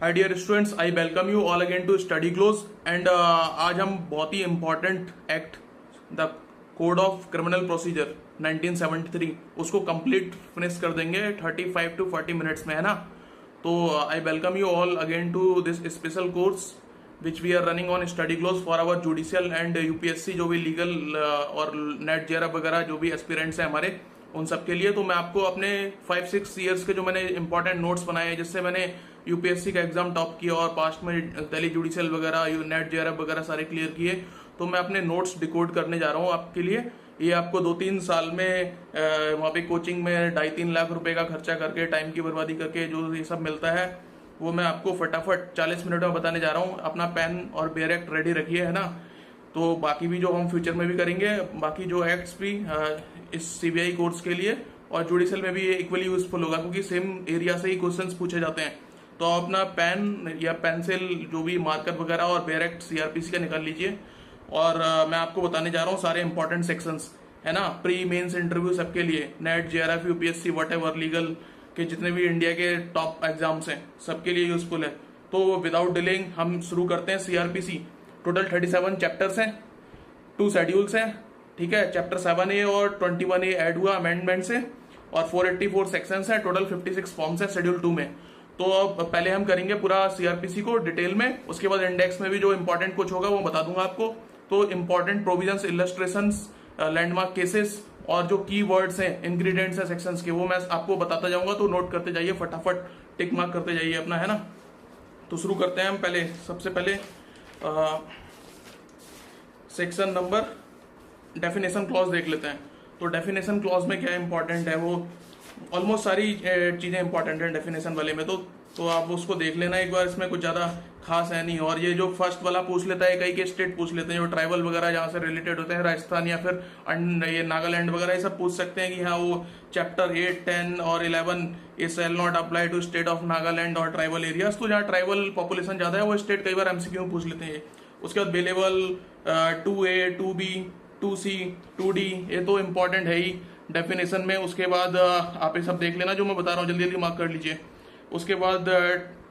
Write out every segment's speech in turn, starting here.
Hi dear students, I welcome you all again to study close and आज हम बहुत ही important act the code of criminal procedure 1973 उसको complete finish कर देंगे 35 टू 40 मिनट्स में, है ना। तो I welcome you all again to this special course which we are running on study close for our judicial and UPSC जो भी legal और नेट जेआरएफ वगैरह जो भी एस्पिरेंट्स हैं हमारे, उन सब के लिए। तो मैं आपको अपने 5-6 ईयर्स के जो मैंने इंपॉर्टेंट नोट्स बनाए हैं, जिससे मैंने यूपीएससी का एग्जाम टॉप किया और पास्ट में दिल्ली जुडिशियल वगैरह नेट जेआरएफ वगैरह सारे क्लियर किए, तो मैं अपने नोट्स डिकोड करने जा रहा हूँ आपके लिए। ये आपको 2-3 साल में वहाँ पे कोचिंग में 2.5-3 लाख रुपए का खर्चा करके, टाइम की बर्बादी करके जो ये सब मिलता है, वो मैं आपको फटाफट 40 मिनट में बताने जा रहा हूँ। अपना पेन और बेयर एक्ट रेडी रखिए, है ना। तो बाकी भी जो हम फ्यूचर में भी करेंगे, बाकी जो एक्ट्स भी इस सीबीआई कोर्स के लिए और जुडिशियल में भी ये इक्वली यूजफुल होगा, क्योंकि सेम एरिया से ही क्वेश्चंस पूछे जाते हैं। तो आप अपना पेन या पेंसिल जो भी मार्कर वगैरह और बेयर एक्ट सीआरपीसी का निकाल लीजिए। और मैं आपको बताने जा रहा हूँ सारे इंपॉर्टेंट सेक्शंस, है ना। प्री मेंस इंटरव्यू सबके लिए, net JRF UPSC what ever legal के जितने भी इंडिया के टॉप एग्जाम्स हैं सबके लिए यूजफुल है। तो विदाउट डिलेइंग हम शुरू करते हैं सीआरपीसी। टोटल 37 चैप्टर्स हैं, 2 शेड्यूल्स हैं, ठीक है। चैप्टर 7A और 21A ऐड हुआ अमेंडमेंट से, और 484 सेक्शंस हैं, टोटल 56 फॉर्म्स हैं शेड्यूल 2 में। तो अब पहले हम करेंगे पूरा सीआरपीसी को डिटेल में, उसके बाद इंडेक्स में भी जो इंपॉर्टेंट कुछ होगा वो बता दूंगा आपको। तो important provisions, illustrations, landmark cases और जो की वर्ड्स हैं, इंग्रेडिएंट्स हैं सेक्शंस के, वो मैं आपको बताता जाऊंगा। तो नोट करते जाइए, फटाफट टिक मार्क करते जाइए अपना, है ना। तो शुरू करते हैं हम। पहले सबसे पहले सेक्शन नंबर डेफिनेशन क्लॉज देख लेते हैं। तो डेफिनेशन क्लॉज में क्या इंपॉर्टेंट है, वो ऑलमोस्ट सारी चीजें इंपॉर्टेंट है डेफिनेशन वाले में। तो आप उसको देख लेना एक बार, इसमें कुछ ज्यादा खास है नहीं। और ये जो फर्स्ट वाला पूछ लेता है, कई के स्टेट पूछ लेते हैं जो ट्राइबल वगैरह जहाँ से रिलेटेड होते हैं, राजस्थान या फिर ये नागालैंड वगैरह, ये सब पूछ सकते हैं कि हाँ वो चैप्टर 8, 10 और 11 ये shall not apply to state of Nagaland और ट्राइबल एरियाज। तो जहाँ ट्राइबल पॉपुलेशन ज्यादा है वो स्टेट कई बार एमसीक्यू में पूछ लेते हैं। उसके बाद bailable 2A, 2B, 2C, 2D, ये तो इम्पोर्टेंट है ही डेफिनेशन में। उसके बाद आप ये सब देख लेना जो मैं बता रहा हूँ, जल्दी जल्दी मार्क कर लीजिए। उसके बाद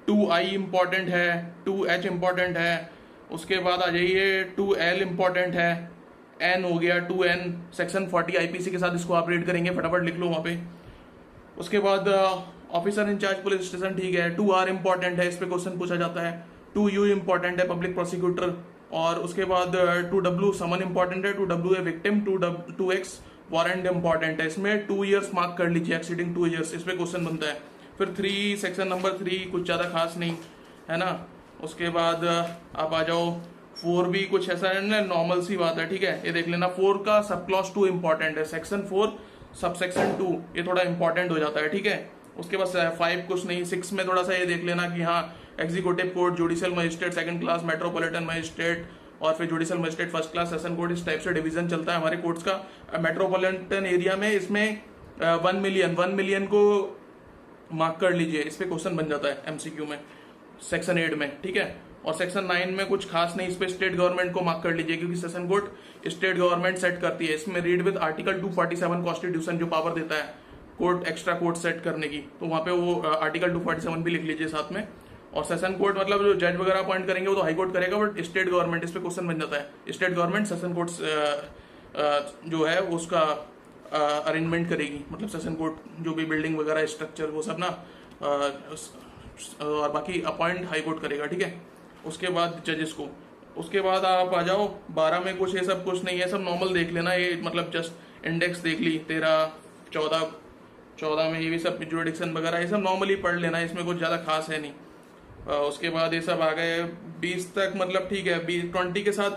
2I इम्पोर्टेंट है, 2H इम्पोर्टेंट है। उसके बाद आ जाइए 2L इम्पोर्टेंट है, N हो गया 2N, सेक्शन 40 आईपीसी के साथ इसको आप रीड करेंगे, फटाफट लिख लो वहाँ पे। उसके बाद ऑफिसर इंचार्ज पुलिस स्टेशन, ठीक है। 2R इम्पोर्टेंट है, इस पे क्वेश्चन पूछा जाता है। 2U इम्पोर्टेंट है, पब्लिक प्रोसिक्यूटर। और उसके बाद 2W समन इम्पोर्टेंट है, 2W है विक्टिम, 2X वारंट इम्पोर्टेंट है। इसमें 2 इयर्स मार्क कर लीजिए, एक्सीडिंग 2 इयर्स, इस पे क्वेश्चन बनता है। फिर 3 सेक्शन नंबर 3 कुछ ज्यादा खास नहीं, है ना। उसके बाद आप आ जाओ 4 भी कुछ ऐसा है ना, नॉर्मल सी बात है, ठीक है। ये देख लेना, 4 का सब क्लॉज 2 इम्पोर्टेंट है, सेक्शन 4 सब सेक्शन 2 ये थोड़ा इंपॉर्टेंट हो जाता है, ठीक है। उसके बाद 5 कुछ नहीं। 6 में थोड़ा सा ये देख लेना कि हाँ executive court, judicial magistrate second class, metropolitan magistrate और फिर judicial magistrate first class, session court, इस टाइप से डिवीजन चलता है हमारे कोर्ट्स का। मेट्रोपॉलिटन एरिया में इसमें 1 मिलियन को मार्क कर लीजिए, इस पे क्वेश्चन बन जाता है एमसीक्यू में सेक्शन 8 में, ठीक है। और सेक्शन 9 में कुछ खास नहीं, इस पे स्टेट गवर्नमेंट को मार्क कर लीजिए, क्योंकि session court state government set करती है। इसमें रीड विद आर्टिकल 247 कॉन्स्टिट्यूशन जो पावर देता है कोर्ट एक्स्ट्रा कोर्ट सेट करने की, तो वहां पे वो आर्टिकल 247 भी लिख लीजिए साथ में। और सेशन कोर्ट मतलब जो जज वगैरह अपॉइंट करेंगे वो तो हाई कोर्ट करेगा, बट स्टेट गवर्नमेंट, इस पे क्वेश्चन बन जाता है। स्टेट गवर्नमेंट सेशन कोर्ट जो है उसका अरेंजमेंट करेगी, मतलब सेशन कोर्ट जो भी बिल्डिंग वगैरह स्ट्रक्चर वो सब ना, और बाकी अपॉइंट हाई कोर्ट करेगा, ठीक है। उसके बाद जजेस को। उसके बाद आप आ जाओ 12 में, कुछ ये सब कुछ नहीं है, सब नॉर्मल देख लेना। ये मतलब जस्ट इंडेक्स देख ली, 13, 14 में ये भी सब जुडिक्शन वगैरह ये सब नॉर्मली पढ़ लेना, इसमें कुछ ज्यादा खास है नहीं। उसके बाद ये सब आ गए 20 तक, मतलब ठीक है। 20 के साथ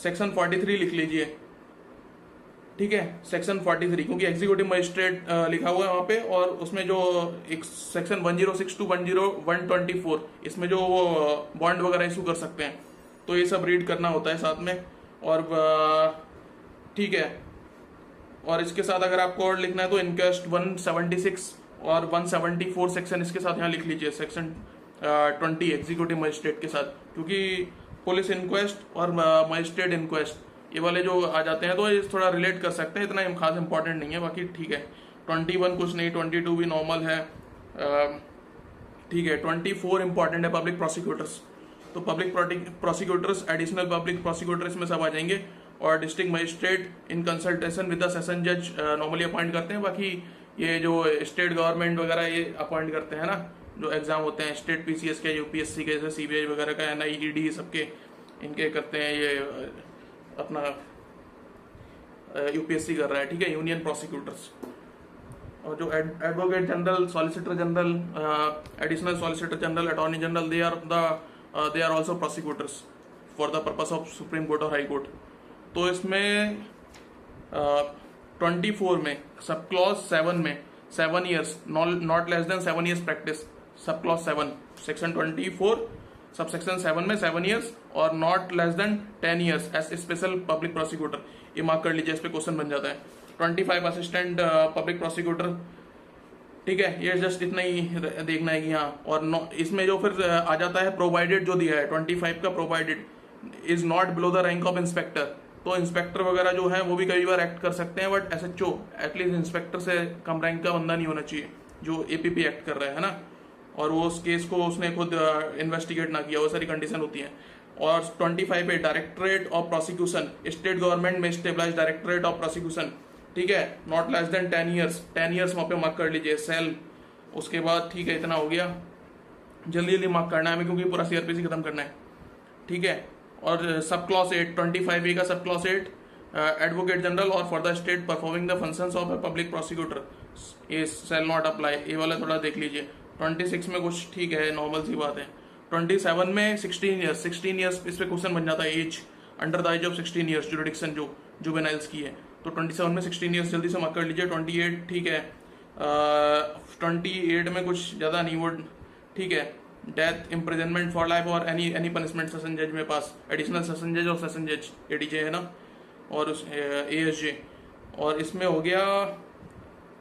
सेक्शन 43 लिख लीजिए, ठीक है। सेक्शन 43 क्योंकि एग्जीक्यूटिव मजिस्ट्रेट लिखा हुआ है वहां पे, और उसमें जो एक सेक्शन 106 टू 124 इसमें जो बॉन्ड वगैरह इशू कर सकते हैं, तो ये सब रीड करना होता है साथ में। और ठीक है। और इसके साथ अगर आपको और लिखना है तो इनक्वेस्ट 176 और 174 सेक्शन इसके साथ यहाँ लिख लीजिए, सेक्शन 20 एग्जीक्यूटिव मजिस्ट्रेट के साथ, क्योंकि पुलिस इंक्वेस्ट और मजिस्ट्रेट इंक्वेस्ट ये वाले जो आ जाते हैं तो ये थोड़ा रिलेट कर सकते हैं, इतना खास इंपॉर्टेंट नहीं है, बाकी ठीक है। 21 कुछ नहीं, 22 भी नॉर्मल है। ठीक है। 24 इंपॉर्टेंट है पब्लिक प्रोसिक्यूटर्स। तो public prosecutors, additional public prosecutors में सब आ जाएंगे, और district magistrate in consultation with the session जज नॉर्मली अपॉइंट करते हैं। बाकी ये जो स्टेट गवर्नमेंट वगैरह ये अपॉइंट करते हैं ना, जो एग्जाम होते हैं स्टेट पीसीएस के, यूपीएससी के, जैसे सीबीआई वगैरह का, एनआईईडी सबके इनके करते हैं ये अपना यूपीएससी कर रहा है, ठीक है, यूनियन प्रोसिक्यूटर्स। और जो advocate general, solicitor general, additional solicitor general, attorney general, they are also prosecutors for the purpose of supreme court और हाई कोर्ट। तो इसमें 24 में सब क्लॉज 7 में 7 years, not less than 7 years practice, sub clause 7 section 24 sub section 7 में 7 years और not less than 10 years as special public prosecutor. ये mark कर लीजिए, इस पे क्वेश्चन बन जाता है। 25 असिस्टेंट पब्लिक प्रोसिक्यूटर, ठीक है, ये जस्ट इतना ही देखना है कि हाँ। और इसमें जो फिर आ जाता है प्रोवाइडेड जो दिया है 25 का, provided is not below the rank of inspector. तो इंस्पेक्टर वगैरह जो है वो भी कई बार एक्ट कर सकते हैं, बट एसएचओ एटलीस्ट इंस्पेक्टर से कम रैंक का बंदा नहीं होना चाहिए जो एपीपी एक्ट कर रहा है ना, और वो उस केस को उसने खुद इन्वेस्टिगेट ना किया, वो सारी कंडीशन होती है। और 25 पे directorate of prosecution, state government में स्टेबलाइज डायरेक्टरेट ऑफ प्रोसिक्यूशन, ठीक है, not less than 10 years, 10 years वहां पे मार्क कर लीजिए। सेल, उसके बाद ठीक है, इतना हो गया, जल्दी जल्दी मार्क करना है हमें क्योंकि पूरा सीआरपीसी खत्म करना है, ठीक है। और सब क्लॉज 8, 25 का सब क्लॉज 8, एडवोकेट जनरल और for the state performing the functions of a public prosecutor ये सेल नॉट अप्लाई, ये वाला थोड़ा देख लीजिए। 26 में कुछ ठीक है, नॉर्मल सी बात है। 27 में 16 ईयर्स, इस पे क्वेश्चन बन जाता है, as under the age of 16 years, jurisdiction जो जुवेनाइल्स की है। तो 27 में 16 ईयर्स जल्दी से मार्क कर लीजिए। 28 ठीक है, 28 में कुछ ज़्यादा नहीं वो, ठीक है, डेथ, इम्प्रिजनमेंट फॉर लाइफ और एनी पनिशमेंट सेशन जज में पास, एडिशनल सेशन जज और सेशन जज एडीजे है ना, और उस एएसजे। और इसमें हो गया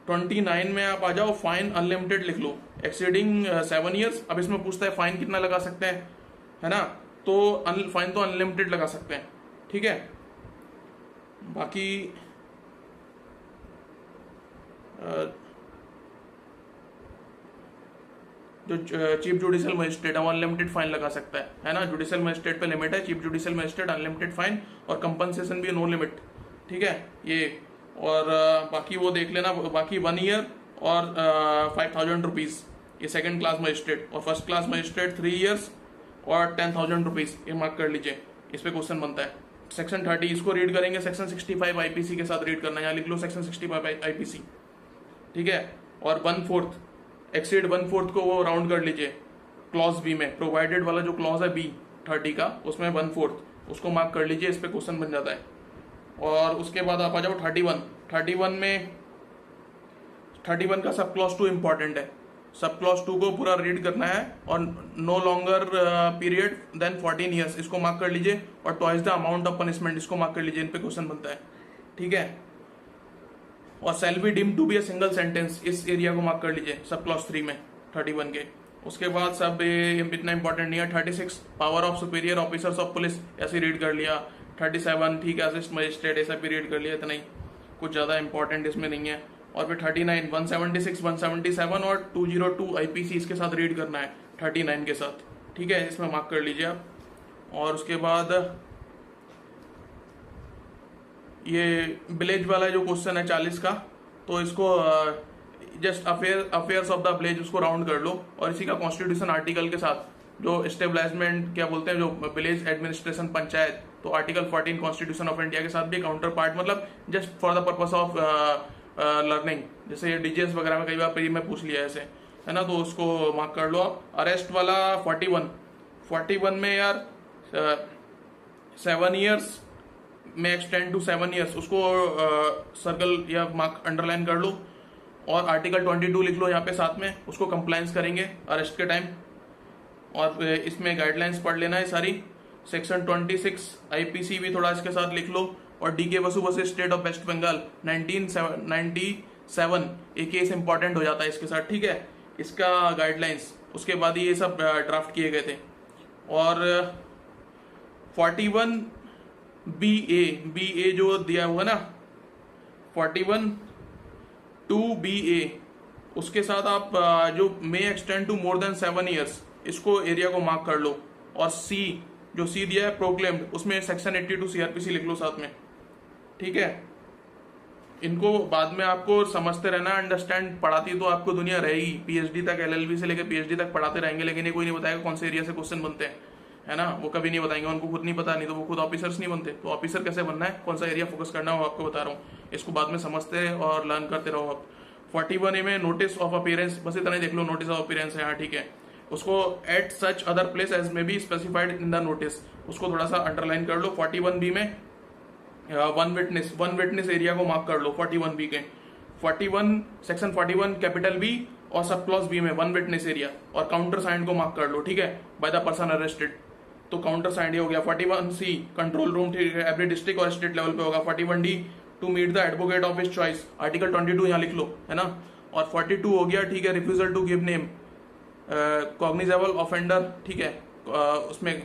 29 में आप आ जाओ, फाइन अनलिमिटेड लिख लो, एक्सीडिंग 7 ईयर्स। अब इसमें पूछता है फाइन कितना लगा सकते हैं, है ना, तो फाइन तो अनलिमिटेड लगा सकते हैं, ठीक है। बाकी जो चीफ जुडिशियल मजिस्ट्रेट है वो अनलिमिटेड फाइन लगा सकता है ना, जुडिशियल मजिस्ट्रेट पे लिमिट है, chief judicial magistrate unlimited fine और कंपनसेशन भी नो लिमिट, ठीक है ये। और बाकी वो देख लेना, बाकी 1 ईयर और 5,000 रुपीज ये सेकंड क्लास मजिस्ट्रेट, और फर्स्ट क्लास मजिस्ट्रेट 3 ईयर्स और 10,000 रुपीज, ये मार्क कर लीजिए, इस पे क्वेश्चन बनता है। सेक्शन 30 इसको रीड करेंगे, सेक्शन 65 आईपीसी के साथ रीड करना है, यहाँ लिख लो सेक्शन 65 आईपीसी, ठीक है। और 1/4 एक्सीड 1/4 को वो राउंड कर लीजिए क्लॉज बी में, प्रोवाइडेड वाला जो क्लॉज है बी 30 का, उसमें 1/4 उसको मार्क कर लीजिए, इस पे क्वेश्चन बन जाता है। और उसके बाद आप आ जाओ 31 में 31 का सब क्लॉज 2 इंपॉर्टेंट है, सब क्लॉज 2 को पूरा रीड करना है, और no longer period than 14 years इसको मार्क कर लीजिए, और twice the amount of punishment इसको मार्क कर लीजिए, इन पे क्वेश्चन बनता है, ठीक है। और shall be deemed to be a single sentence, इस एरिया को मार्क कर लीजिए सब क्लॉज 3 में 31 के। उसके बाद सब इतना इंपॉर्टेंट नहीं है। 36 power of superior officers of police, ऐसे रीड कर लिया। 37 ठीक है, असिस्ट मजिस्ट्रेट ऐसा भी रीड कर लिया, इतना ही, कुछ ज़्यादा इंपॉर्टेंट इसमें नहीं है। और फिर 39 176 177 और 202 आईपीसी इसके साथ रीड करना है 39 के साथ, ठीक है, इसमें मार्क कर लीजिए आप। और उसके बाद ये विलेज वाला जो क्वेश्चन है 40 का, तो इसको just affairs of the village उसको राउंड कर लो, और इसी का कॉन्स्टिट्यूशन आर्टिकल के साथ जो एस्टेब्लिशमेंट क्या बोलते हैं, जो विलेज एडमिनिस्ट्रेशन पंचायत, तो आर्टिकल 14 कॉन्स्टिट्यूशन ऑफ इंडिया के साथ भी काउंटर पार्ट, मतलब just for the purpose of learning, जैसे डीजीएस वगैरह में कई बार प्री में पूछ लिया ऐसे, है ना, तो उसको मार्क कर लो आप। अरेस्ट वाला 41 में यार 7 ईयर्स में एक्सटेंड टू 7 ईयर्स, उसको सर्कल या मार्क अंडरलाइन कर लो। और आर्टिकल 22 लिख लो यहाँ पे साथ में, उसको कंप्लायंस करेंगे अरेस्ट के टाइम। और इसमें गाइडलाइंस पढ़ लेना है सारी। सेक्शन 26 आईपीसी भी थोड़ा इसके साथ लिख लो। और DK Basu versus state of waste Bengal 1997 एक केस इंपॉर्टेंट हो जाता है इसके साथ, ठीक है, इसका गाइडलाइंस, उसके बाद ये सब ड्राफ्ट किए गए थे। और 41 BA जो दिया हुआ ना 41 2BA, उसके साथ आप जो may extend to more than 7 years, इसको एरिया को मार्क कर लो। और सी, जो सी दिया है प्रोक्लेम्ड, उसमें सेक्शन 82 सीआरपीसी लिख लो साथ में, ठीक है। इनको बाद में आपको समझते रहना, अंडरस्टैंड, पढ़ाती तो आपको दुनिया रहेगी, पीएचडी तक, एलएलबी से लेकर पीएचडी तक पढ़ाते रहेंगे, लेकिन ये कोई नहीं बताएगा कौन से एरिया से क्वेश्चन बनते हैं, है ना। वो कभी नहीं बताएंगे, उनको खुद नहीं पता, नहीं तो वो खुद ऑफिसर्स नहीं बनते। तो ऑफिसर कैसे बनना है, कौन सा एरिया फोकस करना है, वो आपको बता रहा हूँ। इसको बाद में समझते और लर्न करते रहो आप। 41A में नोटिस ऑफ अपीयरेंस, बस इतना ही देख लो, नोटिस ऑफ अपीयरेंस है, हाँ ठीक है। उसको at such other place as may be specified in the notice, उसको थोड़ा सा अंडरलाइन कर लो। 41B में वन विटनेस एरिया को मार्क कर लो 41B के। 41 सेक्शन 41 कैपिटल बी और सब क्लॉज बी में वन विटनेस एरिया और काउंटर साइंड को मार्क कर लो, ठीक है, बाय द पर्सन अरेस्टेड। तो काउंटर साइंड ये हो गया। 41C कंट्रोल रूम, ठीक है, एवरी डिस्ट्रिक्ट और स्टेट लेवल पे होगा। 41D to meet the advocate of his choice, article 22 यहाँ लिख लो, है ना। और 42 हो गया, ठीक है, refusal to give name cognizable offender, ठीक है, उसमें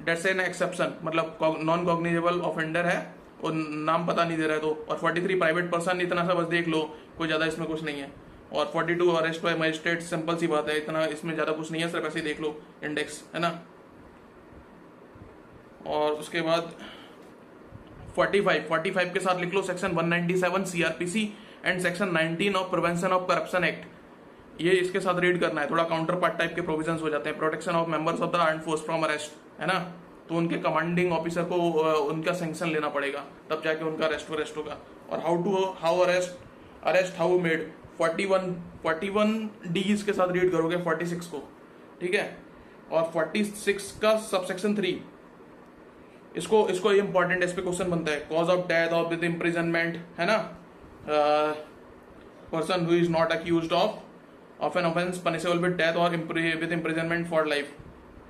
डेट्स एन एक्सेप्शन, मतलब नॉन कॉग्निजेबल ऑफेंडर है और नाम पता नहीं दे रहा है तो। और 43 प्राइवेट पर्सन, इतना सा बस देख लो, कोई ज्यादा इसमें कुछ नहीं है। और 42 अरेस्ट बाय मजिस्ट्रेट, सिंपल सी बात है, इतना इसमें ज्यादा कुछ नहीं है, सिर्फ ऐसे ही देख लो इंडेक्स, है ना। और उसके बाद 45 के साथ लिख लो section 197 CrPC and section 19 of prevention of corruption act, ये इसके साथ रीड करना है। थोड़ा काउंटर पार्ट टाइप के प्रोविजंस हो जाते हैं। Protection of members of the armed force from arrest, है ना, तो उनके कमांडिंग ऑफिसर को उनका सैंक्शन लेना पड़ेगा, तब जाके उनका अरेस्ट होगा। और how arrest how made 41D इसके साथ रीड करोगे 46 को, ठीक है। और 46 का सबसेक्शन 3, इसको इंपॉर्टेंट, इस पे क्वेश्चन बनता है। कॉज ऑफ डेथ और विद इम्प्रिजनमेंट, है ना, person who is not accused of an offence punishable with death और विद इम्प्रिजनमेंट फॉर लाइफ,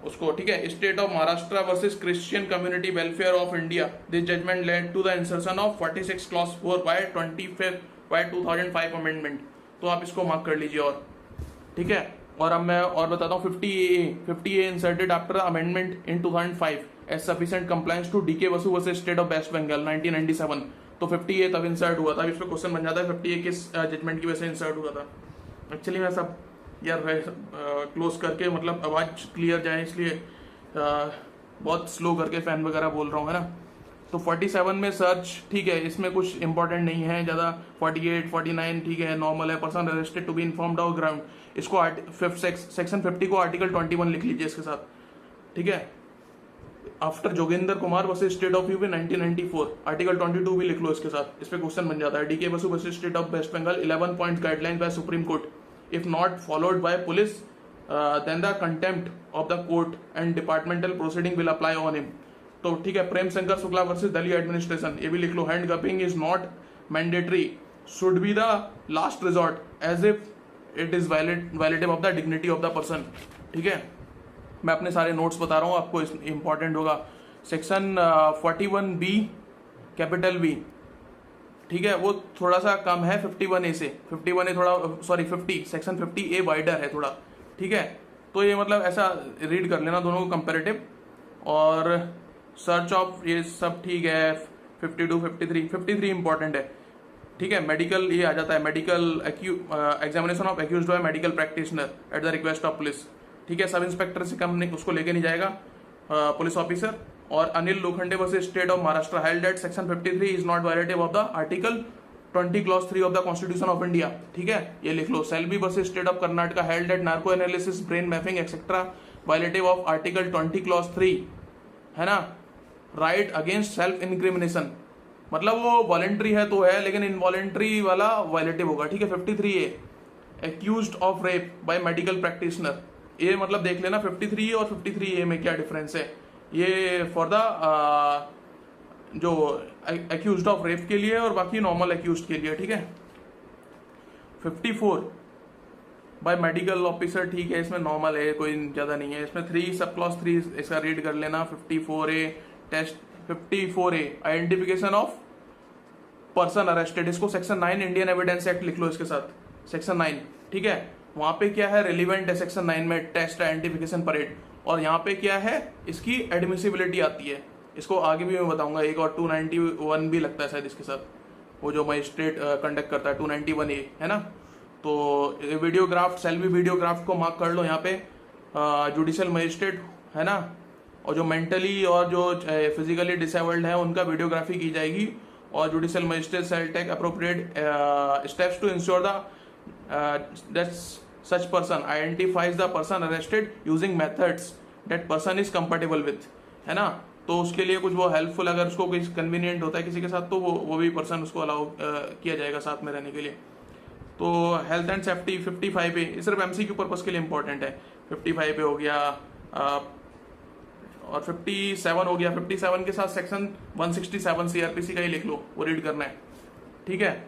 उसको, ठीक है। State of Maharashtra versus Christian community welfare of India, this judgement led to the insertion of 46 clause 4 by 2005 amendment, तो आप इसको mark कर लीजिए। और ठीक है, और अब मैं और बताता हूँ 50A inserted after amendment in 2005 as sufficient compliance to DK Basu versus state of waste Bengal 1997, तो 50A तब इंसर्ट हुआ था। इस पे क्वेश्चन बन जाता है 50A किस जजमेंट की वजह से इंसर्ट हुआ था। एक्चुअली मैं सब यार क्लोज करके, मतलब आवाज क्लियर जाए इसलिए बहुत स्लो करके फैन वगैरह बोल रहा हूँ, है ना। तो 47 में सर्च, ठीक है, इसमें कुछ इंपॉर्टेंट नहीं है ज्यादा। 48 49 ठीक है, नॉर्मल है। Person arrested to be informed of ground, इसको सेक्शन 50 को आर्टिकल 21 लिख लीजिए इसके साथ, ठीक है। After Jogendra Kumar versus state of UP 1994, article 22 भी लिख लो इसके साथ, इस पे क्वेश्चन बन जाता है। D K Basu versus state of waste Bengal 11 point guideline by supreme court, if not followed by police then the contempt of the court and departmental proceeding will apply on him, तो ठीक है। प्रेम शंकर शुक्ला वर्सेस दिल्ली एडमिनिस्ट्रेशन, ये भी लिख लो। Handcuffing is not mandatory, should be the last resort as if it is violative of the dignity of the person, ठीक है। मैं अपने सारे नोट्स बता रहा हूँ आपको, इंपॉर्टेंट होगा। सेक्शन 41B कैपिटल बी, ठीक है, वो थोड़ा सा कम है 51A से। 51A थोड़ा, सॉरी 50, सेक्शन 50A वाइडर है थोड़ा, ठीक है। तो ये मतलब ऐसा रीड कर लेना दोनों को कंपैरेटिव। और सर्च ऑफ ये सब ठीक है। 52 53 इंपॉर्टेंट है, ठीक है। मेडिकल ये आ जाता है, medical examination of accused by medical practitioner at the request of police, ठीक है। सब इंस्पेक्टर से कम नहीं, उसको लेके नहीं जाएगा पुलिस ऑफिसर। और Anil Lokhande versus state of Maharashtra, held at section 53 is not violative of the article 20 clause 3 of the constitution of India, ठीक है, ये लिख लो। Selvi versus state of Karnataka, held at narco analysis, brain mapping etcetera, violative of article 20 clause 3, है ना। Right against self incrimination, मतलब वो voluntary है तो है, लेकिन इनवॉलेंट्री वाला वायलेटिव होगा, ठीक है। 53A accused of rape by medical practitioner, ये मतलब देख लेना 53A और 53A में क्या डिफरेंस है। ये फॉर द जो एक्यूज्ड ऑफ रेप के लिए और बाकी नॉर्मल एक्यूज्ड के लिए, ठीक है। 54 बाय मेडिकल ऑफिसर, ठीक है, इसमें नॉर्मल है, कोई ज्यादा नहीं है। इसमें 3 सब क्लॉज 3 इसका रीड कर लेना। 54A test, 54A identification of person arrested, इसको सेक्शन 9 इंडियन एविडेंस एक्ट लिख लो इसके साथ, सेक्शन 9, ठीक है। वहां पे क्या है, रिलीवेंट है सेक्शन 9 में, टेस्ट आइडेंटिफिकेशन परेड। और यहाँ पे क्या है, इसकी एडमिसिबिलिटी आती है, इसको आगे भी मैं बताऊंगा। एक और 291 भी लगता है शायद इसके साथ, वो जो मजिस्ट्रेट कंडक्ट करता है, 291A, है ना। तो वीडियोग्राफ्ट, सेल्फी वीडियोग्राफ्ट को मार्क कर लो यहाँ पे। जुडिशियल मजिस्ट्रेट है ना, और जो मेंटली और जो फिजिकली डिसेबल्ड है उनका वीडियोग्राफी की जाएगी। और judicial magistrate shall take appropriate steps to ensure that such person identifies the person arrested using methods that person is comfortable with, है ना। तो उसके लिए कुछ वो हेल्पफुल, अगर उसको कोई कन्वीनियंट होता है किसी के साथ तो वो भी पर्सन उसको अलाउ किया जाएगा साथ में रहने के लिए। तो हेल्थ एंड सेफ्टी 55A ये सिर्फ एमसीक्यू पर्पस के लिए इंपॉर्टेंट है। 55A हो गया और 57 हो गया। 57 के साथ सेक्शन 167 सीआरपीसी का ही लिख लो, वो रीड करना है, ठीक है।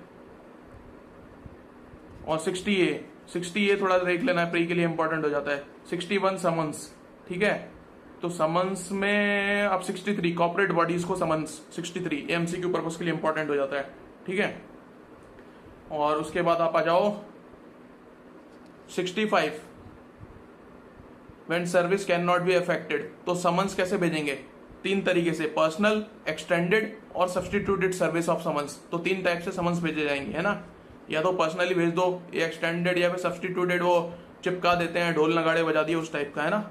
और 60A थोड़ा देख लेना है, प्री के लिए इंपॉर्टेंट हो जाता है। 61 समन्स, ठीक है। तो समन्स में अब 63 कॉर्पोरेट बॉडीज को समन्स 63 एमसीक्यू पर्पस के लिए इंपॉर्टेंट हो जाता है, ठीक है। और उसके बाद आप आ जाओ 65 when service can not be affected. तो समन्स कैसे भेजेंगे? 3 तरीके से, पर्सनल, एक्सटेंडेड और सब्सटीट्यूटेड सर्विस ऑफ समन्स। तो 3 टाइप से समन्स भेजे जाएंगे, है ना। या तो पर्सनली भेज दो, या एक्सटेंडेड, या फिर सब्सटीट्यूटेड, वो चिपका देते हैं, ढोल नगाड़े बजा दिए, उस टाइप का, है ना।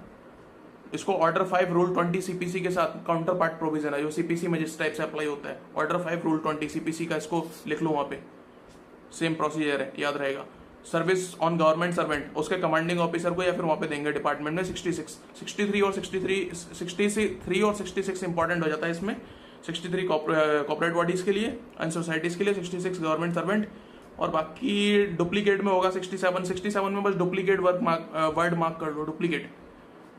इसको ऑर्डर 5 रूल 20 सीपीसी के साथ काउंटर पार्ट प्रोविजन है जो सीपीसी में जिस टाइप से अप्लाई होता है। ऑर्डर 5 रूल 20 सीपीसी का, इसको लिख लो वहां पे, सेम प्रोसीजर है, याद रहेगा। सर्विस ऑन गवर्नमेंट सर्वेंट, उसके कमांडिंग ऑफिसर को या फिर वहां पे देंगे डिपार्टमेंट में 66, 63 और 66 इंपॉर्टेंट हो जाता है इसमें। 63 कॉर्पोरेट बॉडीज के लिए एंड सोसाइटीज के लिए, 66 गवर्नमेंट सर्वेंट। और बाकी डुप्लीकेट में होगा 67 में बस डुप्लीकेट वर्ड मार्क कर लो, डुप्लीकेट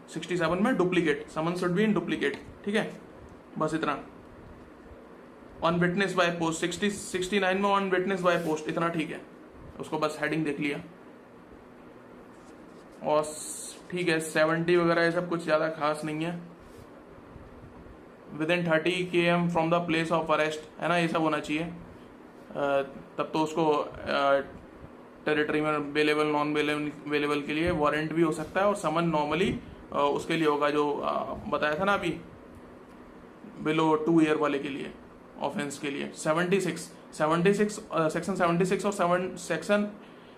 67 में duplicate, summon should be in duplicate, ठीक है। बस इतना। ऑन विटनेस बाय पोस्ट 69 में ऑन विटनेस बाय पोस्ट, इतना ठीक है, उसको बस हेडिंग देख लिया। और ठीक है 70 वगैरह ये सब कुछ ज्यादा खास नहीं है। With in 30 km from the place of arrest, है ना, ये सब होना चाहिए। तब तो उसको टेरिटरी में अवेलेबल, नॉन अवेलेबल के लिए वारंट भी हो सकता है। और समन नॉर्मली उसके लिए होगा जो बताया था ना अभी, बिलो 2 ईयर वाले के लिए, ऑफेंस के लिए। 76 सेक्शन 76 और सेक्शन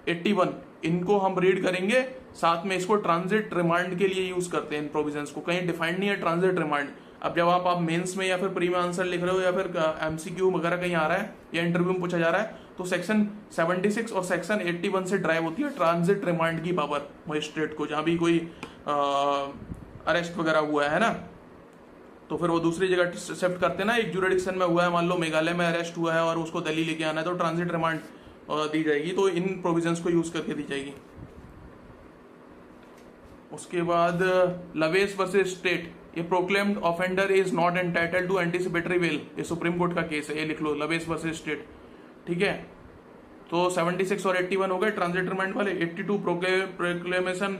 81 इनको हम रीड करेंगे साथ में। इसको ट्रांजिट रिमांड के लिए यूज करते हैं इन प्रोविजंस को, कहीं डिफाइंड नहीं है ट्रांजिट रिमांड। अब जब आप मेंस में या फिर प्री में आंसर लिख रहे हो या फिर एमसीक्यू वगैरह कहीं आ रहा है या इंटरव्यू में पूछा जा रहा है, तो सेक्शन 76 और सेक्शन 81 से ड्राइव होती है ट्रांजिट रिमांड की पावर मजिस्ट्रेट को। जहां भी कोई अरेस्ट वगैरह हुआ है ना, तो फिर वो दूसरी जगह शिफ्ट करते हैं ना। एक जुरिडिक्शन में हुआ है, मान लो मेघालय में अरेस्ट हुआ है और उसको दिल्ली लेके आना है, तो ट्रांजिट रिमांड दी जाएगी। तो इन प्रोविजंस को यूज करके दी जाएगी। उसके बाद लवेस वर्सेस स्टेट, ये proclaimed offender is not entitled to anticipatory bail, ये सुप्रीम कोर्ट का केस है, ये लिख लो, लवेस वर्सेस स्टेट, ठीक है। तो 76 और 81 हो गए ट्रांजिट रिमांड वाले। 82 प्रोक्लेमेशन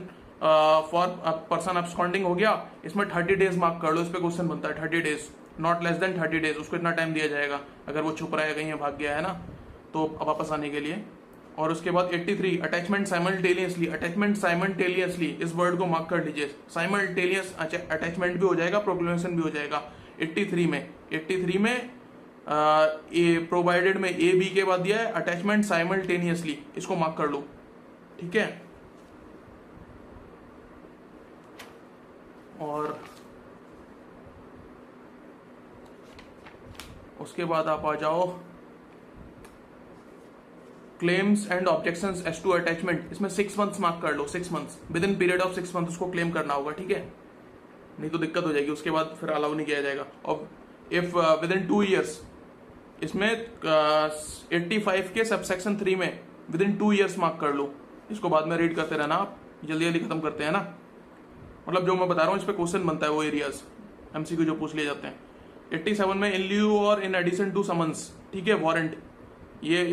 फॉर पर्सन अब्सकॉन्डिंग हो गया। इसमें 30 डेज मार्क कर लो, इस पे क्वेश्चन बनता है। 30 days, not less then 30 days, उसको इतना टाइम दिया जाएगा अगर वो छुप रहा है कहीं भाग गया है ना, तो वापस आने के लिए। और उसके बाद 83 अटैचमेंट साइमल्टेनियसली, अटैचमेंट साइमल्टेनियसली, इस वर्ड को मार्क कर लीजिए। साइमल्टेनियस अटैचमेंट भी हो जाएगा, प्रोक्लेमेशन भी हो जाएगा। 83 में प्रोवाइडेड में ए बी के बाद दिया है अटैचमेंट साइमल्टेनियसली, इसको मार्क कर लो, ठीक है। और उसके बाद आप आ जाओ claims and objections as to attachment, इसमें 6 मंथ्स मार्क कर लो, 6 months, within period of 6 month उसको क्लेम करना होगा, ठीक है, नहीं तो दिक्कत हो जाएगी, उसके बाद फिर अलाउ नहीं किया जाएगा। और इफ विद इन 2 ईयर्स, इसमें 85 के सबसेक्शन 3 में विद इन 2 ईयर्स मार्क कर लो, इसको बाद में रीड करते रहना आप, जल्दी जल्दी खत्म करते हैं ना। मतलब जो मैं बता रहा हूँ इस पे क्वेश्चन बनता है, वो एरियाज एमसीक्यू जो पूछ लिए जाते हैं। 87 में इन लिeu और इन एडिशन टू समन्स, ठीक है, वारंट, ये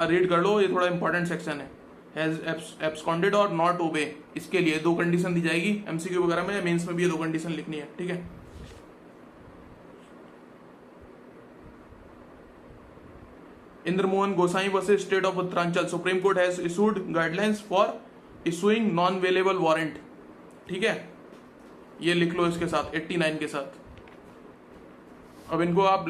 रीड कर लो, ये थोड़ा इंपॉर्टेंट सेक्शन है। हैज एब्सकॉन्डेड और नॉट ओबे, इसके लिए 2 कंडीशन दी जाएगी एमसीक्यू वगैरह में, मेंस में भी ये 2 कंडीशन लिखनी है, ठीक है। Indramohan Gosain versus state of Uttaranchal, supreme court has issued guidelines for issuing non available warrant, ठीक है, ये लिख लो इसके साथ 89 के साथ। अब इनको आप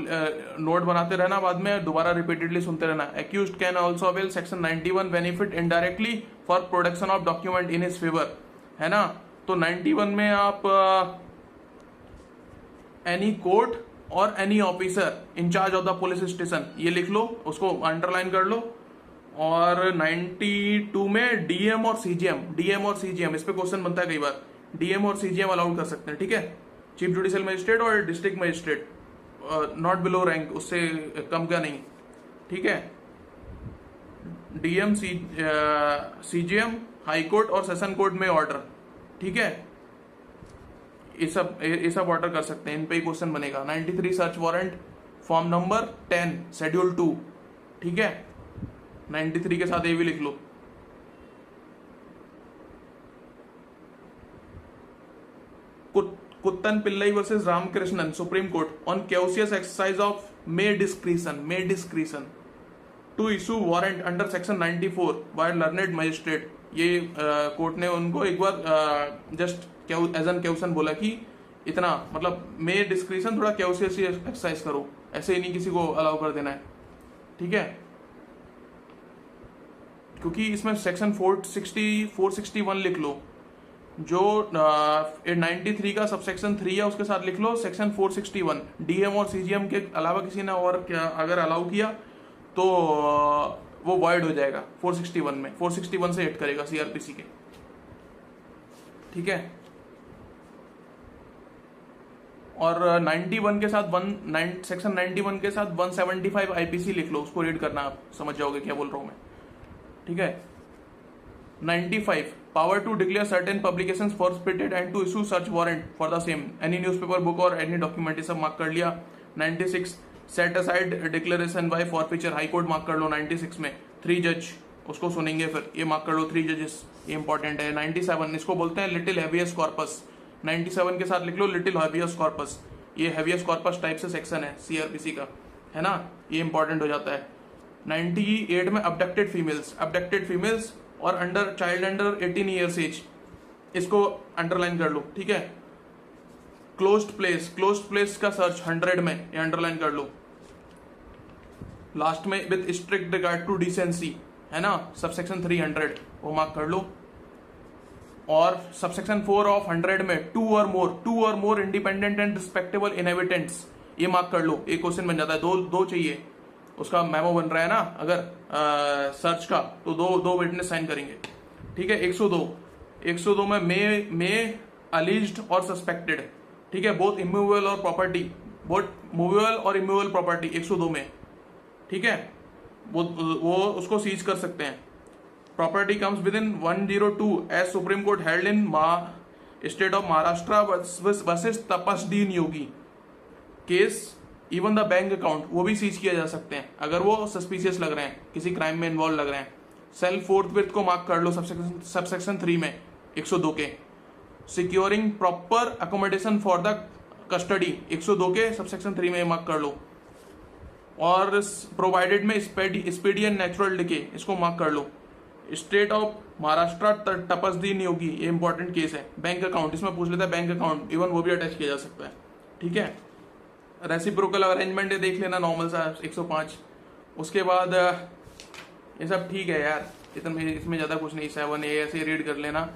नोट बनाते रहना, बाद में दोबारा रिपीटेडली सुनते रहना। Accused can also avail section 91 benefit indirectly for production of document in his favour, है ना। तो 91 में आप एनी कोर्ट और any officer in charge of the police station, ये लिख लो, उसको अंडरलाइन कर लो। और 92 में डीएम और सीजीएम, डीएम और सीजीएम, इस पे क्वेश्चन बनता है कई बार, डीएम और सीजीएम अलाउड कर सकते हैं, ठीक है। चीफ जुडिशियल मजिस्ट्रेट और district magistrate, not below rank, उससे कम का नहीं, ठीक है। डीएम, सीजीएम, हाई कोर्ट और सेशन कोर्ट में ऑर्डर, ठीक है, ये सब ऑर्डर कर सकते हैं, इन पे ही क्वेश्चन बनेगा। 93 search warrant form number 10 schedule 2, ठीक है, 93 के साथ ये भी लिख लो। Kuttan Pillai versus Ramakrishnan supreme court on क्यूसियस exercise of may discretion to issue warrant under section 94 by learned magistrate. ये कोर्ट ने उनको एक बार जस्ट एज एन क्वेश्चन बोला कि इतना, मतलब मे डिस्क्रिशन, थोड़ा क्यूसियस एक्सरसाइज करो, ऐसे ही नहीं किसी को अलाउ कर देना है, ठीक है। क्योंकि इसमें सेक्शन 461 लिख लो, जो 93 का सबसेक्शन 3 है उसके साथ लिख लो सेक्शन 461। डीएम और सीजीएम के अलावा किसी ने और क्या अगर अलाउ किया तो वो वॉइड हो जाएगा 461 में, 461 से हिट करेगा सीआरपीसी के, ठीक है। और 91 के साथ सेक्शन 91 के साथ 175 आईपीसी लिख लो, उसको रीड करना, आप समझ जाओगे क्या बोल रहा हूं मैं, ठीक है। 95 power to declare certain publications forfeited and to issue search warrant for the same, any newspaper, book और एनी डॉक्यूमेंट, ये सब मार्क कर लिया। 96 set aside declaration by forfeiture, high court mark कर लो 96 में। 3 जज उसको सुनेंगे फिर, ये मार्क कर लो 3 जजेस, ये इंपॉर्टेंट है। 97 इसको बोलते हैं लिटिल हैवियस कॉर्पस, 97 के साथ लिख लो लिटिल हैवियस कॉर्पस, ये हैवियस कॉर्पस टाइप से सेक्शन है सीआरपीसी का, है ना, ये इंपॉर्टेंट हो जाता है। 98 में अबडक्टेड फीमेल्स और under child under 18 years age, इसको अंडरलाइन कर लो, ठीक है। क्लोज्ड प्लेस का सर्च 100 में, ये अंडरलाइन कर लो। लास्ट में with strict regard to decency, है ना, सबसेक्शन 300, वो मार्क कर लो। और सबसेक्शन 4 ऑफ 100 में टू और more independent and respectable inhabitants, ये मार्क कर लो, एक क्वेश्चन बन जाता है। दो चाहिए, उसका मेमो बन रहा है ना अगर सर्च का, तो दो विटनेस साइन करेंगे, ठीक है। 102 में मे अलीज्ड और सस्पेक्टेड, ठीक है, बोथ इमूवेबल और प्रॉपर्टी, बोथ मूवेबल और इमूवेबल प्रॉपर्टी 102 में, ठीक है, वो उसको सीज कर सकते हैं। Property comes within 102 as supreme court held in state of Maharashtra versus Tapasdin Yogi case. Even the bank account, वो भी सीज किया जा सकते हैं अगर वो सस्पिशियस लग रहे हैं, किसी क्राइम में इन्वॉल्व लग रहे हैं। सेल्फ फोर्थविथ को मार्क कर लो सबसेक्शन 3 में 102 के। Securing proper accommodation for the custody 102 के सबसेक्शन 3 में मार्क कर लो। और प्रोवाइडेड में स्पीडी एंड नेचुरल डिके, इसको मार्क कर लो। स्टेट ऑफ महाराष्ट्र तपस्दीन योगी, ये इंपॉर्टेंट केस है। बैंक अकाउंट, इसमें पूछ लेता है बैंक अकाउंट, इवन वो भी अटैच किया जा सकता है, ठीक है। रेसिप्रोकल अरेंजमेंट देख लेना, नॉर्मल सा 105। उसके बाद ये सब ठीक है यार, इसमें ज्यादा कुछ नहीं, 7A ऐसे रीड कर लेना।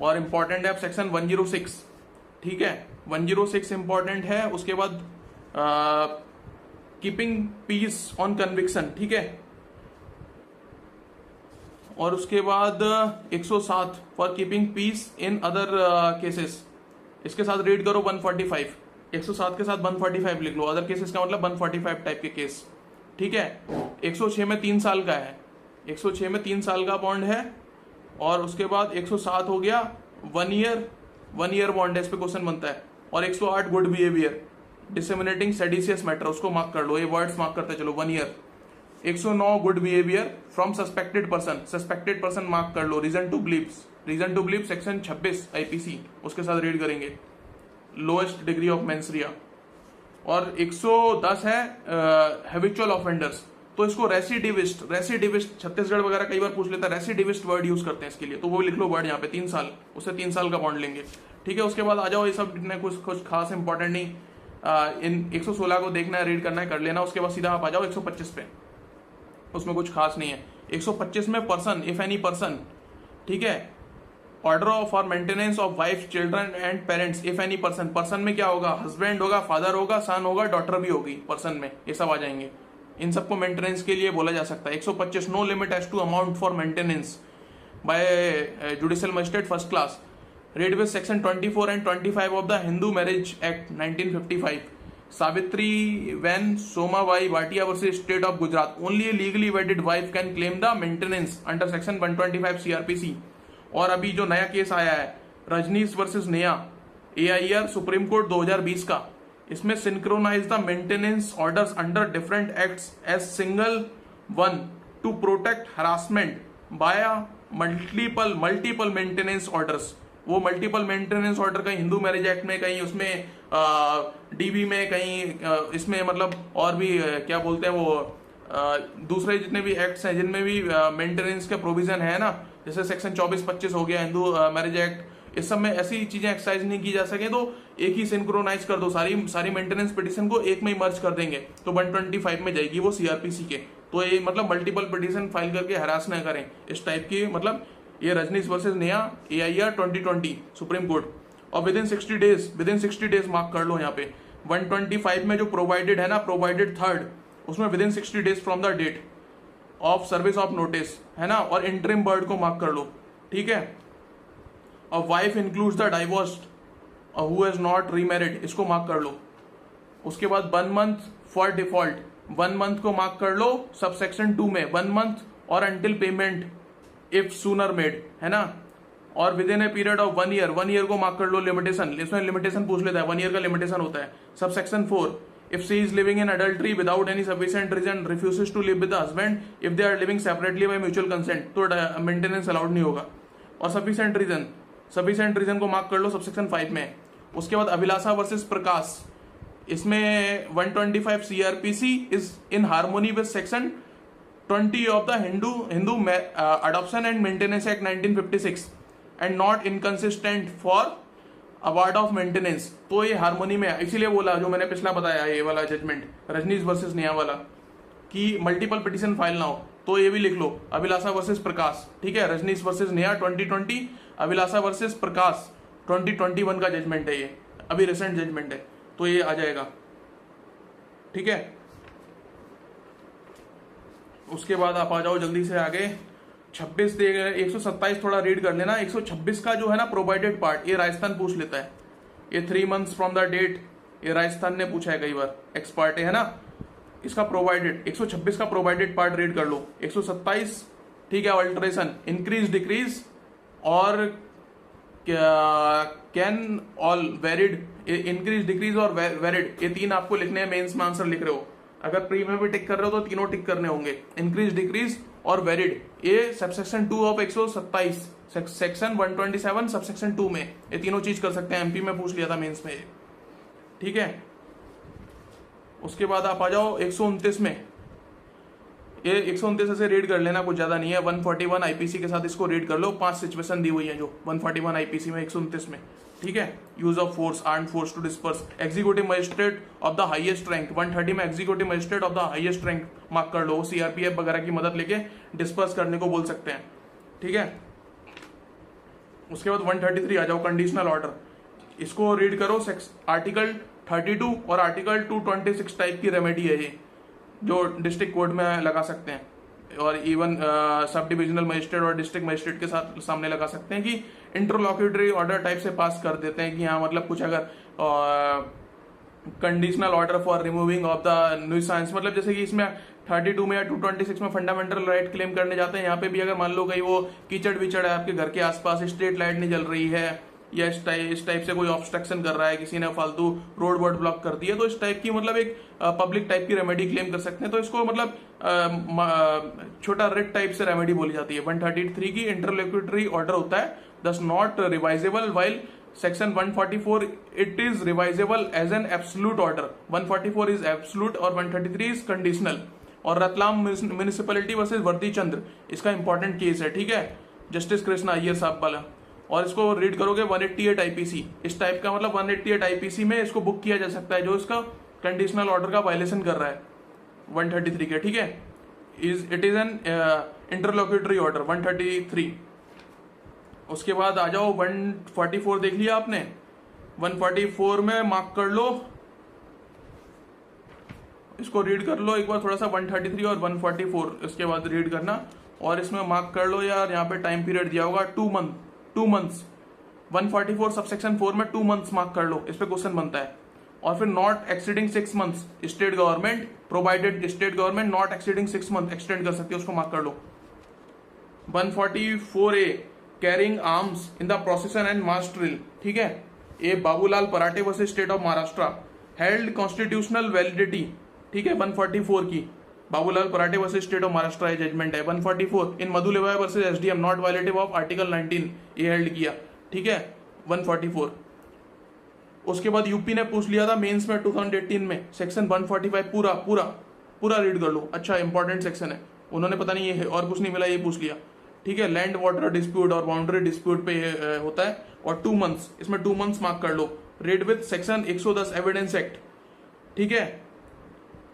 और इम्पोर्टेंट है सेक्शन 106, ठीक है, 106 इंपॉर्टेंट है। उसके बाद कीपिंग पीस ऑन कन्विक्शन, ठीक है। और उसके बाद 107 for keeping peace in other cases, इसके साथ रीड करो 145, 107 के साथ 145 लिख लो, अदर केसेस का मतलब 145 टाइप के केस, ठीक है। 106 में 3 साल का है, 106 में 3 साल का बॉन्ड है। और उसके बाद 107 हो गया 1 ईयर बॉन्ड है, इस पे क्वेश्चन बनता है। और 108 good behaviour disseminating seditious matter, उसको मार्क कर लो, ये वर्ड्स मार्क करते चलो 1 year. 109 good behaviour from suspected person mark कर लो। Reason to believe section 26 IPC, उसके साथ रीड करेंगे। Lowest degree of mens rea. और 110 है हैबिचुअल ऑफेंडर्स, तो इसको रेसिडिविस्ट छत्तीसगढ़ वगैरह कई बार पूछ लेता है, रेसिडिविस्ट वर्ड यूज करते हैं इसके लिए, तो वो लिख लो वर्ड यहाँ पे 3 साल, उससे 3 साल का बॉन्ड लेंगे, ठीक है। उसके बाद आ जाओ, ये सब कुछ खास इंपॉर्टेंट नहीं। इन 116 को देखना है, रीड करना है, कर लेना। उसके बाद सीधा आप आ जाओ 125 पे, उसमें कुछ खास नहीं है। 125 में पर्सन, इफ एनी पर्सन, ठीक है, order for maintenance of wife, children and parents, if any person, person में क्या होगा, हस्बैंड होगा, फादर होगा, सन होगा, डॉटर भी होगी, पर्सन में ये सब आ जाएंगे। इन सबको मेंटेनेंस के लिए बोला जा सकता है। 125, no limit as to amount for maintenance by judicial magistrate first class, read with section 24 and 25 of the Hindu marriage act 1955, Savitaben Somabhai Bhatia versus state of Gujarat, only a legally wedded wife can claim the maintenance under section 125 CrPC. और अभी जो नया case आया है Rajnish versus Neha, AIR supreme court 2020 का, इसमें synchronise the maintenance orders under different acts as single one to protect harassment by multiple maintenance orders. वो multiple maintenance order कहीं हिंदू मैरिज एक्ट में, कहीं उसमें डीबी में, कहीं इसमें मतलब और भी क्या बोलते हैं वो दूसरे जितने भी एक्ट्स हैं जिनमें भी मेंटेनेंस के प्रोविजन है ना, जैसे सेक्शन 24-25 हो गया हिंदू मैरिज एक्ट, इस सब में ऐसी चीजें एक्सरसाइज नहीं की जा सके तो एक ही सिंक्रोनाइज कर दो, सारी मेंटेनेंस पिटीशन को एक में ही मर्ज कर देंगे तो 125 में जाएगी वो सीआरपीसी के। तो ये मतलब मल्टीपल पिटीशन फाइल करके हरास न करें, इस टाइप की। मतलब ये Rajneesh versus Neha, AIR 2020 supreme court. और विद इन 60 डेज मार्क कर लो यहाँ पे। 125 में जो प्रोवाइडेड है ना, प्रोवाइडेड थर्ड, उसमें within 60 days from the date of service of notice है ना, और इंटरिम बर्ड को मार्क कर लो, ठीक है। और wife includes the divorced who has not remarried, इसको मार्क कर लो। उसके बाद 1 मंथ फॉर डिफॉल्ट, 1 मंथ को मार्क कर लो सबसेक्शन 2 में, 1 मंथ और until payment if sooner made है ना। और with in a period of 1 year, 1 year को मार्क कर लो लिमिटेशन, इसमें लिमिटेशन पूछ लेता है, 1 ईयर का लिमिटेशन होता है। Subsection 4, if she is living in adultery without any sufficient reason refuses to live with the husband, if they are living separately by mutual consent, तो मेंटेनेंस अलाउड नहीं होगा। और सफिशिएंट रीजन को mark कर लो subsection 5 में। उसके बाद अभिलाषा versus प्रकाश, इसमें 125 CrPC is in harmony with section 20 of the Hindu adoption and maintenance act 1956 and not inconsistent for award of maintenance. तो ये हार्मोनी में है, इसीलिए बोला जो मैंने पिछला बताया ये वाला जजमेंट रजनीश वर्सेस नेहा वाला कि मल्टीपल पिटीशन फाइल ना हो, तो ये भी लिख लो अभिलाषा वर्सेस प्रकाश, ठीक है। रजनीश वर्सेस नेहा 2020, अभिलाषा वर्सेस प्रकाश 2021 का जजमेंट है, ये अभी रिसेंट जजमेंट है, तो ये आ जाएगा, ठीक है। उसके बाद आप आ जाओ जल्दी से आगे 26 देगा, 127 थोड़ा रीड कर लेना। 126 का जो है ना प्रोवाइडेड पार्ट, ये राजस्थान पूछ लेता है, ये 3 मंथ्स फ्रॉम द डेट, ये राजस्थान ने पूछा है कई बार, एक्सपर्ट है ना। इसका प्रोवाइडेड 126 का प्रोवाइडेड पार्ट रीड कर लो। 127, ठीक है, अल्टरेशन, इंक्रीज डिक्रीज और can all varied, increase decrease और वेरिड, ये 3 आपको लिखने हैं, मेंस में आंसर लिख रहे हो। अगर प्री में भी टिक कर रहे हो तो तीनों टिक करने होंगे, इंक्रीज डिक्रीज और वेरिड। ये सबसेक्शन 2 ऑफ 127, सेक्शन 127 सबसेक्शन 2 में ये तीनों चीज कर सकते हैं। एमपी में पूछ लिया था मेंस में, ठीक है। उसके बाद आप आ जाओ 129 में, ये 129 से रीड कर लेना, कुछ ज्यादा नहीं है। 141 आईपीसी के साथ इसको रीड कर लो, 5 सिचुएशन दी हुई है जो 141 आईपीसी में 129 में, ठीक है। Use of force, armed force to disperse, executive magistrate of the highest rank, 130 में executive magistrate of the highest rank mark कर लो, सीआरपीएफ वगैरह की मदद लेके डिस्पर्स करने को बोल सकते हैं, ठीक है। उसके बाद 133 आ जाओ, कंडीशनल ऑर्डर, इसको रीड करो। आर्टिकल 32 और आर्टिकल 226 टाइप की रेमेडी है ये, जो डिस्ट्रिक्ट कोर्ट में लगा सकते हैं, और इवन सब डिविजनल मजिस्ट्रेट और डिस्ट्रिक्ट मजिस्ट्रेट के साथ सामने लगा सकते हैं कि इंटरलॉक्यूटरी ऑर्डर टाइप से पास कर देते हैं कि हाँ मतलब कुछ अगर conditional order for removing of the nuisance, मतलब जैसे कि इसमें 32 में या 226 में फंडामेंटल राइट क्लेम करने जाते हैं, यहाँ पे भी अगर मान लो कहीं वो कीचड़ विचड़ है आपके घर के आसपास, स्ट्रीट लाइट नहीं जल रही है, या इस टाइप से कोई ऑब्स्ट्रक्शन कर रहा है, किसी ने फालतू रोड वोड ब्लॉक कर दिया, तो इस टाइप की मतलब एक पब्लिक टाइप की रेमेडी क्लेम कर सकते हैं। तो इसको मतलब छोटा रिट टाइप से रेमेडी बोली जाती है। 133 की इंटरलोक्यूटरी ऑर्डर होता है, thus not revisable, while section 144 it is revisable as an absolute order. 144 is absolute और 133 इज कंडीशनल। और रतलाम म्युनिसिपैलिटी वर्सेस वर्दी चंद्र, इसका इंपॉर्टेंट केस है, ठीक है, जस्टिस कृष्णा अय्यर साहब वाला। और इसको रीड करोगे 188 आईपीसी, इस टाइप का मतलब 188 आईपीसी में इसको बुक किया जा सकता है जो इसका कंडीशनल ऑर्डर का वायलेशन कर रहा है 133 के, ठीक है। It is an interlocutory order 133। उसके बाद आ जाओ 144 देख लिया आपने, 144 में मार्क कर लो, इसको रीड कर लो एक बार थोड़ा सा, 133 और 144 इसके बाद रीड करना, और इसमें मार्क कर लो यार, यहाँ पे टाइम पीरियड दिया होगा 2 मंथ्स। 144 सबसेक्शन 4 में 2 मंथ्स मार्क कर लो, इस पे क्वेश्चन बनता है। और फिर not exceeding 6 months, state government provided, state government not exceeding 6 month extend कर सकती है, उसको मार्क कर लो। 144A carrying arms in the procession and mass drill, ठीक है। A Babulal Parate versus state of Maharashtra held constitutional validity, ठीक है। 144 की Babulal Parate versus state of Maharashtra ये जजमेंट है। 144 in Madhu Limaye versus SDM not violative of article 19 ये हेल्ड किया, ठीक है 144। उसके बाद यूपी ने पूछ लिया था मेंस में 2018 में, सेक्शन 145 पूरा पूरा पूरा रीड कर लो, अच्छा इंपॉर्टेंट सेक्शन है। उन्होंने पता नहीं ये और कुछ नहीं मिला, ये पूछ लिया, ठीक है। लैंड वाटर डिस्प्यूट और बाउंड्री डिस्प्यूट पे होता है, और 2 मंथ्स, इसमें 2 मंथ्स मार्क कर लो। Read with section 110 evidence act, ठीक है,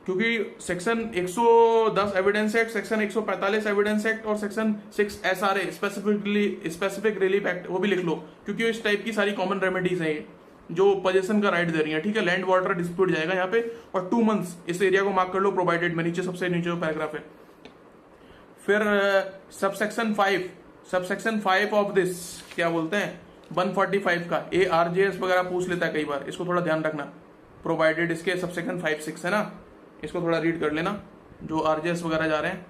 क्योंकि section 110 evidence act, section 145 evidence act और section 6 SRA specific relief act वो भी लिख लो, क्योंकि इस टाइप की सारी कॉमन रेमेडीज हैं जो पोजेशन का राइट दे रही है, ठीक है। लैंड वाटर डिस्प्यूट जाएगा यहाँ पे, और 2 मंथ्स इस एरिया को मार्क कर लो प्रोवाइडेड में, नीचे सबसे नीचे जो पैराग्राफ है। फिर सबसेक्शन 5 ऑफ दिस क्या बोलते हैं 145 का ARJS वगैरह पूछ लेता है कई बार, इसको थोड़ा ध्यान रखना। प्रोवाइडेड इसके सबसेक्शन 5, 6 है ना, इसको थोड़ा रीड कर लेना जो RJS वगैरह जा रहे हैं।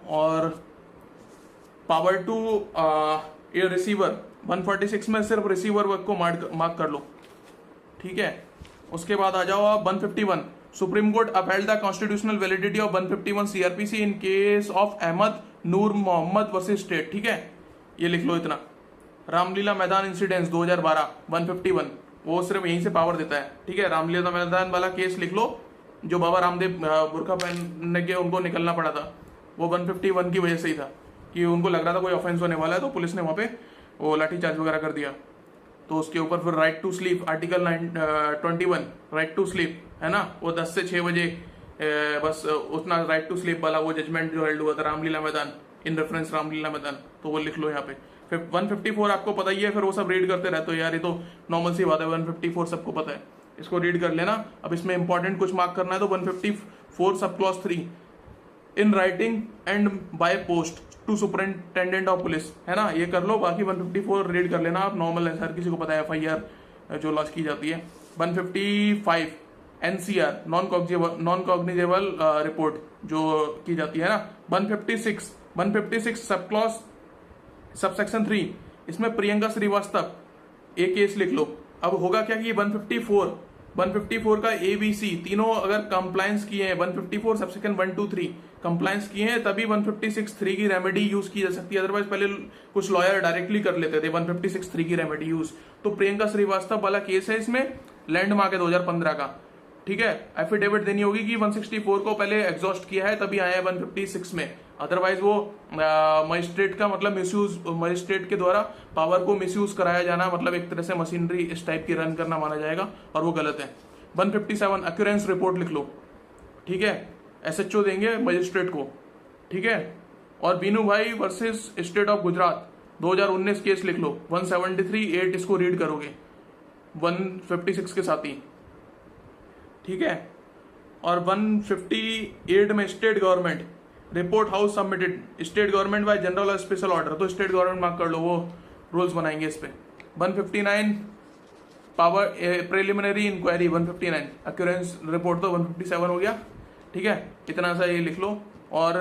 और पावर टू ए रिसीवर 146 में सिर्फ रिसीवर वर्क को मार्क कर लो, ठीक है। उसके बाद आ जाओ आप 151 supreme court upheld the constitutional validity of 151 CRPC in case of Ahmad Noor Mohammad versus state, ठीक है, ये लिख लो इतना। रामलीला मैदान इंसिडेंट्स 2012 151 वो सिर्फ यहीं से पावर देता है, ठीक है। रामलीला मैदान वाला केस लिख लो, जो बाबा रामदेव बुरखा पहनने के उनको निकलना पड़ा था, वो 151 की वजह से ही था कि उनको लग रहा था कोई ऑफेंस होने वाला है, तो पुलिस ने वहां पे वो लाठीचार्ज वगैरह कर दिया। तो उसके ऊपर फिर right to sleep article 21 right to sleep है ना, वो 10 से 6 बजे बस उतना राइट टू स्लीप वाला वो जजमेंट जो हेल्ड हुआ था रामलीला मैदान, इन रेफरेंस रामलीला मैदान, तो वो लिख लो यहाँ पे। फिर 154 आपको पता ही है, फिर वो सब रीड करते रहते हो यार, ये तो नॉर्मल सी बात है, 154 सबको पता है, इसको रीड कर लेना। अब इसमें इंपॉर्टेंट कुछ मार्क करना है तो 154 sub clause 3 in writing and by post to superintendent of police, है ना, ये कर लो। बाकी 154 रीड कर लेना आप, नॉर्मल है, हर किसी को पता है, FIR जो लॉन्च की जाती है। 155 NCR नॉन कॉग्निजेबल रिपोर्ट जो की जाती है ना। 156 सब क्लॉज सबसेक्शन 3, इसमें प्रियंका श्रीवास्तव एक केस लिख लो। अब होगा क्या कि 154 का ABC तीनों अगर कंप्लायंस किए हैं, 154 सबसेक्शन 1, 2, 3 कंप्लायंस किए हैं, तभी 156(3) की रेमेडी यूज की जा सकती है। अदरवाइज पहले कुछ लॉयर डायरेक्टली कर लेते थे 156(3) की रेमेडी यूज। तो प्रियंका श्रीवास्तव वाला केस है, इसमें लैंडमार्क है 2015 का, ठीक है। एफिडेविट देनी होगी कि 164 को पहले एग्जॉस्ट किया है तभी आया है 156 में, अदरवाइज वो मजिस्ट्रेट का मतलब मिसयूज, मजिस्ट्रेट के द्वारा पावर को मिसयूज कराया जाना, मतलब एक तरह से मशीनरी इस टाइप की रन करना माना जाएगा, और वो गलत है। 157 अक्यूरेंस रिपोर्ट लिख लो, ठीक है, SHO देंगे मजिस्ट्रेट को, ठीक है। और बीनू भाई versus state of Gujarat 2019 case लिख लो, 173(8) इसको रीड करोगे 156 के साथ ही, ठीक है। और 158 में state government report house submitted, state government by general और स्पेशल ऑर्डर, तो स्टेट गवर्नमेंट मार्क कर लो, वो रूल्स बनाएंगे इस पे। 159 power preliminary inquiry 159 occurrence report, तो 157 हो गया, ठीक है, इतना सा ये लिख लो। और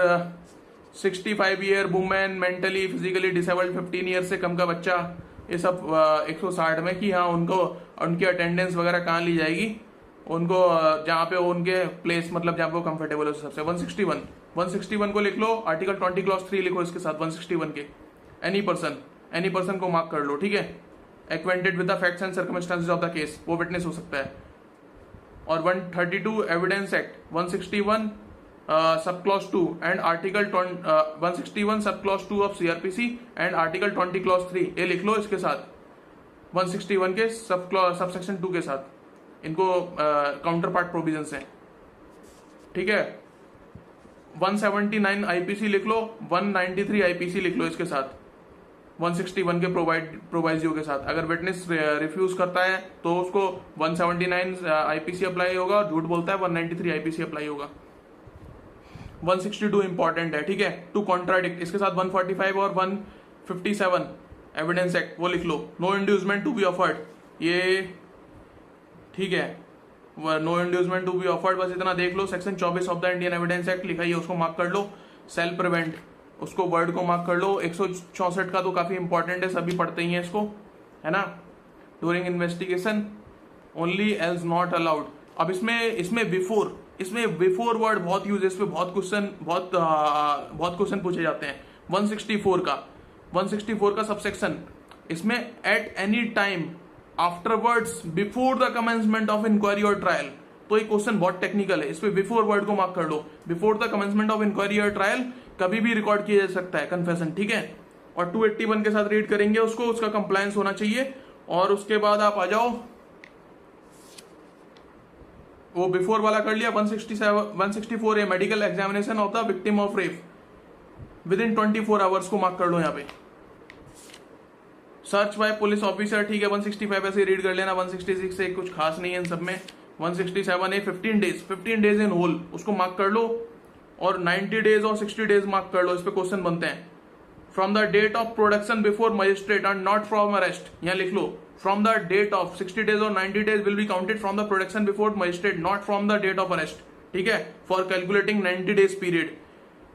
65 year women mentally physically disabled 15 year से कम का बच्चा, ये सब 160 में कि हाँ उनको उनकी अटेंडेंस वगैरह कहाँ ली जाएगी, उनको जहाँ पे उनके प्लेस मतलब जहाँ पे वो कंफर्टेबल हो सबसे। 161 को लिख लो, आर्टिकल 20 क्लॉज 3 लिखो इसके साथ 161 के। एनी पर्सन को मार्क कर लो, ठीक है। Acquainted with the facts and circumstances of the case, वो विटनेस हो सकता है। और 132 evidence act 161 sub clause 2 and article 161 sub clause 2 of CrPC and article 20 clause 3, ये लिख लो इसके साथ 161 के सब सेक्शन 2 के साथ, इनको काउंटर पार्ट प्रोविजन है, ठीक है। 179 आईपीसी लिख लो, 193 आईपीसी लिख लो इसके साथ, 161 के प्रोवाइजियो के साथ। अगर विटनेस रिफ्यूज करता है तो उसको 179 आईपीसी अप्लाई होगा, और झूठ बोलता है 193 आईपीसी अप्लाई होगा। 162 इंपॉर्टेंट है, ठीक है, टू कॉन्ट्राडिक्ट, इसके साथ 145 और 157 एविडेंस एक्ट वो लिख लो। No inducement to be offered, ये ठीक है, no inducement to be offered, बस इतना देख लो। Section 24 of the Indian evidence act लिखा है, उसको मार्क कर लो। सेल्फ प्रिवेंट, उसको वर्ड को मार्क कर लो। 164 का तो काफी इंपॉर्टेंट है, सभी पढ़ते ही हैं इसको, है ना। During investigation only as not allowed. अब इसमें बिफोर वर्ड बहुत यूज है, इस पे बहुत क्वेश्चन पूछे जाते हैं। 164 का सबसेक्शन, इसमें at any time afterwards before the commencement of inquiry और ट्रायल, तो ये क्वेश्चन बहुत टेक्निकल है, इस पे बिफोर वर्ड को मार्क कर लो। Before the commencement of inquiry और ट्रायल कभी भी रिकॉर्ड किया जा सकता है कन्फेशन, ठीक है। और 281 के साथ रीड करेंगे उसको, उसका कंप्लायंस होना चाहिए। और उसके बाद आप आ जाओ, वो बिफोर वाला कर लिया। 164 है medical examination of the victim of rape with in 24 hours को मार्क कर लो यहाँ पे। सर्च बाय पुलिस ऑफिसर, ठीक है, 165 ऐसे रीड कर लेना। 166 से कुछ खास नहीं है इन सब में। 167 है 15 डेज इन होल, उसको मार्क कर लो। और 90 डेज और 60 डेज मार्क कर लो, इस पे क्वेश्चन बनते हैं। From the date of production before magistrate and not from arrest, यहाँ लिख लो। From the date of 60 days और 90 days will be counted from the production before magistrate, not from the date of arrest, ठीक है, for calculating 90 days period.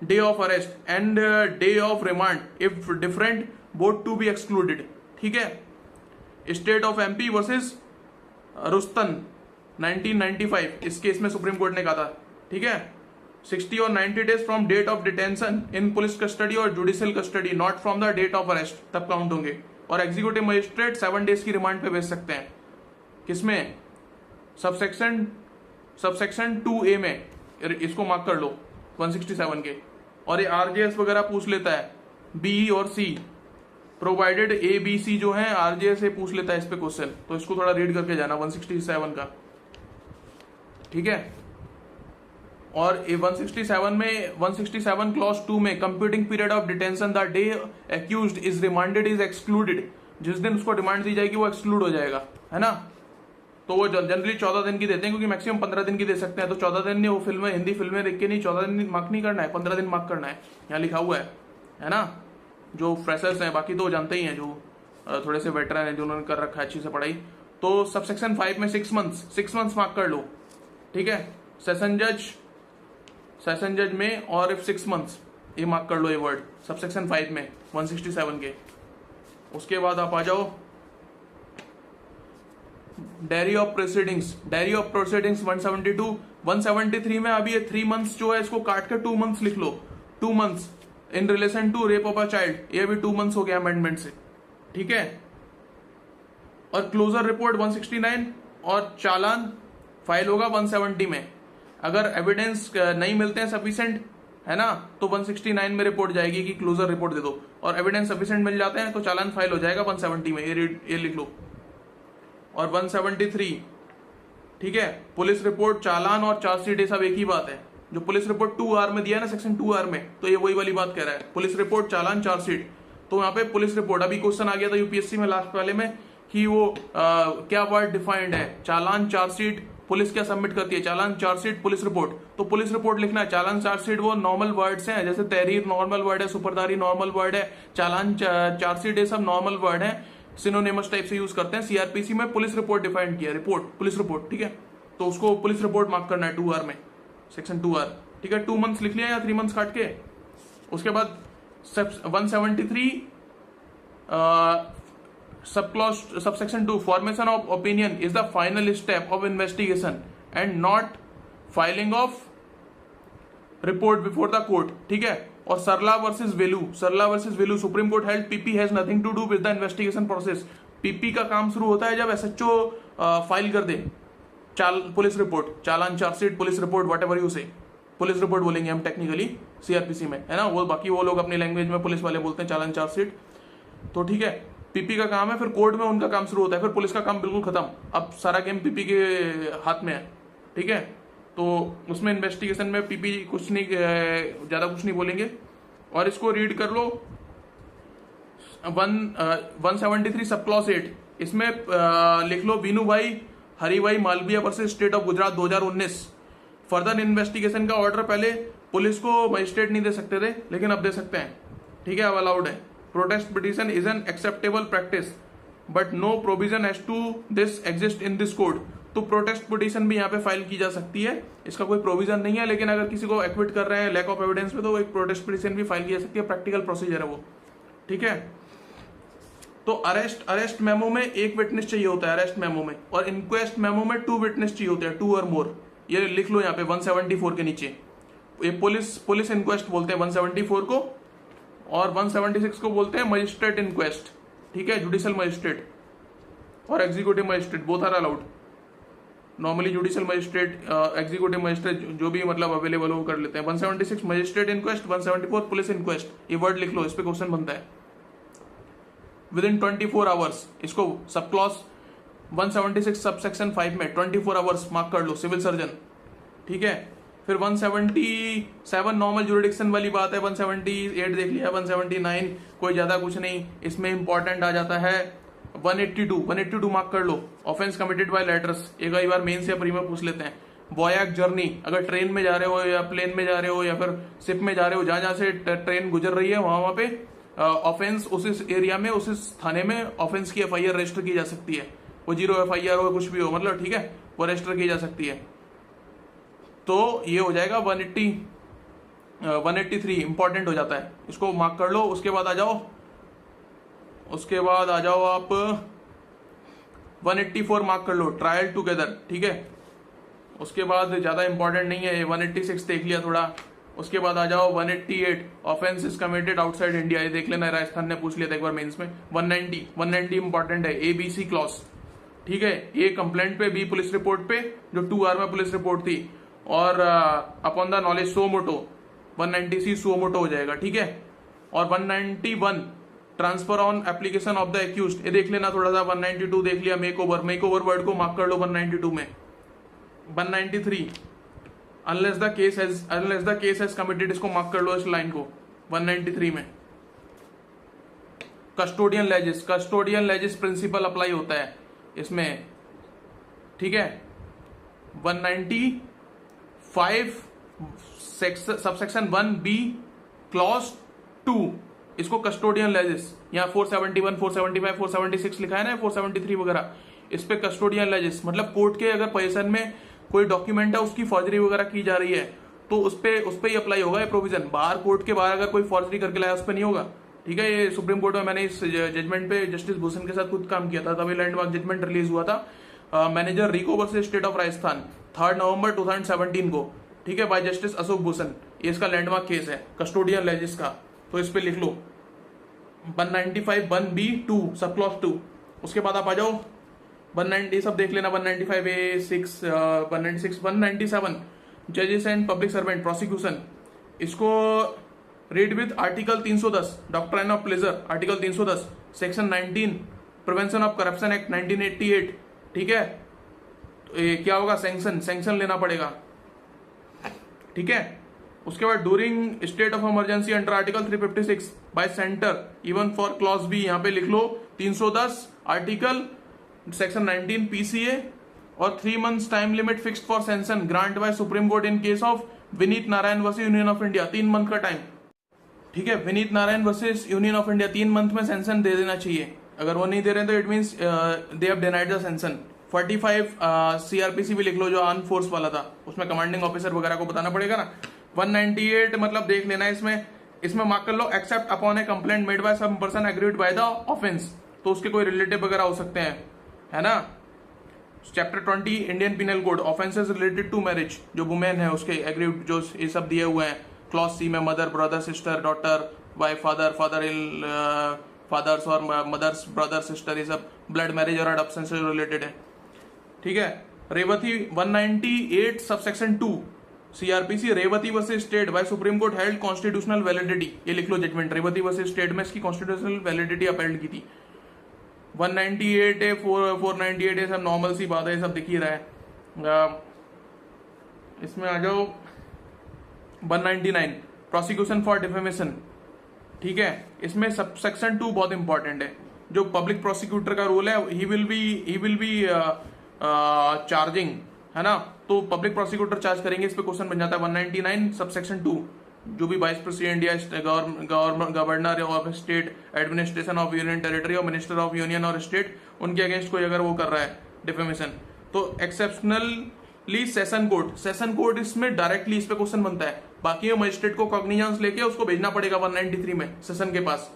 Day of arrest and day of remand if different both to be excluded, ठीक है। State of MP versus रुस्तन 1995, इस case में supreme court ने कहा था, ठीक है। 60 और 90 days from date of detention in police custody और judicial custody, not from the date of arrest, तब काउंट होंगे। और एग्जीक्यूटिव मजिस्ट्रेट 7 डेज की रिमांड पे भेज सकते हैं, किसमें, सबसेक्शन 2A में, इसको मार्क कर लो 167 के। और ये आरजेएस वगैरह पूछ लेता है, बी और सी, प्रोवाइडेड ABC जो है आरजेएस से पूछ लेता है इस पे क्वेश्चन, तो इसको थोड़ा रीड करके जाना 167 का, ठीक है। और 167 में 167 क्लॉज 2 में computing period of detention the day accused is remanded is excluded, जिस दिन उसको डिमांड दी जाएगी वो एक्सक्लूड हो जाएगा, है ना। तो वो जनरली 14 दिन की देते हैं, क्योंकि मैक्सिमम 15 दिन की दे सकते हैं। तो 14 दिन नहीं, वो फिल्में, हिंदी फिल्में देख के नहीं, 14 दिन मार्क नहीं करना है, 15 दिन मार्क करना है, यहाँ लिखा हुआ है ना। जो फ्रेशर्स हैं, बाकी तो जानते ही हैं, जो थोड़े से वेटरन हैं, जिन्होंने कर रखा है अच्छी से पढ़ाई। तो सबसेक्शन 5 में 6 मंथ्स मार्क कर लो, ठीक है। सेशन जज में और इफ 6 मंथ्स, ये मार्क कर लो, ये वर्ड सबसेक्शन 5 में 167 के। उसके बाद आप आ जाओ डायरी ऑफ प्रोसीडिंग्स 172, 173 में अभी ये 3 मंथ्स जो है, इसको काट कर 2 मंथ्स लिख लो। 2 months in relation to rape of a child, ये भी 2 मंथ्स हो गया अमेंडमेंट से, ठीक है। और क्लोजर रिपोर्ट 169 और चालान फाइल होगा 170 में। अगर एविडेंस नहीं मिलते हैं सफिशिएंट, है ना, तो 169 में रिपोर्ट जाएगी कि क्लोजर रिपोर्ट दे दो। और एविडेंस सफिशिएंट मिल जाते हैं तो चालान फाइल हो जाएगा 170 में, ये लिख लो। और 173, ठीक है, पुलिस रिपोर्ट, चालान और चार्जशीट, ये सब एक ही बात है। जो पुलिस रिपोर्ट 2R में दिया है ना, सेक्शन 2R में, तो ये वही वाली बात कह रहा है, पुलिस रिपोर्ट, चालान, चार्जशीट। तो यहाँ पे पुलिस रिपोर्ट, अभी क्वेश्चन आ गया था यूपीएससी में लास्ट वाले में कि वो क्या वर्ड डिफाइंड है, चालान, चार्जशीट, पुलिस क्या सबमिट करती है, चालान, चार्जशीट, पुलिस रिपोर्ट। तो पुलिस रिपोर्ट लिखना है, चालान, चार्जशीट वो नॉर्मल वर्ड्स हैं, जैसे तहरीर नॉर्मल वर्ड है, सुपरदारी नॉर्मल वर्ड है, चालान, चार्जशीट, ये सब नॉर्मल वर्ड है, सिनोनिमस टाइप से यूज करते हैं। सीआरपीसी में पुलिस रिपोर्ट डिफाइंड किया, रिपोर्ट, पुलिस रिपोर्ट, ठीक है। तो उसको पुलिस रिपोर्ट मार्क करना है 2R में, सेक्शन 2R, ठीक है। 2 मंथ्स लिख लिया या 3 मंथ्स काट के। उसके बाद 173 subsection 2, formation of opinion is the final step of investigation and not filing of report before the court, ठीक है। और Sarla versus Velu, supreme court held PP has nothing to do with the investigation process. PP का काम शुरू होता है जब SHO file कर दे पुलिस रिपोर्ट, चालान, chargesheet, police report, whatever you say, police report बोलेंगे हम टेक्निकली सीआरपीसी में, है ना, वो बाकी वो लोग अपनी लैंग्वेज में पुलिस वाले बोलते हैं चालान चार्जशीट। तो ठीक है, पीपी का काम है, फिर कोर्ट में उनका काम शुरू होता है, फिर पुलिस का काम बिल्कुल खत्म, अब सारा गेम पीपी के हाथ में है। ठीक है, तो उसमें इन्वेस्टिगेशन में पीपी कुछ नहीं, ज्यादा कुछ नहीं बोलेंगे। और इसको रीड कर लो 173 सब क्लॉज 8, इसमें लिख लो Vinu bhai Haribhai Malviya versus state of Gujarat 2019। Further investigation का ऑर्डर पहले पुलिस को मजिस्ट्रेट नहीं दे सकते थे, लेकिन अब दे सकते हैं। ठीक है, अब अलाउड है। Protest petition is an acceptable practice but no provision as to this exist in this code. तो प्रोटेस्ट पिटीशन भी यहाँ पे फाइल की जा सकती है, इसका कोई प्रोविजन नहीं है, लेकिन अगर किसी को एक्विट कर रहे हैं लैक ऑफ एविडेंस पे तो एक प्रोटेस्ट पिटीशन भी फाइल की जा सकती है, प्रैक्टिकल प्रोसीजर है वो। ठीक है, तो अरेस्ट मेमो में एक विटनेस चाहिए होता है अरेस्ट मेमो में, और इंक्वेस्ट मेमो में 2 विटनेस चाहिए होते हैं, 2 और मोर। ये लिख लो यहाँ पे 174 के नीचे। ये पुलिस इंक्वेस्ट बोलते हैं 174 को, और 176 को बोलते हैं मजिस्ट्रेट इंक्वेस्ट। ठीक है, जुडिशियल मजिस्ट्रेट और executive magistrate both are allowed. Normally judicial magistrate, executive magistrate जो भी मतलब अवेलेबल हो कर लेते हैं। 176 मजिस्ट्रेट इंक्वेस्ट, 174 पुलिस इंक्वेस्ट। ये वर्ड लिख लो, इस पे क्वेश्चन बनता है। विद इन 24 आवर्स, इसको सब क्लॉज 176 सब सेक्शन 5 में 24 आवर्स मार्क कर लो, सिविल सर्जन। ठीक है, फिर 177 नॉर्मल जुरिडिक्शन वाली बात है, 178 देख लिया, 179 कोई ज्यादा कुछ नहीं। इसमें इंपॉर्टेंट आ जाता है 182 मार्क कर लो, ऑफेंस कमिटेड बाय लेटर्स। एक कई बार मेंस या प्री में पूछ लेते हैं। बॉयक जर्नी, अगर ट्रेन में जा रहे हो या प्लेन में जा रहे हो या फिर शिप में जा रहे हो, जहां जहां से ट्रेन गुजर रही है वहां पे ऑफेंस उस एरिया में, उस थाने में ऑफेंस की एफआईआर रजिस्टर की जा सकती है। वो 0 एफआईआर हो कुछ भी हो, मतलब ठीक है, वो रजिस्टर की जा सकती है। तो ये हो जाएगा 183 इंपॉर्टेंट हो जाता है, इसको मार्क कर लो। उसके बाद आ जाओ आप 184 मार्क कर लो, ट्रायल टुगेदर। ठीक है, उसके बाद ज्यादा इंपॉर्टेंट नहीं है, 186 देख लिया थोड़ा। उसके बाद आ जाओ 188 offence is committed outside India, ये देख लेना, राजस्थान ने पूछ लिया था एक बार मेंस में। 190 इंपॉर्टेंट है, ABC क्लॉज। ठीक है, ए कंप्लेंट पे, बी पुलिस रिपोर्ट पे, जो 2R में पुलिस रिपोर्ट थी, और upon the knowledge suo motu 190C suo motu हो जाएगा। ठीक है, और 191 transfer on application of the accused, ये देख लेना थोड़ा सा। 192 देख लिया, मेक ओवर वर्ड को मार्क कर लो 192 में। 193 unless the case has committed, इसको मार्क कर लो इस लाइन को 193 में। कस्टोडियन लेजिस प्रिंसिपल अप्लाई होता है इसमें। ठीक है, 195 सबसेक्शन 1B क्लॉज 2, इसको कस्टोडियन लेजिस, यहाँ 471, 475, 476 लिखा है ना, 473 वगैरह, इस पे कस्टोडियन लेजिस मतलब कोर्ट के अगर पोजीशन में कोई डॉक्यूमेंट है उसकी फॉर्जरी वगैरह की जा रही है तो उस पे ही अप्लाई होगा ये प्रोविजन। बाहर कोर्ट के बाहर अगर कोई फॉर्जरी करके लाया उस पर नहीं होगा। ठीक है, ये सुप्रीम कोर्ट में मैंने इस जजमेंट पे जस्टिस भूषण के साथ खुद काम किया था, तभी लैंडमार्क जजमेंट रिलीज हुआ था। Manager RIICO versus state of Rajasthan 3 November 2017 को। ठीक है, बाय जस्टिस अशोक भूषण, ये इसका लैंडमार्क केस है कस्टोडियन लेजिस का, तो इस पे लिख लो 195 1B2 सब क्लॉज 2। उसके बाद आप आ जाओ 190 सब देख लेना, 195A6 196 197 जजेस एंड पब्लिक सर्वेंट प्रोसिक्यूशन, इसको read with article 310 doctrine of pleasure, article 310 section 19 prevention of corruption act 1988। ठीक है, तो ये क्या होगा, सैंक्शन लेना पड़ेगा। ठीक है, उसके बाद during state of emergency under article 356 by centre even for clause B, यहाँ पे लिख लो 310 आर्टिकल सेक्शन 19 PCA, और 3 months time limit fixed for sanction grant by supreme court in case of Vineet Narayan versus union of India, 3 month का time. ठीक है, Vineet Narayan versus union of India 3 month में sanction दे देना चाहिए। अगर वो नहीं दे रहे तो it means they have denied the sanction. 45 CRPC भी लिख लो, जो आर्म फोर्स वाला था, उसमें कमांडिंग ऑफिसर वगैरह को बताना पड़ेगा ना। 198 मतलब देख लेना, इसमें मार्क कर लो except upon a complaint made by some person aggrieved by the offence, तो उसके कोई रिलेटिव वगैरह हो सकते हैं, है ना। Chapter 20 Indian penal code offences related to marriage, जो वुमेन है उसके एग्रीड जो ये सब दिए हुए हैं। क्लॉज C में mother, brother, sister, daughter, wife, fathers और मदर्स, ब्रदर, सिस्टर, ये सब ब्लड मैरिज और अडॉप्शन से रिलेटेड है। ठीक है, Revathi 198 subsection 2 CRPC Revathi versus state by supreme court held constitutional validity, ये लिख लो जजमेंट, रेवती वर्सेस स्टेट में इसकी कॉन्स्टिट्यूशनल वैलिडिटी अपहेल्ड की थी। 198 है, 498 है, सब नॉर्मल सी बात है, ये सब दिख ही रहा है। इसमें आ जाओ 199 प्रोसिक्यूशन फॉर डिफेमेशन, ठीक है। इसमें सब सेक्शन 2 बहुत इंपॉर्टेंट है। जो पब्लिक प्रोसिक्यूटर का रोल है, ही विल बी चार्जिंग, है ना, तो पब्लिक प्रोसिक्यूटर चार्ज करेंगे, इस पे क्वेश्चन बन जाता है 199 सब सेक्शन 2। जो भी वाइस प्रेसिडेंट या governor of state, administration of union territory और मिनिस्टर ऑफ यूनियन और स्टेट, उनके अगेंस्ट कोई अगर वो कर रहा है डिफेमेशन, तो एक्सेप्शनली सेशन कोर्ट इसमें डायरेक्टली इस पे क्वेश्चन बनता है। बाकी मजिस्ट्रेट को कॉग्निजेंस लेके उसको भेजना पड़ेगा 193 में सेशन के पास,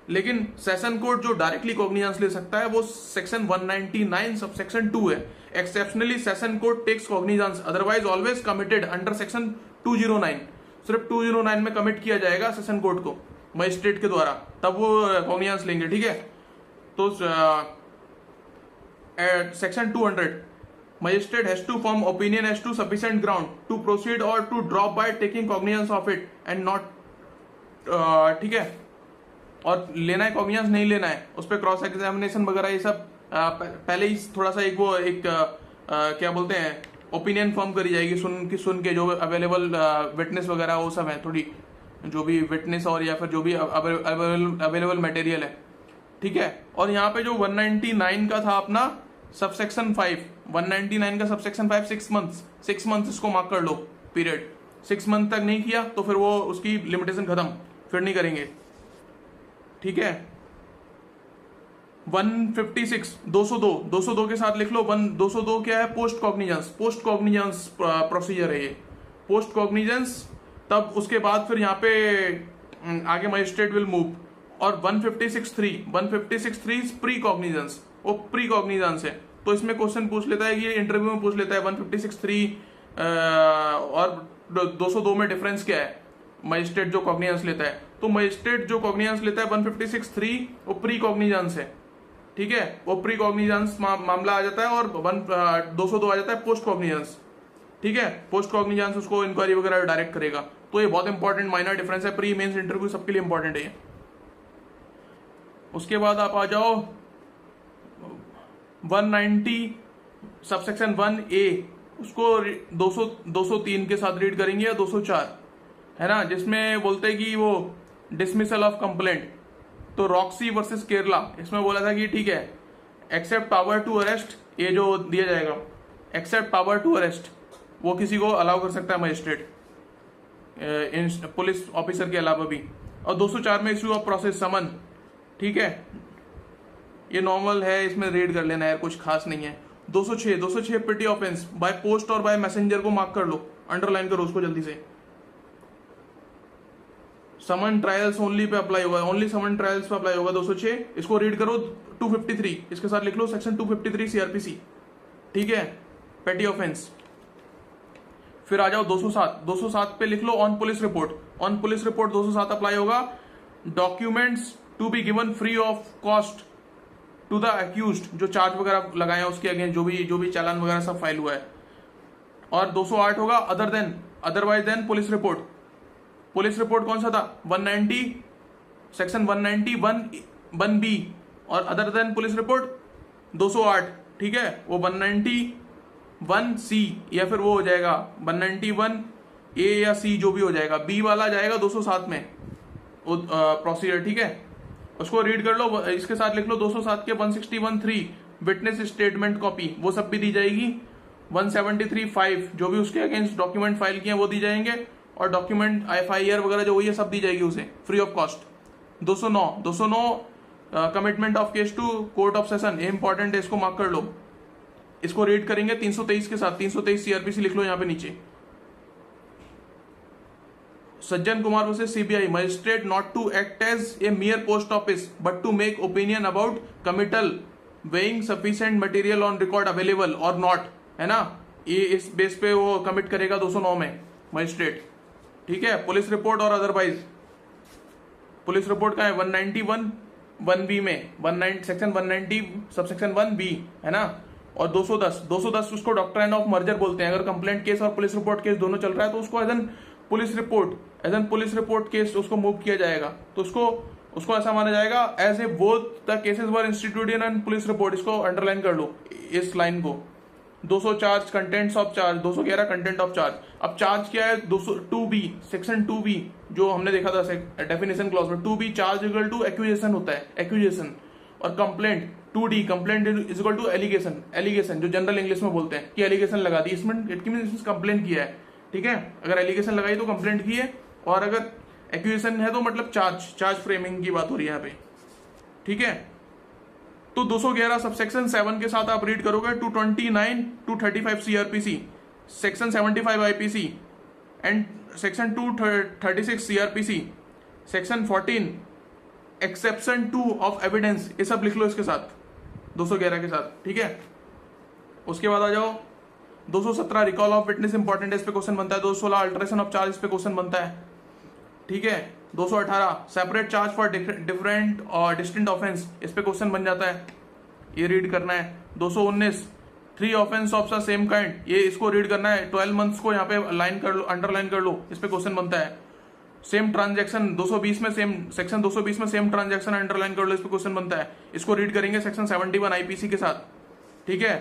लेकिन सेशन कोर्ट जो डायरेक्टली कॉग्निजेंस ले सकता है वो सेक्शन 199 सब सेक्शन 2 है। Exceptionally session court takes cognizance, otherwise always committed under section 209, सिर्फ 209 में कमिट किया जाएगा सेशन कोर्ट को मजिस्ट्रेट के द्वारा, तब वो कॉग्निजेंस लेंगे, ठीक है। तो section 200 magistrate has to form opinion as to sufficient ground to proceed or to drop by taking cognizance of it and not ठीक है, और लेना है कॉग्निजेंस नहीं लेना है, उस पर क्रॉस एग्जामिनेशन वगैरह ये सब पहले ही थोड़ा सा एक क्या बोलते हैं ओपिनियन फॉर्म करी जाएगी, सुन के जो अवेलेबल विटनेस वगैरह वो सब है, थोड़ी जो भी विटनेस और या फिर जो भी अवेलेबल मटेरियल है, ठीक है। और यहाँ पे जो 199 का था अपना सबसेक्शन 5, 199 का सबसेक्शन 5 6 मंथ्स इसको मार्क कर लो पीरियड, 6 मंथ तक नहीं किया तो फिर वो उसकी लिमिटेशन खत्म, फिर नहीं करेंगे, ठीक है। 156 202 के साथ लिख लो। 202 क्या है? पोस्ट कॉग्निजेंस प्रोसीजर है ये, पोस्ट कॉग्निजेंस, तब उसके बाद फिर यहाँ पे आगे मजिस्ट्रेट विल मूव। और 156(3) प्री कॉग्निजेंस, वो प्री कॉग्निजेंस है, तो इसमें क्वेश्चन पूछ लेता है, ये इंटरव्यू में पूछ लेता है 156(3) और 202 में डिफरेंस क्या है, मजिस्ट्रेट जो कॉग्निजेंस लेता है। तो मजिस्ट्रेट जो कॉग्निजेंस लेता है 156(3) वो प्री कॉग्निजेंस है, ठीक है, वो प्री कॉग्निजेंस मामला आ जाता है, और 202 आ जाता है पोस्ट कॉग्निजेंस, ठीक है। पोस्ट कॉग्निजेंस उसको इंक्वायरी वगैरह डायरेक्ट करेगा। तो ये बहुत इंपॉर्टेंट माइनर डिफरेंस है, प्री मेंस इंटरव्यू सबके लिए इंपॉर्टेंट है ये। उसके बाद आप आ जाओ 190 सबसेक्शन 1A, उसको 203 के साथ रीड करेंगे, या 204 है ना, जिसमें बोलते हैं कि वो डिसमिसल ऑफ कंप्लेंट। तो रॉक्सी वर्सेस केरला, इसमें बोला था कि ठीक है, एक्सेप्ट पावर टू अरेस्ट, ये जो दिया जाएगा एक्सेप्ट पावर टू अरेस्ट, वो किसी को अलाउ कर सकता है मजिस्ट्रेट, पुलिस ऑफिसर के अलावा भी। और 204 में इश्यू ऑफ प्रोसेस समन, ठीक है, ये नॉर्मल है, इसमें रीड कर लेना है, कुछ खास नहीं है। 206 पिटी ऑफेंस बाय पोस्ट और बाय मैसेंजर को मार्क कर लो, अंडरलाइन करो उसको जल्दी से। समन ट्रायल्स ओनली पे अप्लाई होगा, ओनली समन ट्रायल्स पे अप्लाई होगा 206, इसको रीड करो। 253 इसके साथ लिख लो, सेक्शन 253 सीआरपीसी, ठीक है, पेटी ऑफेंस। फिर आ जाओ 207 पे लिख लो ऑन पुलिस रिपोर्ट, 207 अप्लाई होगा। Documents to be given free of cost to the accused, जो चार्ज वगैरह लगाए हैं उसके अगेंस्ट, जो भी चालान वगैरह सब फाइल हुआ है। और 208 होगा अदरवाइज देन पुलिस रिपोर्ट कौन सा था? 190 सेक्शन 190(1)(b) और अदर देन पुलिस रिपोर्ट 208, ठीक है, वो 191(c) या फिर वो हो जाएगा 191(a) या C, जो भी हो जाएगा, B वाला जाएगा 207 में वो प्रोसीजर, ठीक है, उसको रीड कर लो। इसके साथ लिख लो 207 के 161(3) विटनेस स्टेटमेंट कॉपी, वो सब भी दी जाएगी। 173(5) जो भी उसके अगेंस्ट डॉक्यूमेंट फाइल किए वो दी जाएंगे, और डॉक्यूमेंट FIR वगैरह जो हुई है सब दी जाएगी उसे free of cost. 209 commitment of case to court of session, ये इंपॉर्टेंट है, इसको मार्क कर लो, इसको रीड करेंगे 323 के साथ। 323 सीआरपीसी लिख लो यहाँ पे नीचे। Sajjan Kumar versus CBI, magistrate not to act as a mere post office but to make opinion about committal weighing sufficient material on record available और नॉट, है ना, ये इस बेस पे वो कमिट करेगा 209 में मजिस्ट्रेट, ठीक है। पुलिस रिपोर्ट और अदरवाइज, पुलिस रिपोर्ट का है 191(1)(b) में, सेक्शन 190 सबसेक्शन 1B, है ना, और 210 उसको डॉक्ट्राइन ऑफ मर्जर बोलते हैं। अगर कंप्लेंट केस और पुलिस रिपोर्ट केस दोनों चल रहा है तो उसको as an police report case उसको मूव किया जाएगा। तो उसको ऐसा माना जाएगा as a both the cases were instituted in police report. इसको अंडरलाइन कर लो इस लाइन को। 200 charge contents of charge, 211 content of charge. अब चार्ज क्या है, 202B सेक्शन 2B जो हमने देखा था डेफिनेशन क्लॉज में, 2B charge equal to accusation होता है, एक्यूजेशन। और complaint 2D complaint is equal to allegation जो जनरल इंग्लिश में बोलते हैं कि एलिगेशन लगा दी, इसमें इट मींस कंप्लेंट किया है। ठीक है, अगर एलिगेशन लगाई तो कंप्लेंट की है, और अगर एक्यूजेशन है तो मतलब चार्ज फ्रेमिंग की बात हो रही है यहाँ पे। ठीक है, तो 211 सबसेक्शन 7 के साथ आप रीड करोगे 229 235 CRPC, section 75 IPC and section 236 CRPC, section 14 exception 2 of evidence, ये सब लिख लो इसके साथ 211 के साथ। ठीक है, उसके बाद आ जाओ 217 रिकॉल ऑफ विटनेस इंपॉर्टेंट है, इस पे क्वेश्चन बनता है। 216 अल्टरेशन ऑफ चार्ज, इस पे क्वेश्चन बनता है। ठीक है, 218 सेपरेट चार्ज फॉर डिफरेंट और डिस्टिंक्ट ऑफेंस, इस पे क्वेश्चन बन जाता है, ये रीड करना है। 219 3 offence of the same kind, ये इसको रीड करना है। 12 मंथ्स को यहाँ पे लाइन कर लो, अंडरलाइन कर लो, इस पे क्वेश्चन बनता है। सेम ट्रांजैक्शन 220 में सेक्शन 220 में सेम ट्रांजैक्शन अंडरलाइन कर लो, इस पे क्वेश्चन बनता है। इसको रीड करेंगे सेक्शन 71 IPC के साथ। ठीक है,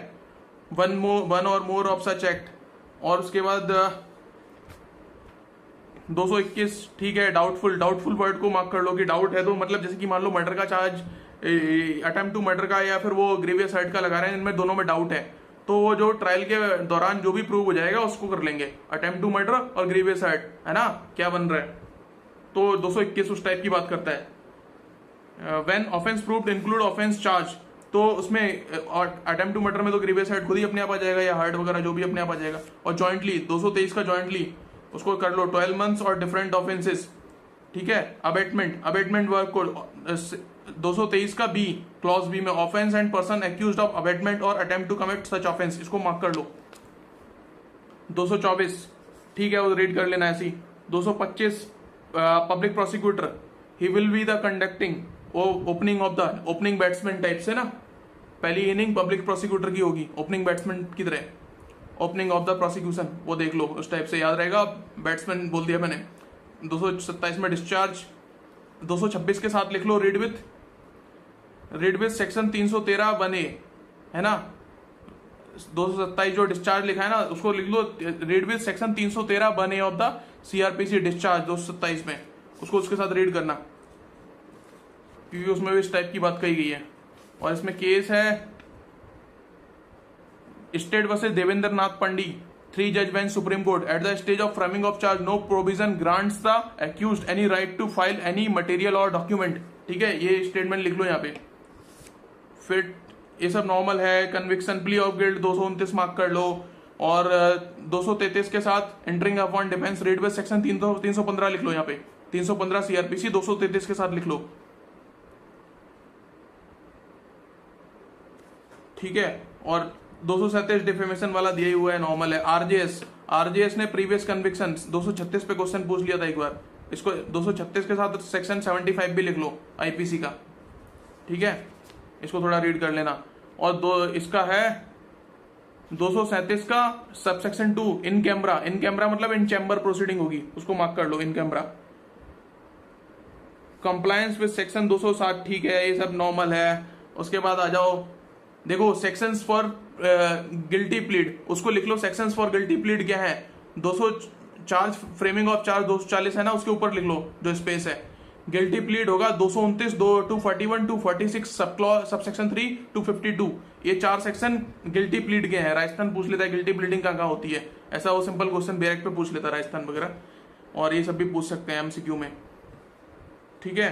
वन और मोर ऑफ सच एक्ट। और उसके बाद 221, ठीक है, डाउटफुल वर्ड को मार्क कर लो कि डाउट है, तो मतलब जैसे कि मान लो मर्डर का चार्ज, अटेम्प्ट टू मर्डर का या फिर वो ग्रेवियस हर्ट का लगा रहे हैं, इनमें दोनों में डाउट है, तो वो जो ट्रायल के दौरान जो भी प्रूव हो जाएगा उसको कर लेंगे, अटेम्प्ट टू मर्डर और ग्रेवियस हर्ट, है ना, क्या बन रहा है। तो 221 उस टाइप की बात करता है। When offence proved include offence charge, तो उसमें अटेम्प्ट टू मर्डर में तो ग्रेवियस हर्ट खुद ही अपने आप आ जाएगा, या हर्ट वगैरह जो भी अपने आप आ जाएगा। और जॉइंटली 223 का जॉइंटली उसको कर लो 12 मंथ्स और डिफरेंट ऑफेंसेस। ठीक है, अबेटमेंट वर्क को 223 का बी क्लॉज बी में offence and person accused of abetment और attempt to commit such offence, इसको मार्क कर लो। 224, ठीक है, वो रीड कर लेना ऐसी। 225 public prosecutor, he will be the conducting opening batsman type से ना, पहली इनिंग पब्लिक प्रोसिक्यूटर की होगी ओपनिंग बैट्समैन की तरह, ओपनिंग ऑफ द प्रोसिक्यूशन, वो देख लो उस टाइप से याद रहेगा, बैट्समैन बोल दिया मैंने। 227 में डिस्चार्ज, 226 के साथ लिख लो रीड विथ सेक्शन 313 बने, है ना। 227 जो डिस्चार्ज लिखा है ना उसको लिख लो रीड विथ सेक्शन 313 बने ऑफ द CRPC डिस्चार्ज 227 में, उसको उसके साथ रीड करना, क्योंकि उसमें भी इस टाइप की बात कही गई है। और इसमें केस है स्टेट वर्सेस देवेंद्र नाथ पंडी, 3 जज bench supreme court. At the stage of framing of charge no provision grants the accused any right to file any material और डॉक्यूमेंट। ठीक है, ये स्टेटमेंट लिख लो यहाँ पे। फिर ये सब नॉर्मल है। Conviction plea of guilt 229 mark कर लो। और 233 के साथ एंटरिंग अपॉन डिफेंस रेट में सेक्शन 315 लिख लो यहाँ पे, 315 CRPC 233 के साथ लिख लो। ठीक है, और 237 डिफेमेशन वाला दिया ही हुआ है, नॉर्मल है। आरजेएस ने प्रीवियस कन्विक्शन 236 पे क्वेश्चन पूछ लिया था एक बार, इसको 236 के साथ सेक्शन 75 भी लिख लो IPC का। ठीक है, इसको थोड़ा रीड कर लेना। और इसका है 237 का सबसेक्शन 2 इन कैमरा मतलब इन चैम्बर प्रोसीडिंग होगी, उसको मार्क कर लो in camera. Compliance with section 207, ठीक है, ये सब नॉर्मल है। उसके बाद आ जाओ, देखो सेक्शंस फॉर गिल्टी प्लीड, उसको लिख लो सेक्शंस फॉर गिल्टी प्लीड क्या है। 200 चार्ज फ्रेमिंग ऑफ चार्ज 240 है ना, उसके ऊपर लिख लो जो स्पेस है। गिल्टी प्लीड होगा 229 241 246 सबसेक्शन 3 252, ये 4 सेक्शन गिल्टी प्लीड के हैं। राजस्थान पूछ लेता है गिल्टी प्लीडिंग कहाँ कहाँ होती है, ऐसा वो सिंपल क्वेश्चन बैरक पे पूछ लेता है राजस्थान वगैरह, और ये सब भी पूछ सकते हैं MCQ में। ठीक है,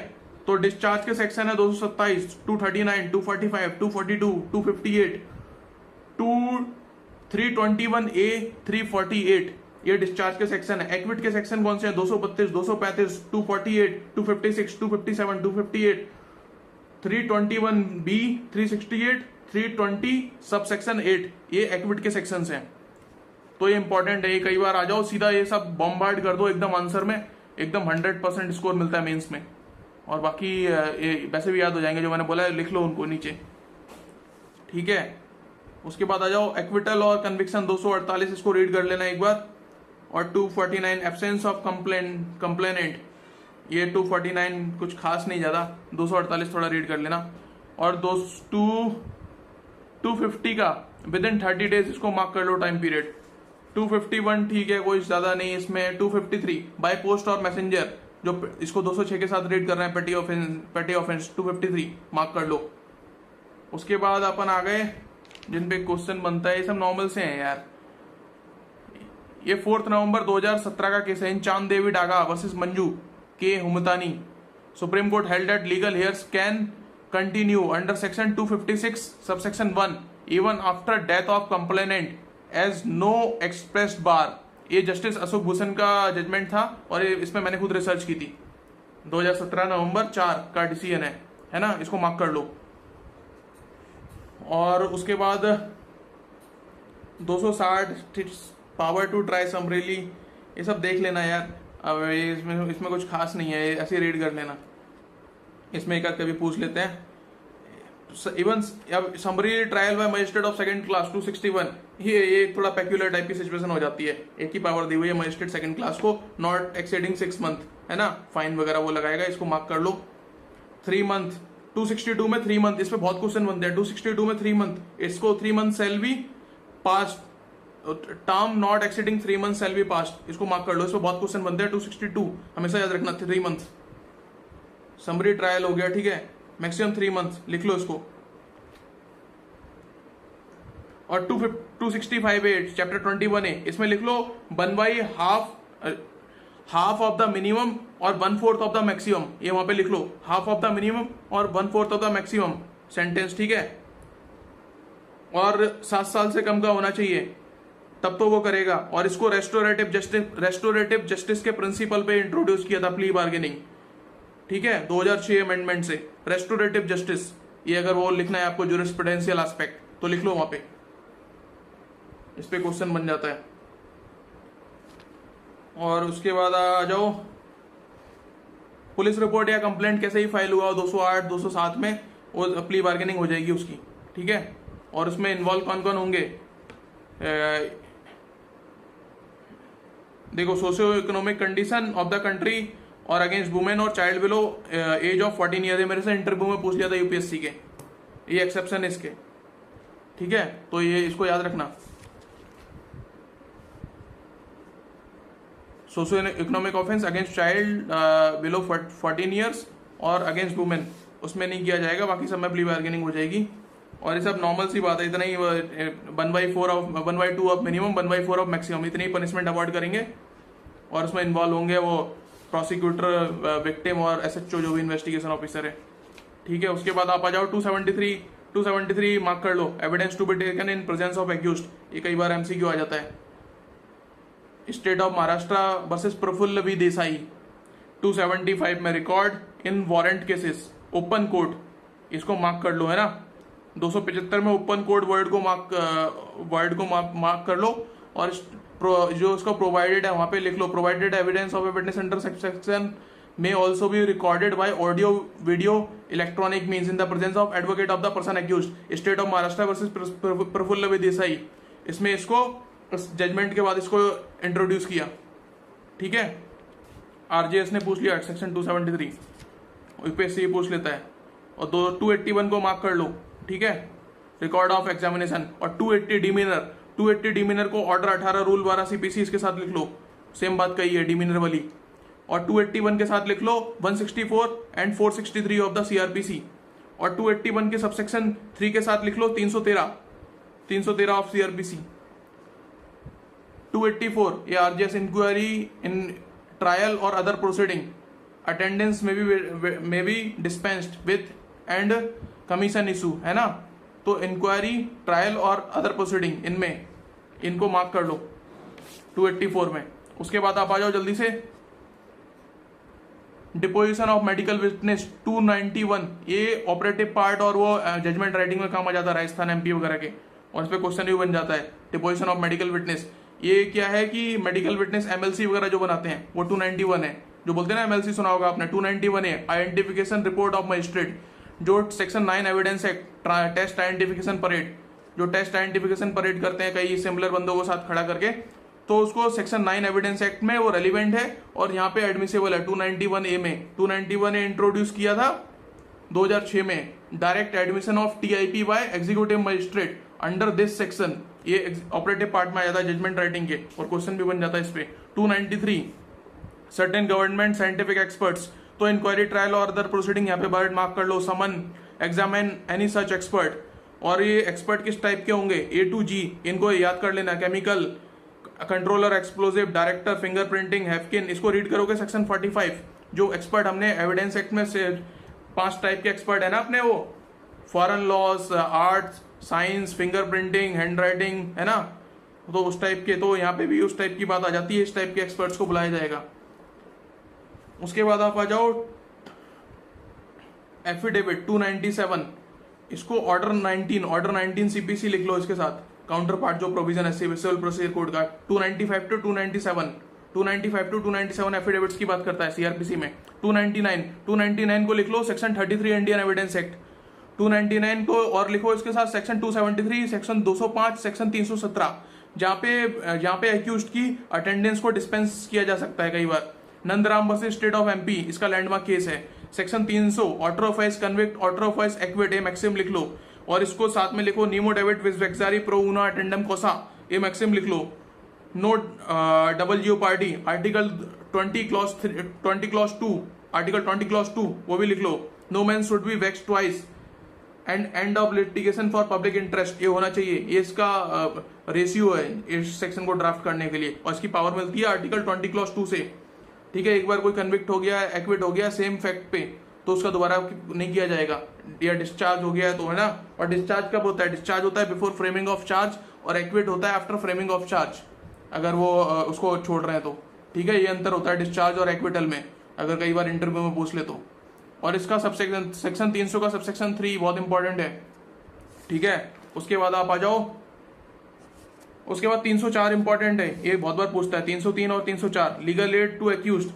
तो डिस्चार्ज के सेक्शन है 227 239 245 242 258 321A 348, ये डिस्चार्ज के सेक्शन है। एक्विट के सेक्शन कौन से हैं? 232 235 248 256 257 258 321B 368 320 सब सेक्शन 8, ये एक्विट के सेक्शंस हैं। तो ये इंपॉर्टेंट है, ये कई बार आ जाओ सीधा ये सब बॉम्बार्ड कर दो एकदम आंसर में, एकदम 100% स्कोर मिलता है मेंस में। और बाकी ये वैसे भी याद हो जाएंगे जो मैंने बोला है, लिख लो उनको नीचे। ठीक है, उसके बाद आ जाओ एक्विटल और कन्विक्शन 248, इसको रीड कर लेना एक बार। और 249 एब्सेंस ऑफ कंप्लेनेंट, ये 249 कुछ खास नहीं ज्यादा, 248 थोड़ा रीड कर लेना। और 250 का विद इन 30 डेज, इसको मार्क कर लो टाइम पीरियड। 251 ठीक है, कोई ज्यादा नहीं इसमें। 253 बाय पोस्ट और मैसेंजर, जो इसको 206 के साथ रीड कर रहे हैं, पेटी ऑफेंस 253 मार्क कर लो। उसके बाद अपन आ गए जिन पे क्वेश्चन बनता है, ये सब नॉर्मल से हैं यार। ये 4 नवंबर 2017 का केस है, इन चांद देवी Daga versus Manju K Humtani. Supreme court held that legal heirs can continue under section 256 subsection 1 even after death of complainant as no expressed bar. ये जस्टिस अशोक भूषण का जजमेंट था और इसमें मैंने खुद रिसर्च की थी। 2017 नवंबर 4 का डिसीजन है ना, इसको मार्क कर लो। और उसके बाद 260 पावर टू ट्राई समरेली, ये सब देख लेना यार। अब इसमें कुछ खास नहीं है, ऐसे रीड कर लेना। इसमें एक आध कभी पूछ लेते हैं। इवन अब summary trial by magistrate of second class 261, ये थोड़ा पेक्यूलर टाइप की सिचुएशन हो जाती है। एक ही पावर दी हुई है मजिस्ट्रेट सेकंड क्लास को, नॉट एक्सीडिंग 6 मंथ, है ना, फाइन वगैरह वो लगाएगा, इसको मार्क कर लो। 3 मंथ 262 में 3 मंथ, इस पे बहुत क्वेश्चन बनते हैं। 262 में 3 मंथ, इसको 3 month shall be passed, term not exceeding 3 month shall be passed, इसको मार्क कर लो। इसमें बहुत क्वेश्चन बनते हैं। 262 हमेशा याद रखना, 3 मंथ समरी ट्रायल हो गया, ठीक है, मैक्सिमम 3 मंथ लिख लो इसको। और 265A चैप्टर 21A, इसमें लिख लो 1/2 हाफ ऑफ द मिनिमम और 1/4 ऑफ द मैक्सिमम, ये वहां पे लिख लो, हाफ ऑफ द मिनिमम और 1/4 ऑफ द मैक्सिमम सेंटेंस, ठीक है। और 7 साल से कम का होना चाहिए, तब तो वो करेगा। और इसको रेस्टोरेटिव जस्टिस के प्रिंसिपल पे इंट्रोड्यूस किया था प्ली बार्गेनिंग, ठीक है, 2006 अमेंडमेंट से। रेस्टोरेटिव जस्टिस, ये अगर वो लिखना है आपको ज्यूरिस्प्रूडेंशियल एस्पेक्ट तो लिख लो वहां पे, इस पे क्वेश्चन बन जाता है। और उसके बाद आ जाओ पुलिस रिपोर्ट या कंप्लेंट कैसे ही फाइल हुआ हो 208 207 में, वो प्ली बार्गेनिंग हो जाएगी उसकी, ठीक है। और उसमें इन्वॉल्व कौन कौन होंगे, देखो, socio economic condition of the country और अगेंस्ट वुमेन और child below age of 14 year, मेरे से इंटरव्यू में पूछ लिया था यूपीएससी के, ये एक्सेप्शन है इसके, ठीक है, तो ये इसको याद रखना। Socio economic offence against child below 14 years और अगेंस्ट वुमेन, उसमें नहीं किया जाएगा, बाकी सब में प्ली बार्गेनिंग हो जाएगी। और ये सब नॉर्मल सी बात है, इतना ही 1/2 ऑफ मिनिमम 1/4 ऑफ मैक्सिमम, इतनी ही पनिशमेंट अवॉइड करेंगे। और उसमें इन्वॉल्व होंगे वो प्रोसिक्यूटर, विक्टिम और एसएचओ जो भी इन्वेस्टिगेशन ऑफिसर है, ठीक है। उसके बाद आप आ जाओ 273 मार्क कर लो, evidence to be taken in presence of accused, ये कई बार एमसीक्यू आ जाता है। State of Maharashtra versus Prafulla V Desai 275 में record in warrant cases open court, इसको मार्क कर लो, है ना। 275 में ओपन कोर्ट वर्ड को मार्क कर लो। और जो उसका प्रोवाइडेड है वहां पे लिख लो, provided evidence of a witness under section may also be recorded by audio video electronic means in the presence of advocate of the person accused, state of Maharashtra versus Prafulla V Desai, इसमें इसको judgement के बाद इसको introduce किया, ठीक है। RJS ने पूछ लिया सेक्शन 273, यूपीएससी पूछ लेता है। और 281 को मार्क कर लो, ठीक है, रिकॉर्ड ऑफ एग्जामिनेशन। और 280 डिमीनर को ऑर्डर 18 रूल 12 सीपीसी इसके साथ लिख लो, सेम बात कही है डिमीनर वाली। और 281 के साथ लिख लो 164 एंड 463 ऑफ द सीआरपीसी। और 281 के सबसेक्शन 3 के साथ लिख लो 313 ऑफ सीआरपीसी। 284 ये आरजेएस इंक्वायरी इन ट्रायल और अदर प्रोसीडिंग, अटेंडेंस में be dispensed with and commission issue, है ना। तो इंक्वायरी, ट्रायल और अदर प्रोसीडिंग, इनमें इनको मार्क कर लो 284 में। उसके बाद आप आ जाओ जल्दी से डिपोजिशन ऑफ मेडिकल विटनेस 291, ये ऑपरेटिव पार्ट और वो जजमेंट राइटिंग में काम आ जाता है राजस्थान एमपी वगैरह के, और इस पे क्वेश्चन भी बन जाता है। डिपोजिशन ऑफ मेडिकल विटनेस, ये क्या है कि मेडिकल विटनेस एमएलसी वगैरह जो बनाते हैं वो 291 है, जो बोलते हैं ना एमएलसी, सुना होगा आपने। 291 है आइडेंटिफिकेशन रिपोर्ट ऑफ मजिस्ट्रेट, जो section 9 evidence act test identification parade, जो टेस्ट आइडेंटिफिकेशन परेड करते हैं कई सिमिलर बंदों को साथ खड़ा करके, तो उसको सेक्शन 9 एविडेंस एक्ट में वो रेलिवेंट है और यहाँ पे एडमिसेबल है 291A में। 291A इंट्रोड्यूस किया था 2006 में, direct admission of TIP by executive magistrate under this section, ये ऑपरेटिव पार्ट में आ जाता है जजमेंट राइटिंग के, और क्वेश्चन भी बन जाता है इस पे। 293 सर्टेन गवर्नमेंट साइंटिफिक एक्सपर्ट्स, तो इंक्वायरी ट्रायल और अदर प्रोसीडिंग यहाँ पे बार मार्क कर लो, समन एग्जामिन एनी सच एक्सपर्ट, और ये एक्सपर्ट किस टाइप के होंगे, A to G, इनको याद कर लेना, chemical controller, explosive, director, fingerprinting, Haffkine, इसको रीड करोगे सेक्शन 45। जो एक्सपर्ट हमने एविडेंस एक्ट में से 5 टाइप के एक्सपर्ट है ना अपने, वो foreign loss, arts, science, fingerprinting, hand writing, है ना, तो उस टाइप के, तो यहाँ पे भी उस टाइप की बात आ जाती है, इस टाइप के एक्सपर्ट्स को बुलाया जाएगा। उसके बाद आप आ जाओ एफिडेविट 297, इसको ऑर्डर 19 सीपीसी लिख लो इसके साथ, काउंटर पार्ट जो प्रोविजन है सिविल प्रोसीजर कोड का, 295 to 297 एफिडेविट्स की बात करता है सीआरपीसी में। 299 को लिख लो सेक्शन 33 इंडियन एविडेंस एक्ट, 299 को और लिखो इसके साथ सेक्शन 273, सेक्शन 205, सेक्शन 317, जहां पे एक्यूज्ड की अटेंडेंस को डिस्पेंस किया जा सकता है कई बार। Nandram versus state of MP, इसका लैंडमार्क केस है। Section 300 order of vice convict, order of vice acquit, a maxim लिख लो, और इसको साथ में लिखो नीमो डेविड विज वेक्सारी प्रो उना अटेंडम कोसा, ए मैक्सिम लिख लो। Note double jeopardy, article 20 clause 2, article 20 clause 2 वो भी लिख लो। No man should be vexed twice and end of litigation for public interest, ये होना चाहिए, ये इसका रेशियो है इस सेक्शन को ड्राफ्ट करने के लिए, और इसकी पावर मिलती है आर्टिकल 20 क्लॉज 2 से। ठीक है, एक बार कोई कन्विक्ट हो गया, एक्विट हो गया सेम फैक्ट पे, तो उसका दोबारा नहीं किया जाएगा, या डिस्चार्ज हो गया है तो, है ना। और डिस्चार्ज कब होता है, डिस्चार्ज होता है बिफोर फ्रेमिंग ऑफ चार्ज, और एक्विट होता है आफ्टर फ्रेमिंग ऑफ चार्ज, अगर वो उसको छोड़ रहे हैं तो। ठीक है, ये अंतर होता है डिस्चार्ज और एक्विटल में, अगर कई बार इंटरव्यू में पूछ ले तो। और इसका सबसेक्शन सेक्शन 300 का सबसेक्शन 3 बहुत इंपॉर्टेंट है। ठीक है, उसके बाद आप आ जाओ, उसके बाद 304 इंपॉर्टेंट है, ये बहुत बार पूछता है, 303 और 304 legal aid to accused,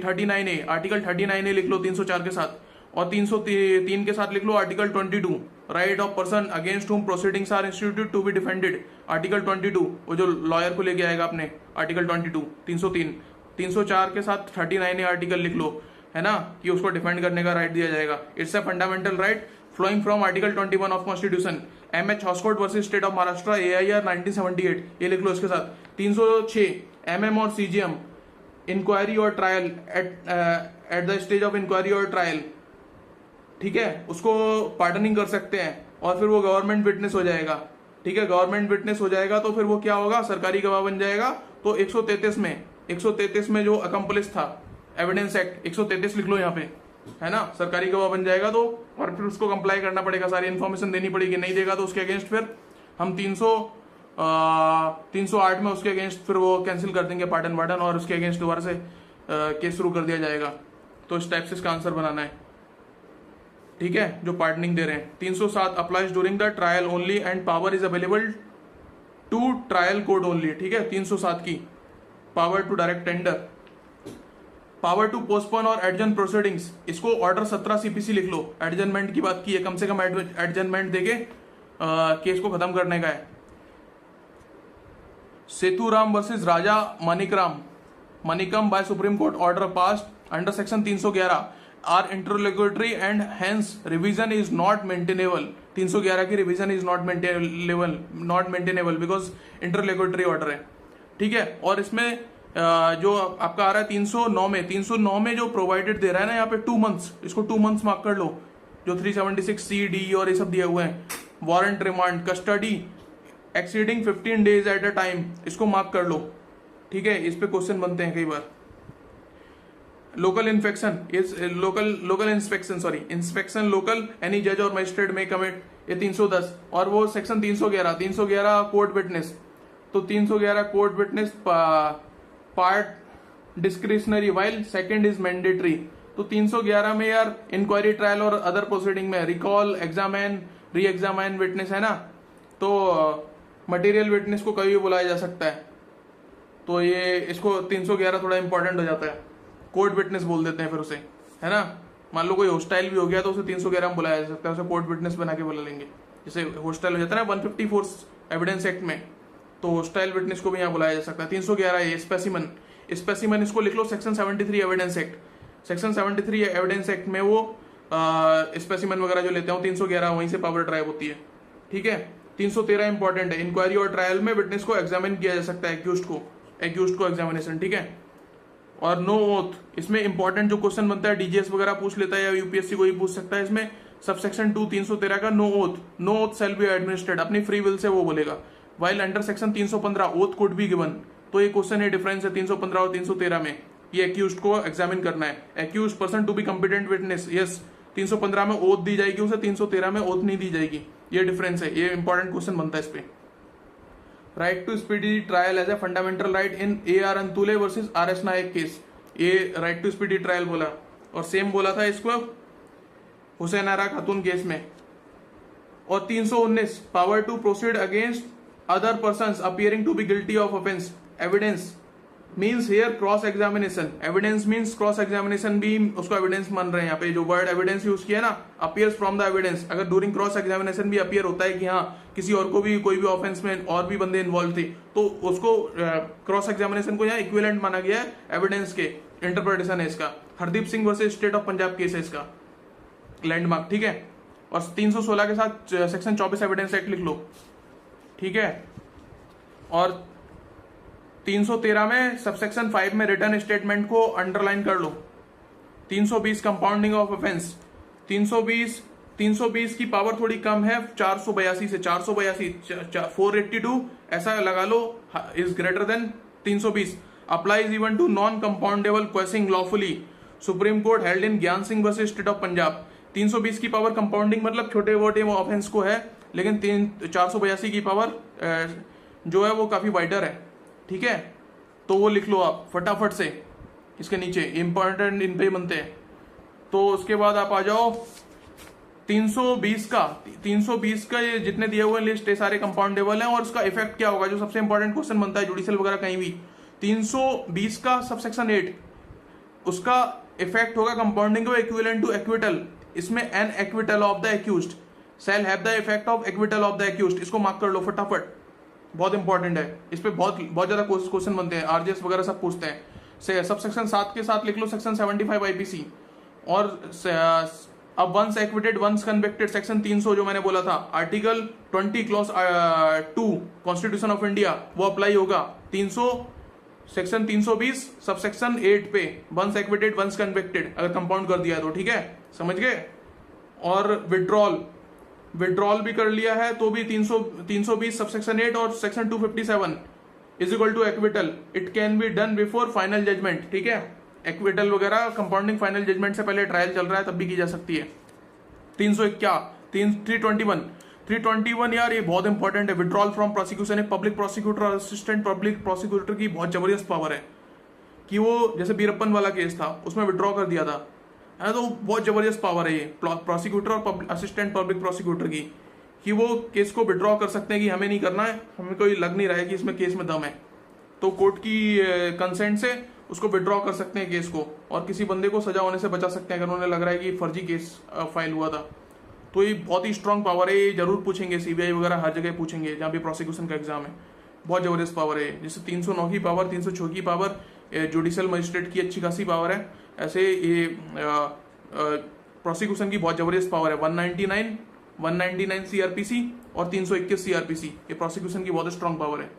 39A, article 39A लिख लो 304 के साथ, और 303 के साथ लिख लो article 22 right of person against whom proceedings are instituted to be defended, article 22 वो जो लॉयर को लेके आएगा अपने, आर्टिकल 22 303। 304 के साथ 39A आर्टिकल लिख लो, है ना, कि उसको डिफेंड करने का राइट दिया जाएगा। It's a fundamental right flowing from article 21 of constitution. MH Hoskot versus state of Maharashtra, AIR 1978, ये लिख लो इसके साथ। 306 MM और CGM इंक्वायरी और trial at the stage of inquiry और ट्रायल, ठीक है, उसको पार्डनिंग कर सकते हैं, और फिर वो गवर्नमेंट विटनेस हो जाएगा। ठीक है, गवर्नमेंट विटनेस हो जाएगा तो फिर वो क्या होगा, सरकारी गवाह बन जाएगा। तो 133 में जो अकम्पलिस था एविडेंस एक्ट 133 लिख लो यहाँ पे, है ना, सरकारी गवाह बन जाएगा तो, और फिर उसको कंप्लाई करना पड़ेगा, सारी इन्फॉर्मेशन देनी पड़ेगी, नहीं देगा तो उसके अगेंस्ट फिर हम 308 में उसके अगेंस्ट फिर वो कैंसिल कर देंगे पार्डन वार्डन, और उसके अगेंस्ट दोबारा से केस शुरू कर दिया जाएगा। तो इस टाइप से इसका आंसर बनाना है। ठीक है, जो पार्डनिंग दे रहे हैं। 307 applies during the trial only and power is available to trial court only. ठीक है, 307 की power to direct tender, power to postpone और एडजन प्रोसीडिंग्स, इसको ऑर्डर 17 CPC लिख लो। एडजनमेंट की बात की है, कम से कम एडजनमेंट देके केस को खत्म करने का है। Seturam versus Raja Manickam by supreme court order passed under section 311 are interlocutory and hence revision is not maintainable. 311 की revision is not maintainable because interlocutory order है। ठीक है, और इसमें जो आपका आ रहा है 309 में जो प्रोवाइडेड दे रहा है ना यहाँ पे 2 months, इसको 2 months मार्क कर लो, जो 376C D और ये सब दिए हुए हैं। Warrant remand, custody exceeding 15 days at a time, इसको मार्क कर लो। ठीक है, इस पे क्वेश्चन बनते हैं कई बार। लोकल इंस्पेक्शन लोकल एनी जज और मजिस्ट्रेट में कमिट, ये 310। और वो सेक्शन 311 कोर्ट विटनेस, तो 311 court witness part discretionary while second is mandatory. तो 311 में यार इंक्वायरी ट्रायल और अदर प्रोसीडिंग में रिकॉल, एग्जामिन, री एग्जामिन विटनेस, है ना, तो मटेरियल विटनेस को कभी भी बुलाया जा सकता है। तो ये इसको 311 थोड़ा इंपॉर्टेंट हो जाता है, कोर्ट विटनेस बोल देते हैं फिर उसे, है ना। मान लो कोई हॉस्टाइल भी हो गया तो उसे 311 में बुलाया जा सकता है, उसे कोर्ट विटनेस बना के बुला लेंगे। जैसे होस्टाइल हो जाता है ना 154 एविडेंस एक्ट में, तो होस्टाइल विटनेस को भी यहाँ बुलाया जा सकता है। 311 है स्पेसिमन, स्पेसिमन इसको लिख लो section 73 evidence act, section 73 evidence act में वो स्पेसिमन वगैरह जो लेते हैं 311 वहीं से पावर ड्राइव होती है, ठीक है। 313 इंपॉर्टेंट है, इंक्वायरी और ट्रायल में विटनेस को एग्जामिन किया जा सकता है, एक्यूज्ड को एग्जामिनेशन, ठीक है। और नो ओथ, इसमें इंपॉर्टेंट जो क्वेश्चन बनता है डीजीएस वगैरह पूछ लेता है या यूपीएससी को ही पूछ सकता है, इसमें सबसेक्शन 2 313 का no oath shall be administered, अपनी फ्री विल से वो बोलेगा। While under section 315 oath could be given, तो ये क्वेश्चन है डिफरेंस है 315 और 313 में, ये एक्यूज्ड को एग्जामिन करना है। Accused person to be competent witness, yes 315 में ओथ दी जाएगी उसे, 313 में ओथ नहीं दी जाएगी, ये डिफरेंस है, ये इंपॉर्टेंट क्वेश्चन बनता है इस पे। Right to speedy trial as a fundamental right in AR Antulay versus RS Nayak case, ये राइट टू स्पीडी ट्रायल बोला, और सेम बोला था इसको हुसैन आरा खातून केस में। और 319 power to proceed against other persons appearing to be guilty of offence, evidence means here cross examination, evidence means cross examination भी उसको एविडेंस मान रहे हैं यहाँ पे, जो वर्ड एविडेंस यूज किया ना अपीयर्स फ्रॉम द एविडेंस, अगर ड्यूरिंग क्रॉस एग्जामिनेशन भी अपीयर होता है कि हाँ किसी और को भी कोई भी ऑफेंस में और भी बंदे इन्वॉल्व थे, तो उसको क्रॉस एग्जामिनेशन को यहाँ इक्विवेलेंट माना गया है एविडेंस के, इंटरप्रिटेशन है इसका। Hardeep Singh versus state of Punjab case है इसका लैंडमार्क, ठीक है। और 316 के साथ सेक्शन 24 एविडेंस एक्ट लिख लो, ठीक है। और 313 में सबसेक्शन 5 में रिटर्न स्टेटमेंट को अंडरलाइन कर लो। 320 कंपाउंडिंग ऑफ ऑफेंस, 320 की पावर थोड़ी कम है 482 से, 482 ऐसा लगा लो is greater than 320, applies even to non compoundable quashing lawfully, supreme court held in Gian Singh versus state of Punjab. 320 की पावर कंपाउंडिंग मतलब छोटे मोटे ऑफेंस को है, लेकिन 482 की पावर जो है वो काफी वाइडर है, ठीक है। तो वो लिख लो आप फटाफट से, इसके नीचे इंपॉर्टेंट इन पे बनते हैं। तो उसके बाद आप आ जाओ 320 का ये जितने दिए हुए लिस्ट है सारे कंपाउंडेबल हैं, और उसका इफेक्ट क्या होगा, जो सबसे इंपॉर्टेंट क्वेश्चन बनता है जुडिशियल वगैरह कहीं भी। 320 का सबसेक्शन 8 उसका इफेक्ट होगा कंपाउंडिंग इक्विवेलेंट टू एक्विटल, इसमें an acquittal of the accused shall have the effect of acquittal of the accused, इसको मार्क कर लो फटाफट, बहुत इंपॉर्टेंट है, इस पे बहुत ज्यादा क्वेश्चन बनते हैं, आरजीएस वगैरह सब पूछते हैं। सबसेक्शन 7 के साथ लिख लो सेक्शन 75 आईपीसी, और अब once acquitted once convicted section 300 जो मैंने बोला था, article 20 clause 2 constitution of India वो अप्लाई होगा। 300 सेक्शन 320 सबसेक्शन 8 पे वंस एक्विटेड वंस कन्विक्टेड अगर कंपाउंड कर दिया तो, ठीक है, समझ गए। और विड्रॉल भी कर लिया है तो भी 320 सबसेक्शन 8 और section 257 is equal to acquittal, it can be done before final judgment, ठीक है। एक्विटल वगैरह कंपाउंडिंग फाइनल जजमेंट से पहले ट्रायल चल रहा है तब भी की जा सकती है। 321 यार ये बहुत इंपॉर्टेंट है, विड्रॉल फ्रॉम प्रोसिक्यूशन। एक पब्लिक प्रोसिक्यूटर और असिस्टेंट पब्लिक प्रोसिक्यूटर की बहुत जबरदस्त पावर है कि वो जैसे बीरप्पन वाला केस था उसमें विड्रॉ कर दिया था, है तो बहुत जबरदस्त पावर है ये प्रोसिक्यूटर और असिस्टेंट पब्लिक प्रोसिक्यूटर की, कि वो केस को विड्रॉ कर सकते हैं कि हमें नहीं करना है, हमें कोई लग नहीं रहा है कि इसमें केस में दम है, तो कोर्ट की कंसेंट से उसको विड्रॉ कर सकते हैं केस को, और किसी बंदे को सजा होने से बचा सकते हैं अगर उन्हें लग रहा है कि फर्जी केस फाइल हुआ था। तो ये बहुत ही स्ट्रांग पावर है, ये जरूर पूछेंगे, सीबीआई वगैरह हर जगह पूछेंगे जहाँ भी प्रोसिक्यूशन का एग्जाम है, बहुत जबरदस्त पावर है। जैसे 309 की पावर, 306 की पावर जुडिशियल मजिस्ट्रेट की अच्छी खासी पावर है, ऐसे ये प्रोसिक्यूशन की बहुत जबरदस्त पावर है। 199 सीआरपीसी और 321 सीआरपीसी ये प्रोसिक्यूशन की बहुत स्ट्रांग पावर है,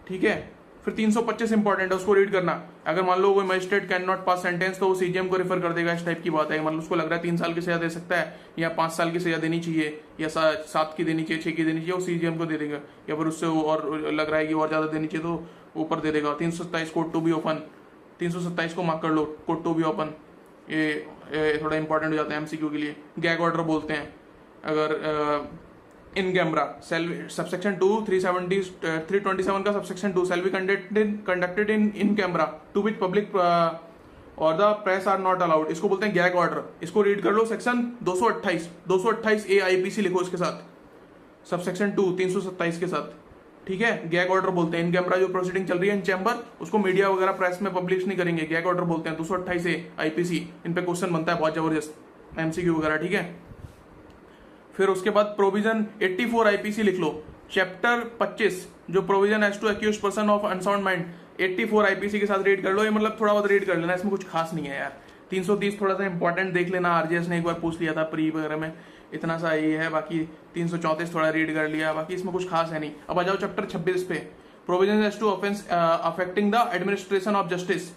ठीक है। फिर 325 इंपॉर्टेंट है, उसको रीड करना। अगर मान लो कोई magistrate can not pass sentence तो वो सीजीएम को रेफर कर देगा, इस टाइप की बात है। मतलब उसको लग रहा है 3 साल की सजा दे सकता है या 5 साल की सजा देनी चाहिए या 7 की देनी चाहिए, 6 की देनी चाहिए, वो सीजीएम को दे देगा, या फिर उससे और लग रहा है कि और ज्यादा देनी चाहिए तो ऊपर दे देगा। 327 कोर्ट टू बी ओपन, 327 को मार्क कर लो, कोर्ट टू बी ओपन, ये थोड़ा इंपॉर्टेंट हो जाता है एमसीक्यू के लिए। गैग ऑर्डर बोलते हैं अगर इन कैमरा सबसेक्शन 2 327 का subsection 2 shall be conducted in camera to which public और the press are not allowed, इसको बोलते हैं गैग ऑर्डर। इसको रीड कर लो, सेक्शन 228 ए आईपीसी लिखो इसके साथ, सबसेक्शन 2 327 के साथ, ठीक है। गैग ऑर्डर बोलते हैं इन कैमरा जो प्रोसीडिंग चल रही है इन चैम्बर, उसको मीडिया वगैरह प्रेस में पब्लिश नहीं करेंगे, गैग ऑर्डर बोलते हैं। 228 ए आईपीसी, इन पे क्वेश्चन बनता है बहुत जबरदस्त एमसीक्यू वगैरह, ठीक है। फिर उसके बाद प्रोविजन 84 आईपीसी लिख लो, चैप्टर 25 जो provision as to accused person of unsound mind 84 IPC के साथ रीड कर लो। ये मतलब थोड़ा बहुत रीड कर लेना, इसमें कुछ खास नहीं है यार। 330 थोड़ा सा इंपॉर्टेंट देख लेना, आरजीएस ने एक बार पूछ लिया था प्री वगैरह में, इतना सा ये है। बाकी 334 थोड़ा रीड कर लिया, बाकी इसमें कुछ खास है नहीं। अब आ जाओ चैप्टर 26 पे, provision as to offence affecting the administration of justice,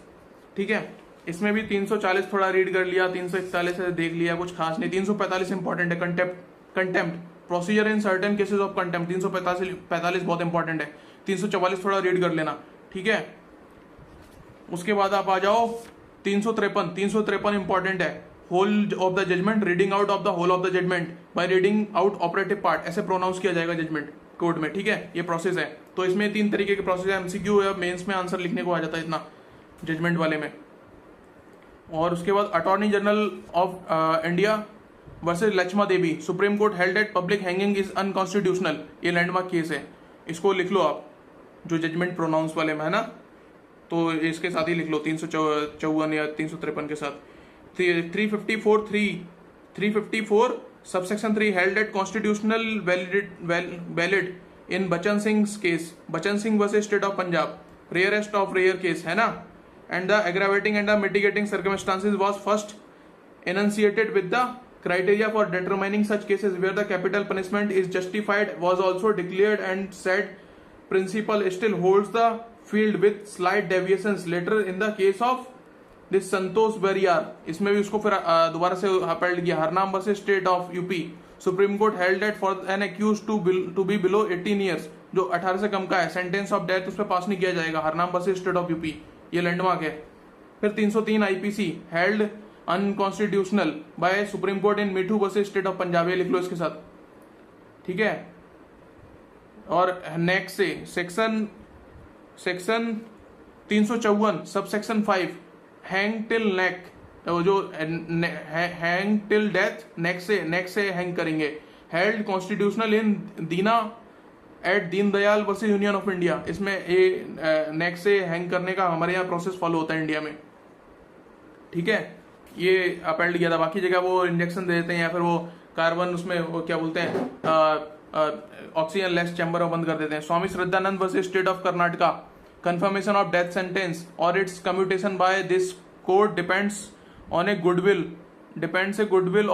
ठीक है। इसमें भी 340 थोड़ा रीड कर लिया, 341 देख लिया, कुछ खास नहीं। 345 इंपॉर्टेंट है, contempt procedure in certain cases of contempt, 345 बहुत इंपॉर्टेंट है। 344 थोड़ा रीड कर लेना, ठीक है। उसके बाद आप आ जाओ 353 इंपॉर्टेंट है, whole of the judgment, reading out of the whole of the judgment by reading out operative part, ऐसे प्रोनाउंस किया जाएगा जजमेंट कोर्ट में, ठीक है। ये प्रोसेस है। तो इसमें 3 तरीके के प्रोसेस है, एमसीक्यू है, मेंस में आंसर लिखने को आ जाता है इतना जजमेंट वाले में। और उसके बाद attorney general of India versus Laxma Devi, supreme court held that public hanging is unconstitutional, ये लैंडमार्क केस है, इसको लिख लो आप, जो जजमेंट प्रोनाउंस वाले में है ना, तो इसके साथ ही लिख लो 354 या 353 के साथ। 354 subsection 3 held that constitutional valid in Bachan Singh case, Bachan Singh versus state of Punjab, rarest of rare case है ना, and the aggravating and the mitigating circumstances was first enunciated with the criteria for determining such cases where the capital punishment is justified was also declared, and said principle still holds the field with slight deviations later in the case of this संतोष बरियार, इसमें भी उसको फिर दोबारा से appeal किया। Harnam versus state of UP, Supreme court held that for an accused to be below 18 years, जो 18 से कम का है, सेंटेंस ऑफ डेथ उस पर पास नहीं किया जाएगा। Harnam versus state of UP, ये लैंडमार्क है। फिर 303 IPC held unconstitutional by supreme court in Mithu versus state of Punjab, ये लिख लो इसके साथ, ठीक है। और नेक्स्ट से section 354 subsection 5 hang till neck, जो हैंग टिल डेथ, नेक से हैंग करेंगे, held constitutional in Deena at Deendayal versus union of India, इसमें ये नेक से हैंग करने का हमारे यहाँ प्रोसेस फॉलो होता है इंडिया में, ठीक है। ये अपील किया था। बाकी जगह वो इंजेक्शन दे देते हैं या फिर वो कार्बन उसमें वो क्या बोलते हैं ऑक्सीजन लेस चैम्बर बंद कर देते हैं। Swami Shraddhanand versus state of Karnataka, confirmation of death sentence or its commutation by this court depends on a goodwill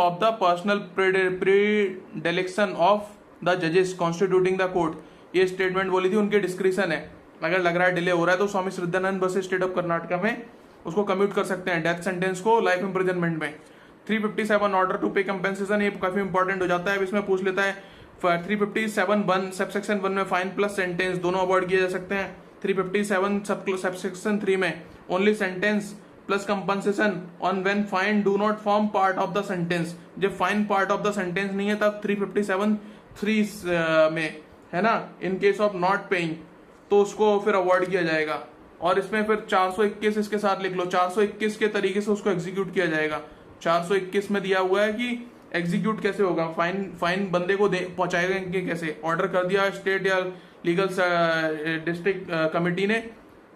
of the personal predilection of the judges constituting the court, ये स्टेटमेंट बोली थी, उनके description है। अगर लग रहा है डिले हो रहा है तो Swami Shraddhanand versus state of Karnataka में उसको कम्यूट कर सकते हैं, डेथ सेंटेंस को लाइफ इंप्रिजनमेंट में। 357 ऑर्डर टू पे कंपेंसेशन, ये काफी इंपॉर्टेंट हो जाता है। इसमें पूछ लेता है 357 सबसेक्शन 1 में फाइन प्लस सेंटेंस दोनों अवॉइड किए जा सकते हैं। 357 सबसेक्शन 3 में only sentence plus compensation on when fine do not form part of the sentence, जब fine part of the sentence नहीं है तब 357(3) में है ना, in case of not paying, तो उसको फिर अवॉइड किया जाएगा। और इसमें फिर 421 इसके साथ लिख लो, 421 के तरीके से उसको एग्जीक्यूट किया जाएगा। 421 में दिया हुआ है कि एग्जीक्यूट कैसे होगा, फाइन बंदे को पहुंचाएगा कैसे, ऑर्डर कर दिया स्टेट या लीगल डिस्ट्रिक्ट कमिटी ने,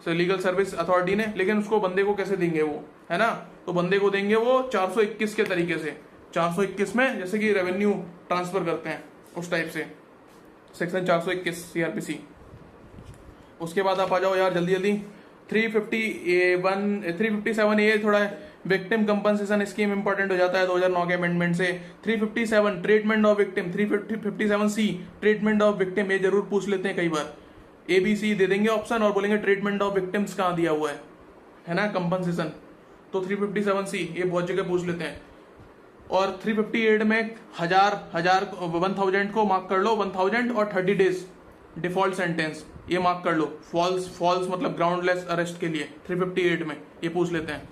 लीगल सर्विस अथॉरिटी ने, लेकिन उसको बंदे को कैसे देंगे वो, है ना, तो बंदे को देंगे वो 421 के तरीके से। 421 में जैसे कि रेवेन्यू ट्रांसफर करते हैं उस टाइप से, सेक्शन 421 सीआरपीसी। उसके बाद आप आ जाओ यार जल्दी 357 ए थोड़ा विक्टिम कंपनसेशन स्कीम इंपॉर्टेंट हो जाता है 2009 के अमेंडमेंट से। 357 treatment of victim, 357 seed treatment of victim, ये जरूर पूछ लेते हैं कई बार, ए बी सी दे देंगे ऑप्शन और बोलेंगे ट्रीटमेंट ऑफ विक्टिम्स कहाँ दिया हुआ है ना, कंपनसेशन, तो 357 सी ये बहुत जगह पूछ लेते हैं। और 358 में 1000 को मार्क कर लो, 1000 और 30 डेज डिफॉल्ट सेंटेंस, ये मार्क कर लो। फॉल्स मतलब ग्राउंडलेस अरेस्ट के लिए 358 में ये पूछ लेते हैं,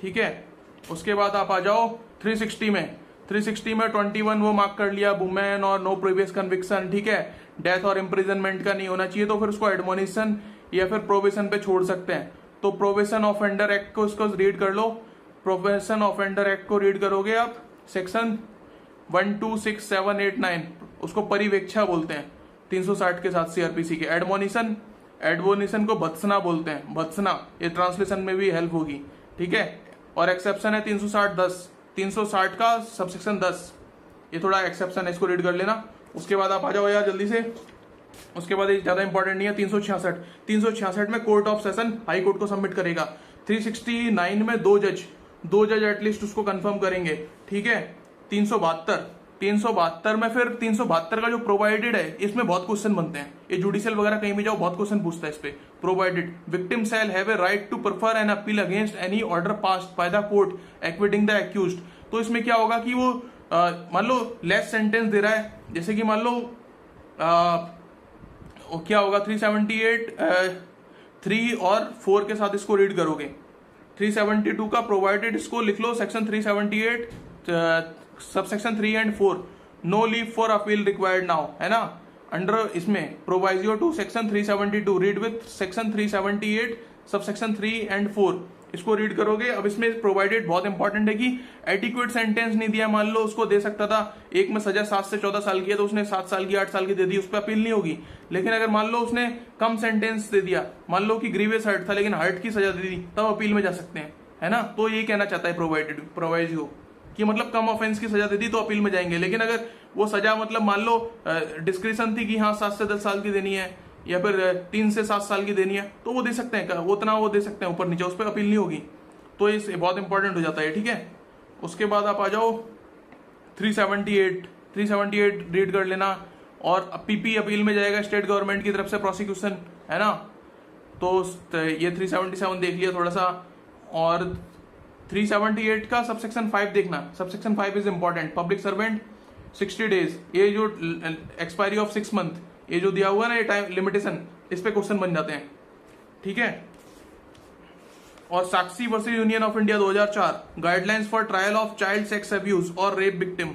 ठीक है। उसके बाद आप आ जाओ 360 में 21 वो मार्क कर लिया, वुमेन और नो प्रीवियस कन्विक्शन, ठीक है, डेथ और इम्प्रिजनमेंट का नहीं होना चाहिए, तो फिर उसको एडमोनिशन या फिर प्रोबेशन पे छोड़ सकते हैं। तो प्रोबेशन ऑफेंडर एक्ट को इसको रीड कर लो, प्रोबेशन ऑफेंडर एक्ट को रीड करोगे आप, सेक्शन 126789, उसको परिवेक्षा बोलते हैं 360 के साथ सीआरपीसी के। एडमोनिशन को भत्सना बोलते हैं, भत्सना, ये ट्रांसलेशन में भी हेल्प होगी, ठीक है। और एक्सेप्शन है 360 का सबसेक्शन 10, ये थोड़ा एक्सेप्शन है, इसको रीड कर लेना। उसके बाद आप आ जाओ यार जल्दी से। उसके बाद ये ज्यादा इंपॉर्टेंट नहीं है। 366 में court of session high court को सबमिट करेगा। 369 में दो जज एटलीस्ट उसको कंफर्म करेंगे, ठीक है। 372 में फिर 372 का जो प्रोवाइडेड है, इसमें बहुत क्वेश्चन बनते हैं। ये जुडिशियल वगैरह कहीं भी जाओ बहुत क्वेश्चन पूछता है इस पे। Provided victim shall have a right to prefer an appeal against any order passed by the court acquitting the accused. तो इसमें क्या होगा कि वो मान लो लेस सेंटेंस दे रहा है, जैसे कि मान लो क्या होगा 378 3 और 4 के साथ इसको रीड करोगे। 372 का प्रोवाइडेड इसको लिख लो section 378 subsection 3 and 4, no leave for appeal required now, है ना। अंडर इसमें proviso to section 372 read with section 378 subsection 3 and 4, इसको रीड करोगे। अब इसमें प्रोवाइडेड बहुत इंपॉर्टेंट है कि एडिक्वेट सेंटेंस नहीं दिया, मान लो उसको दे सकता था, एक में सजा 7 से 14 साल की है तो उसने 7 साल की 8 साल की दे दी, उस पर अपील नहीं होगी। लेकिन अगर मान लो उसने कम सेंटेंस दे दिया, मान लो कि ग्रीवियस हर्ट था लेकिन हर्ट की सजा दे दी, तब अपील में जा सकते हैं, है ना। तो ये कहना चाहता है प्रोवाइजियो कि मतलब कम ऑफेंस की सजा दे दी तो अपील में जाएंगे। लेकिन अगर वो सजा मतलब मान लो डिस्क्रिप्शन थी कि हाँ 7 से 10 साल की देनी है या फिर 3 से 7 साल की देनी है, तो वो दे सकते हैं, वो उतना वो दे सकते हैं ऊपर नीचे, उस पर अपील नहीं होगी। तो ये बहुत इंपॉर्टेंट हो जाता है, ठीक है। उसके बाद आप आ जाओ 378 रीड कर लेना। और पीपी अपील में जाएगा स्टेट गवर्नमेंट की तरफ से प्रोसिक्यूशन, है ना। तो ये 377 देख लिया थोड़ा सा। और 378 का सबसेक्शन 5 देखना, subsection 5 is important. Public servant 60 days, ये जो एक्सपायरी ऑफ 6 मंथ, ये जो दिया हुआ ना ये टाइम लिमिटेशन, इस पे क्वेश्चन बन जाते हैं, ठीक है। और Sakshi versus union of India 2004, guidelines for trial of child sex abuse और rape victim.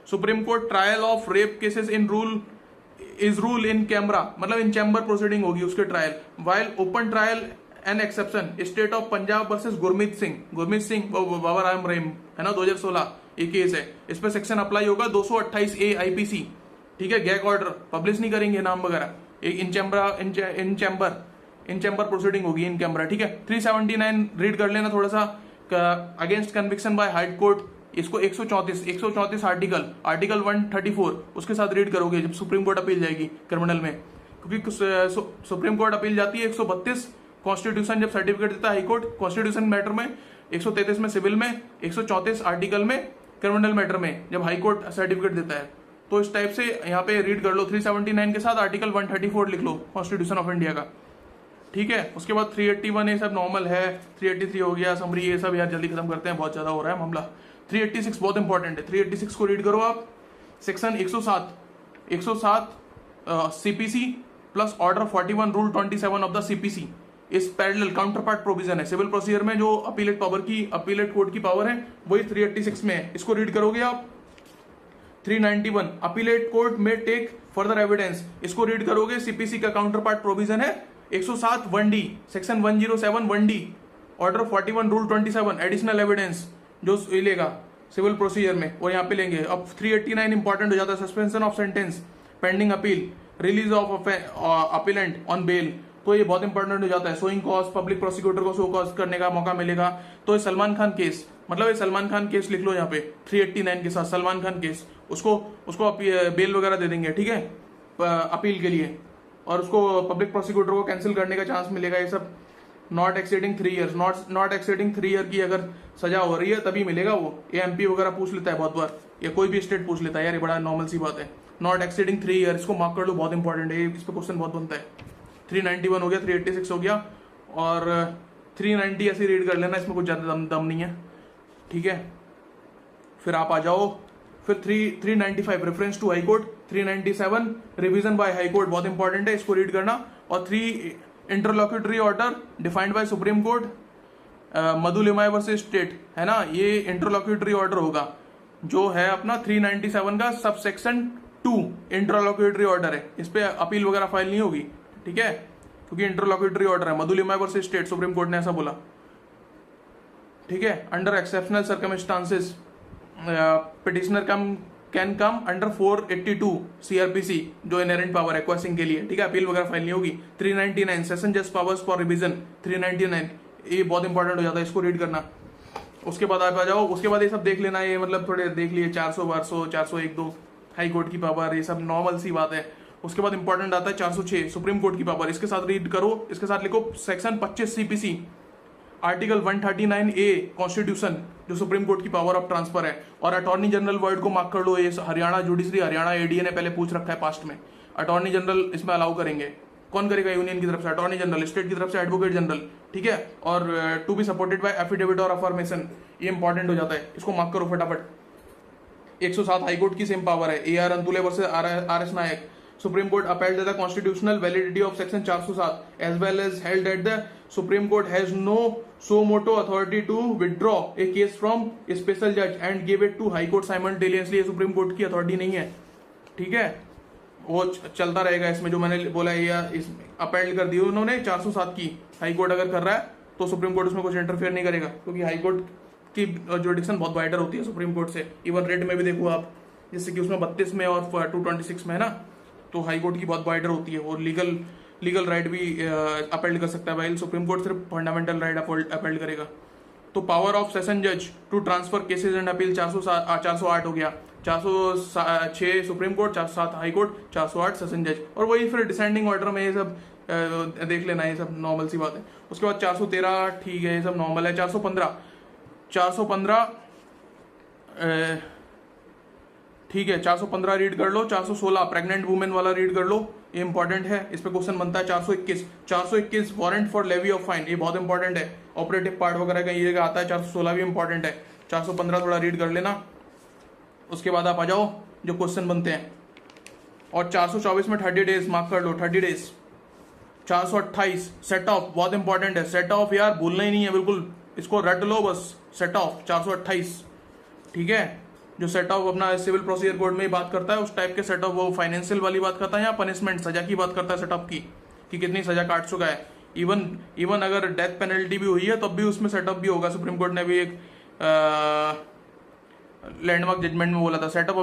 Supreme court trial of rape cases in rule in camera, मतलब इन चैम्बर प्रोसीडिंग होगी उसके trial. While open trial an exception, state of Punjab versus Gurmeet Singh Baba Ram Rahim, है ना, 2016 ये case है। इस पे सेक्शन अप्लाई होगा 228A IPC, ठीक है। गैग ऑर्डर पब्लिश नहीं करेंगे नाम वगैरह, इन चैम्बर प्रोसीडिंग होगी इन कैमरा, ठीक है। 379 रीड कर लेना थोड़ा सा, against conviction by High Court, इसको 134 आर्टिकल 134 उसके साथ रीड करोगे जब सुप्रीम कोर्ट अपील जाएगी क्रिमिनल में, क्योंकि सुप्रीम कोर्ट अपील जाती है 132 कॉन्स्टिट्यूशन जब सर्टिफिकेट देता है हाई कोर्ट कॉन्स्टिट्यूशन मैटर में, 133 में सिविल में, 134 आर्टिकल में क्रिमिनल मैटर में जब हाई कोर्ट सर्टिफिकेट देता है। तो इस टाइप से यहाँ पे रीड कर लो। 379 के साथ आर्टिकल 134 लिख लो कॉन्स्टिट्यूशन ऑफ इंडिया का, ठीक है। उसके बाद 381 ये सब नॉर्मल है, 383 हो गया समरी, ये सब यार जल्दी खत्म करते हैं, बहुत ज्यादा हो रहा है मामला। 386 बहुत इंपॉर्टेंट है, 386 को रीड करो आप। Section 107 CPC plus order 41 rule 27 of the CPC इस पैरेलल काउंटर पार्ट प्रोविजन है। सिविल प्रोसीजर में जो अपीलेट कोर्ट की पावर है वही 386 में है, इसको रीड करोगे आप। 391 अपीलेट कोर्ट में टेक फर्दर एविडेंस, इसको रीड करोगे। CPC का काउंटर पार्ट प्रोविजन है 107 1D, section 107 1D, order 41 rule 27 additional evidence जो लेगा सिविल प्रोसीजर में वो यहाँ पे लेंगे। अब 389 इंपॉर्टेंट हो जाता है, suspension of sentence pending appeal, release of appellant on bail, तो ये बहुत इंपॉर्टेंट हो जाता है। शोइंग कॉज, पब्लिक प्रोसिक्यूटर को शो कॉज करने का मौका मिलेगा। तो ये सलमान खान केस, मतलब ये सलमान खान केस लिख लो यहाँ पे 389 के साथ सलमान खान केस, उसको बेल वगैरह दे देंगे, ठीक है, अपील के लिए। और उसको पब्लिक प्रोसिक्यूटर को कैंसिल करने का चांस मिलेगा। ये सब not exceeding 3 years, not exceeding 3 year की अगर सजा हो रही है तभी मिलेगा वो। ये MP वगैरह पूछ लेता है बहुत बार, या कोई भी स्टेट पूछ लेता है यार, ये बड़ा नॉर्मल सी बात है। नॉट एक्सीडिंग 3 ईयर, इसको मार्क कर लो, बहुत इंपॉर्टेंट है, इस पर क्वेश्चन बहुत बनता है। 391 हो गया, 386 हो गया और 390 ऐसे रीड कर लेना, इसमें कुछ ज्यादा दम नहीं है, ठीक है। फिर आप आ जाओ फिर 395 reference to High Court, 397 revision by High Court, बहुत इंपॉर्टेंट है, इसको रीड करना। और 3 interlocutory order defined by supreme Court, Madhu Limaye versus state, है ना, ये इंटरलॉक्यूटरी ऑर्डर होगा जो है अपना 397 का सबसेक्शन 2 इंटरलॉक्यूटरी ऑर्डर है, इस पे अपील वगैरह फाइल नहीं होगी, ठीक है, क्योंकि इंटरलॉक्यूटरी ऑर्डर है। Madhu Limaye versus state, supreme court ने ऐसा बोला, ठीक है। Under exceptional circumstances petitioner can come under 482 CRPC जो इनहेरेंट पावर है क्वेश्चन के लिए, ठीक है, अपील वगैरह फाइल नहीं होगी। 399 session just powers for revision, 399 ये बहुत इंपॉर्टेंट हो जाता है, इसको रीड करना। उसके बाद आप आ जाओ, उसके बाद ये सब देख लेना, ये मतलब थोड़े देख लिए 400 1200 401 हाई कोर्ट की पावर, ये सब नॉर्मल सी बात है। उसके बाद इंपॉर्टेंट आता है 406 सुप्रीम कोर्ट की पावर, इसके साथ रीड करो, इसके साथ लिखो section 25 CPC article 139 a constitution, जो सुप्रीम कोर्ट की पावर ऑफ ट्रांसफर है। और अटॉर्नी जनरल वर्ड को मार्क कर लो, ये हरियाणा जुडिशरी, हरियाणा एडीए ने पहले पूछ रखा है पास्ट में, अटॉर्नी जनरल इसमें अलाउ करेंगे। कौन करेगा? यूनियन की तरफ से अटॉर्नी जनरल, स्टेट की तरफ से एडवोकेट जनरल, ठीक है। और to be supported by affidavit और अफर्मेशन, ये इंपॉर्टेंट हो जाता है, इसको मार्क करो फटाफट। 107 हाईकोर्ट की सेम पावर है, AR Antulay versus RS Nayak. Supreme Court upheld the constitutional validity of section 407 as well as held that the Supreme Court has no suo motu authority to withdraw a case from a special judge and give it to High Court simultaneously। ये supreme court की authority नहीं है, ठीक है, वो चलता रहेगा। इसमें जो मैंने बोला है इस अपील कर दी उन्होंने 407 की, हाई कोर्ट अगर कर रहा है तो सुप्रीम कोर्ट उसमें कुछ इंटरफेयर नहीं करेगा, क्योंकि हाई कोर्ट की जुडिक्शन बहुत वाइडर होती है सुप्रीम कोर्ट से। इवन रेट में भी देखो आप, जैसे कि उसमें 32 में और 226 में है ना, तो हाई कोर्ट की बहुत वाइडर होती है, और लीगल राइट भी अपील कर सकता है, भाई सुप्रीम कोर्ट सिर्फ फंडामेंटल राइट अपील करेगा। तो पावर ऑफ सेशन जज to transfer cases and appeal 408 हो गया, 406 Supreme Court, 407 High Court, 408 session जज। और वही फिर डिसेंडिंग ऑर्डर में ये सब देख लेना, ये सब नॉर्मल सी बात है। उसके बाद 413, ठीक है, ये सब नॉर्मल है। 415 ठीक है, 415 रीड कर लो। 416 प्रेग्नेंट वुमेन वाला रीड कर लो, ये इंपॉर्टेंट है, इस पे क्वेश्चन बनता है। 421 warrant for levy of fine, ये बहुत इंपॉर्टेंट है, ऑपरेटिव पार्ट वगैरह का ये आता है। 416 भी इंपॉर्टेंट है, 415 थोड़ा रीड कर लेना। उसके बाद आप आ जाओ जो क्वेश्चन बनते हैं। और 424 में 30 डेज मार्क कर लो, 30 डेज। 428 सेट ऑफ, बहुत इंपॉर्टेंट है, सेट ऑफ यार भूलना ही नहीं है बिल्कुल, इसको रट लो बस, सेट ऑफ 428, ठीक है। जो सेट ऑफ अपना सिविल प्रोसीजर कोड में ही बात करता है, उस टाइप के सेट ऑफ, वो फाइनेंशियल वाली बात करता है या पनिशमेंट सजा की बात करता है सेट ऑफ की, कि कितनी सजा काट चुका है। इवन अगर डेथ पेनल्टी भी हुई है तब भी उसमें सेट ऑफ भी होगा। सुप्रीम कोर्ट ने भी एक लैंडमार्क जजमेंट में बोला था, set off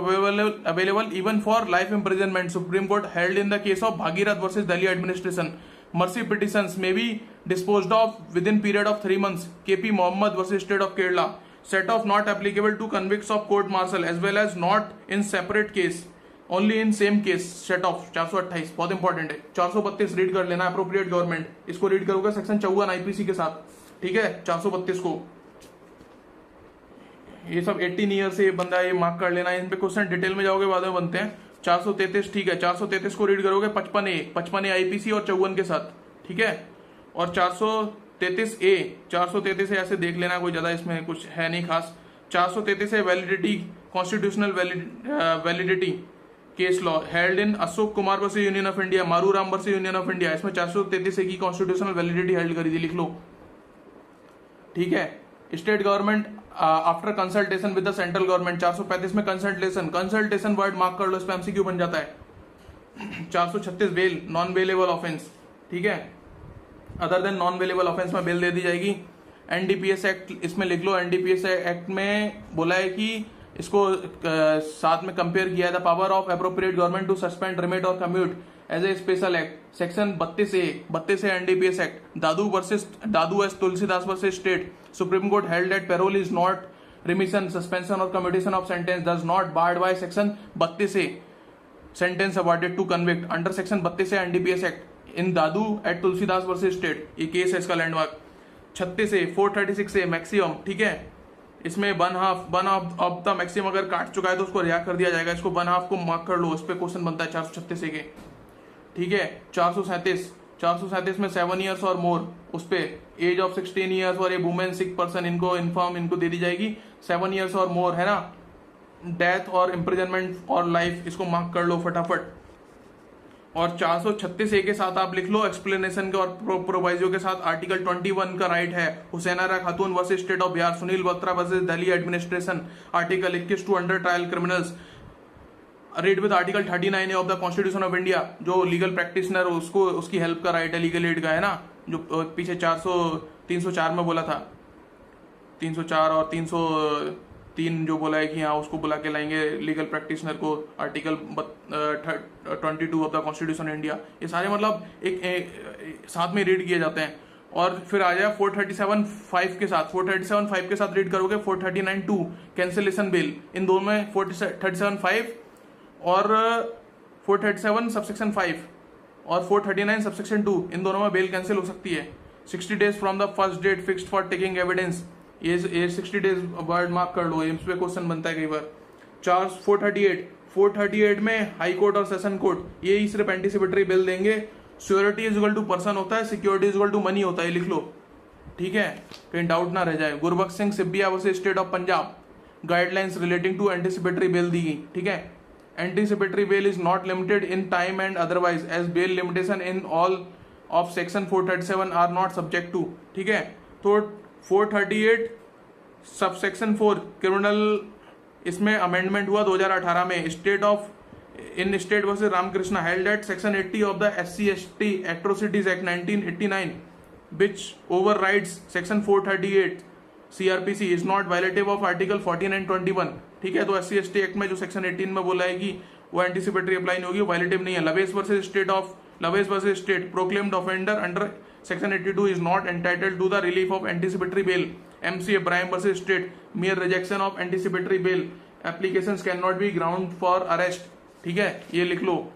available even for life imprisonment. Supreme court held in the case of Bhagirath versus Delhi administration, mercy petitions may be disposed of within period of 3 months। KP Mohammed versus state of Kerala, set off not applicable to convicts of court martial as well as not in separate case, only in same case, set off 428 बहुत important है। 432 read कर लेना, appropriate government, इसको read करोगे section 54 IPC के साथ, ठीक है। 432 को ये सब 18 ईयर से बंदा ये मार्क कर लेना, इन पे क्वेश्चन डिटेल में जाओगे बाद में बनते हैं। 433, ठीक है, 433 को रीड करोगे 55A IPC और 54 के साथ, ठीक है। और 433 है, ऐसे देख लेना, कोई ज्यादा इसमें कुछ है नहीं खास। 433 है validity, constitutional validity case law held in Ashok Kumar versus union of India, Maru Ram versus union of India, इसमें 433 की कॉन्स्टिट्यूशनल वैलिडिटी हेल्ड करी थी, लिख लो, ठीक है। State government after consultation with the central government, 435 में कंसल्टेशन वर्ड मार्क कर लो, इस पे MCQ बन जाता है। 436 बेल, नॉन बेलेबल ऑफेंस, ठीक है, अदर देन नॉन वेलेबल ऑफेंस में बेल दे दी जाएगी। NDPS एक्ट इसमें लिख लो, NDPS एक्ट में बोला है कि इसको साथ में कंपेयर किया है, the power of appropriate government to suspend, remit और commute as a special act. Section 32A NDPS act, Dadu S Tulsidas versus state, supreme court held that parole is not remission, suspension और commutation of sentence does not barred by section 32A, sentence awarded to convict under section 32A NDPS act in Dadu at Tulsidas versus state, ये case है इसका landmark. 36A 436A maximum, ठीक है, इसमें one half of the maximum अगर काट चुका है तो उसको रिहा कर दिया जाएगा, इसको वन हाफ को मार्क कर लो, इस पे क्वेश्चन बनता है 436A के, ठीक है। 437 में 7 years और मोर, उस पे एज ऑफ 16 years और ये वुमेन सिक पर्सन, इनको इन्फॉर्म इनको दे दी जाएगी, 7 years और मोर है ना। डेथ और इम्प्रिजनमेंट और लाइफ, इसको मार्क कर लो फटाफट। और 436A के साथ आप लिख लो एक्सप्लेनेशन के और प्रोवाइजो के साथ, आर्टिकल 21 का राइट है, Hussainara Khatoon versus state of Bihar, Sunil Batra versus Delhi administration, article 21 to under trial criminals, read with article 39A of the constitution of India, जो लीगल प्रैक्टिशनर उसको उसकी हेल्प का राइट है, लीगल एड का है ना, जो पीछे 304 में बोला था, 304 और 303 जो बोला है कि हाँ उसको बुला के लाएंगे लीगल प्रैक्टिशनर को, article 22 of the constitution India, ये सारे मतलब एक साथ में रीड किए जाते हैं। और फिर आ जाए 437(5) के साथ, 437(5) के साथ रीड करोगे 439(2) कैंसिलेशन बेल। इन दोनों में 437(5) और 437 सबसेक्शन 5 और 439 सबसेक्शन 2, इन दोनों में बेल कैंसिल हो सकती है। 60 days from the first date fixed for taking evidence, ये 60 days वर्ड मार्क कर लो, इस पे क्वेश्चन बनता है कई बार। 438 में हाई कोर्ट और सेशन कोर्ट ये ही सिर्फ एंटीसिपेटरी बेल देंगे। Surety is equal to person होता है, security is equal to money होता है, लिख लो, ठीक है, कहीं डाउट ना रह जाए। Gurbaksh Singh Sibbia versus state of Punjab, guidelines relating to anticipatory bail दी गई, ठीक है। Anticipatory bail is not limited in time and otherwise as bail limitation in all of section 437 are not subject to, ठीक है। तो 438 सबसेक्शन 4 क्रिमिनल, इसमें अमेंडमेंट हुआ 2018 में। State of in state versus Ramakrishna held at section 80 of the SC/ST atrocities act 1989 which overrides section 438 CRPC is not violative of article 14 and 21, ठीक है। तो SC/ST act में जो सेक्शन 18 में बोला है कि वो एंटीसिपेटरी अप्लाई नहीं होगी, वायलेटिव नहीं है। Lavesh versus state proclaimed offender under section 82 is not entitled to the relief of anticipatory bail। MCA Brahim versus state, mere rejection of anticipatory bail applications cannot be ground for arrest, ठीक है, ये लिख लो।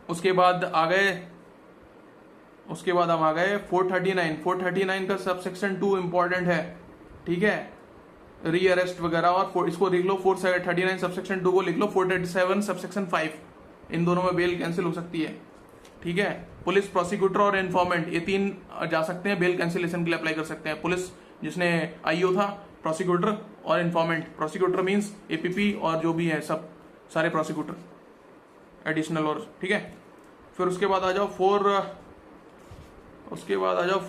उसके बाद हम आ गए 439 का सबसेक्शन 2 इंपॉर्टेंट है, ठीक है, री अरेस्ट वगैरह, और इसको लिख लो 439 सबसेक्शन 2 को लिख लो 437 सबसेक्शन 5, इन दोनों में बेल कैंसिल हो सकती है, ठीक है। पुलिस, प्रोसिक्यूटर और इन्फॉर्मेंट, ये 3 जा सकते हैं बेल कैंसिलेशन के लिए अप्लाई कर सकते हैं। पुलिस जिसने IO था, प्रोसिक्यूटर और इन्फॉर्मेंट। प्रोसिक्यूटर मीन्स APP और जो भी है सब सारे प्रोसिक्यूटर एडिशनल, और ठीक है। फिर उसके बाद आ जाओ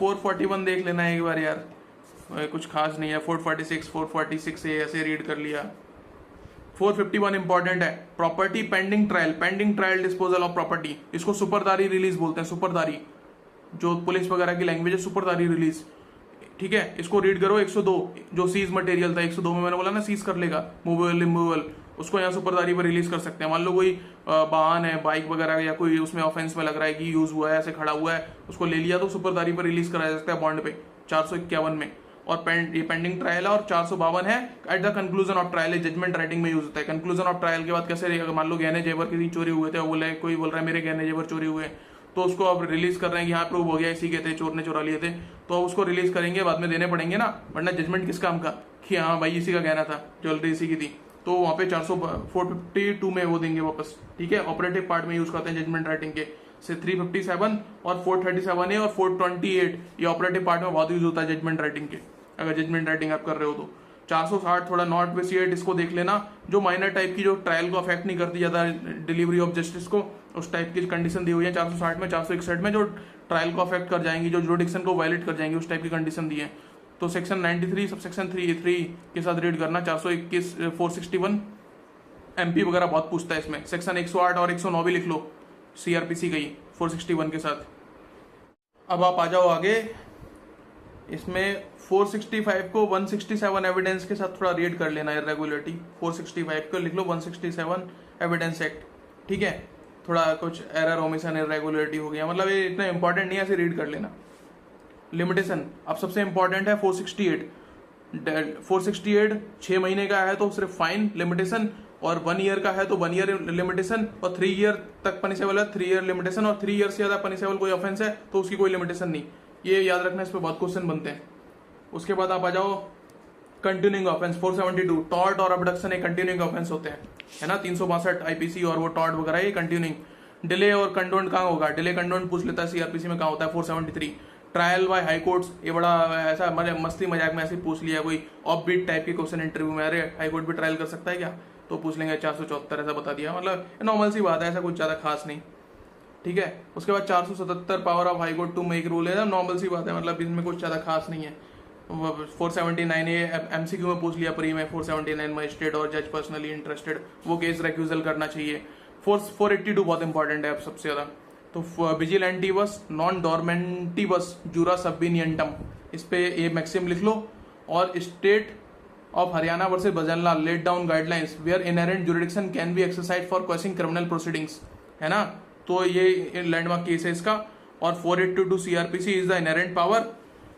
441 देख लेना है एक बार यार, कुछ खास नहीं है। 446 से ऐसे रीड कर लिया। 451 इंपॉर्टेंट है, property pending trial disposal of property, इसको सुपरदारी रिलीज बोलते हैं। सुपरदारी जो पुलिस वगैरह की लैंग्वेज है, सुपरदारी रिलीज, ठीक है। इसको रीड करो 102, जो सीज मटेरियल था 102 में मैंने बोला ना सीज कर लेगा, मूवेबल इमूवेबल, उसको यहाँ सुपरदारी पर रिलीज कर सकते हैं। मान लो कोई वाहन है, बाइक वगैरह, या कोई उसमें ऑफेंस में लग रहा है कि यूज हुआ है, ऐसे खड़ा हुआ है, उसको ले लिया तो सुपरदारी पर रिलीज कराया जा सकता है बॉन्ड पे 451 में। और ये पेंडिंग ट्रायल है। और 452 है at the conclusion of trial, judgment writing में यूज होता है। कंक्लूजन ऑफ ट्रायल के बाद कैसे, अगर मान लो गहने जेवर किसी चोरी हुए थे, बोले कोई बोल रहा है मेरे गहने जेवर चोरी हुए, तो उसको अब रिलीज कर रहे हैं कि हाँ प्रूव हो गया इसी के थे, चोर ने चुरा लिए थे, तो उसको रिलीज करेंगे, बाद में देने पड़ेंगे ना, वरना जजमेंट किस काम का कि हाँ भाई इसी का गहना था, ज्वेलरी इसी की थी, तो वहाँ पे 452 में वो देंगे वापस, ठीक है। ऑपरेटिव पार्ट में यूज करते हैं जजमेंट राइटिंग के से 357 और 437 और 428, ये ऑपरेटिव पार्ट में बहुत यूज होता है जजमेंट राइटिंग के, अगर जजमेंट राइटिंग आप कर रहे हो तो। 460 थोड़ा नॉट विसिएट, इसको देख लेना, जो माइनर टाइप की, जो ट्रायल को अफेक्ट नहीं करती ज्यादा, डिलीवरी ऑफ जस्टिस को, उस टाइप की कंडीशन दी हुई है 460 में। 461 में जो ट्रायल को अफेक्ट कर जाएंगी, जो जुडिक्शन को वायलेट कर जाएंगी, उस टाइप की कंडीशन दी है। तो सेक्शन 93 सबसेक्शन 3 के साथ रीड करना। 421 461 MP वगैरह बहुत पूछता है इसमें। सेक्शन 108 और 109 भी लिख लो, CRPC गई 461 के साथ। अब आप आ जाओ आगे, इसमें 465 को 167 एविडेंस के साथ थोड़ा रीड कर लेना। इरेगुलरिटी 465 को लिख लो 167 एविडेंस एक्ट, ठीक है। थोड़ा कुछ एरर, ओमिशन, इरेगुलरिटी हो गया, मतलब ये इतना इंपॉर्टेंट नहीं है, ऐसे रीड कर लेना। लिमिटेशन अब सबसे इंपॉर्टेंट है 468 6 महीने का है तो सिर्फ फाइन लिमिटेशन, और 1 ईयर का है तो 1 ईयर लिमिटेशन, और 3 ईयर तक पनिशेबल है 3 ईयर लिमिटेशन, और 3 ईयर से ज्यादा पनिशेबल कोई ऑफेंस है तो उसकी कोई लिमिटेशन नहीं। ये याद रखना, इस पर बहुत क्वेश्चन बनते हैं। उसके बाद आप आ जाओ कंटिन्यूइंग ऑफेंस 472, टॉर्ट और अबडक्शन एक कंटिन्यूइंग ऑफेंस होते हैं, है ना। 362 IPC और वो टॉर्ट वगैरह ये कंटिन्यूइंग। डिले और कंडोन्ड कहाँ होगा, डिले कंडोन्ड पूछ लेता है CRPC में, कहाँ होता है 473। ट्रायल बाय हाई कोर्ट्स, ये बड़ा ऐसा मस्ती मजाक में ऐसे पूछ लिया, कोई ऑफ बीट टाइप के क्वेश्चन इंटरव्यू में, अरे हाई कोर्ट भी ट्रायल कर सकता है क्या, तो पूछ लेंगे 474 ऐसा बता दिया, मतलब नॉर्मल सी बात है, ऐसा कुछ ज्यादा खास नहीं, ठीक है। उसके बाद 477 power of High Court to make rule है, नॉर्मल सी बात है, मतलब इसमें कुछ ज्यादा खास नहीं है। 479 ये MCQ में पूछ लिया प्री में, 479 मजिस्ट्रेट और जज पर्सनली इंटरेस्टेड, वो केस रेक्यूजल करना चाहिए। 482 बहुत इंपॉर्टेंट है अब सबसे ज्यादा, तो विजिलेंटिवस नॉन डॉर्मेंटिवस जूरा सबीनियंटम, इस पे ये मैक्सिम लिख लो। और state of Haryana versus Bhajanlal laid down guidelines where inherent jurisdiction can be exercise for questioning criminal proceedings, है ना, तो ये लैंडमार्क केस है इसका। और 482 CRPC is the inherent power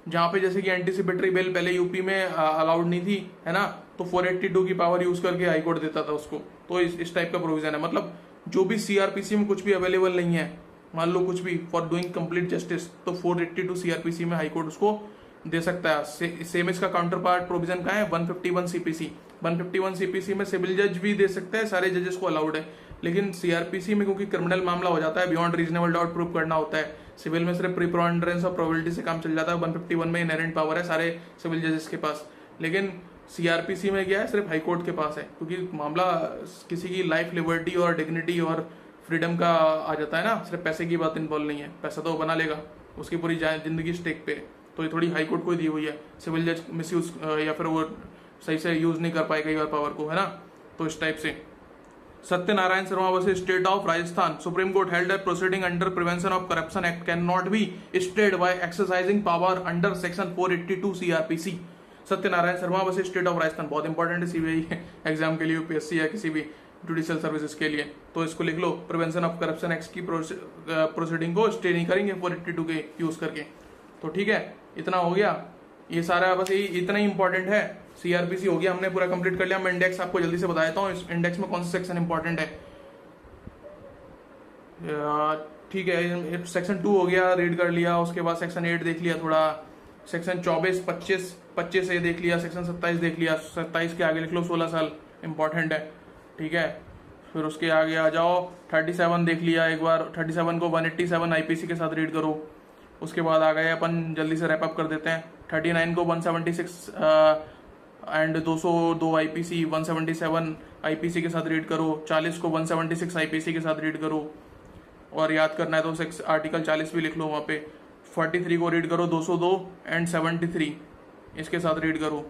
जहाँ पे जैसे कि एंटीसिपेटरी बेल पहले यूपी में अलाउड नहीं थी, है ना, तो 482 की पावर यूज करके हाईकोर्ट देता था उसको। तो इस टाइप का प्रोविजन है, मतलब जो भी सीआरपीसी में कुछ भी अवेलेबल नहीं है, मान लो कुछ भी फॉर डूइंग कंप्लीट जस्टिस, तो 482 सीआरपीसी में हाईकोर्ट उसको दे सकता है। सेम इसका काउंटर पार्ट प्रोविजन का है 151 सीपीसी। 151 सीपीसी में सिविल जज भी दे सकता है, सारे जजेस को अलाउड है। लेकिन सीआरपीसी में क्योंकि क्रिमिनल मामला हो जाता है, बियॉन्ड रीजनेबल डाउट प्रूव करना होता है, सिविल में सिर्फ प्रिपोंडेरेंस और प्रोबेबिलिटी से काम चल जाता है। 151 में इनहेरेंट पावर है सारे सिविल जजेस के पास। लेकिन सीआरपीसी में क्या है, सिर्फ हाईकोर्ट के पास है, क्योंकि मामला किसी की लाइफ, लिबर्टी और डिग्निटी और फ्रीडम का आ जाता है ना, सिर्फ पैसे की बात इन्वॉल्व नहीं है। पैसा तो वो बना लेगा, उसकी पूरी जिंदगी स्टेक पे, तो ये थोड़ी हाईकोर्ट को ही दी हुई है। सिविल जज मिसयूज या फिर वो सही से यूज नहीं कर पाए कई बार पावर को, है ना। तो इस टाइप से Satyanarayan Sharma versus state of Rajasthan, Supreme court held that proceeding under prevention of corruption act can not be stayed by exercising power under section 482 CrPC. Satyanarayan Sharma versus state of Rajasthan बहुत इंपॉर्टेंट है सीबीआई एग्जाम के लिए, यूपीएससी या किसी भी judicial services के लिए। तो इसको लिख लो, प्रिवेंशन ऑफ करप्शन एक्ट की प्रोसीडिंग को स्टे नहीं करेंगे 482 के यूज करके। तो ठीक है, इतना हो गया, ये सारा बस यही इतना ही इंपॉर्टेंट है। सीआरपीसी हो गया, हमने पूरा कंप्लीट कर लिया। मैं इंडेक्स आपको जल्दी से बता देता हूँ, इस इंडेक्स में कौन सा सेक्शन इंपॉर्टेंट है। ठीक है, सेक्शन 2 हो गया, रीड कर लिया। उसके बाद सेक्शन 8 देख लिया थोड़ा, सेक्शन 24, 25 ये देख लिया, सेक्शन 27 देख लिया। 27 के आगे लिख लो 16 साल इंपॉर्टेंट है, ठीक है। फिर उसके आगे आ जाओ, 37 देख लिया एक बार, 37 को 187 आईपीसी के साथ रीड करो। उसके बाद आ गए अपन, जल्दी से रैप अप कर देते हैं। 39 को 176 एंड 202 आईपीसी 177 आईपीसी के साथ रीड करो। 40 को 176 आईपीसी के साथ रीड करो, और याद करना है तो आर्टिकल 40 भी लिख लो वहाँ पे। 43 को रीड करो, 202 एंड 73 इसके साथ रीड करो,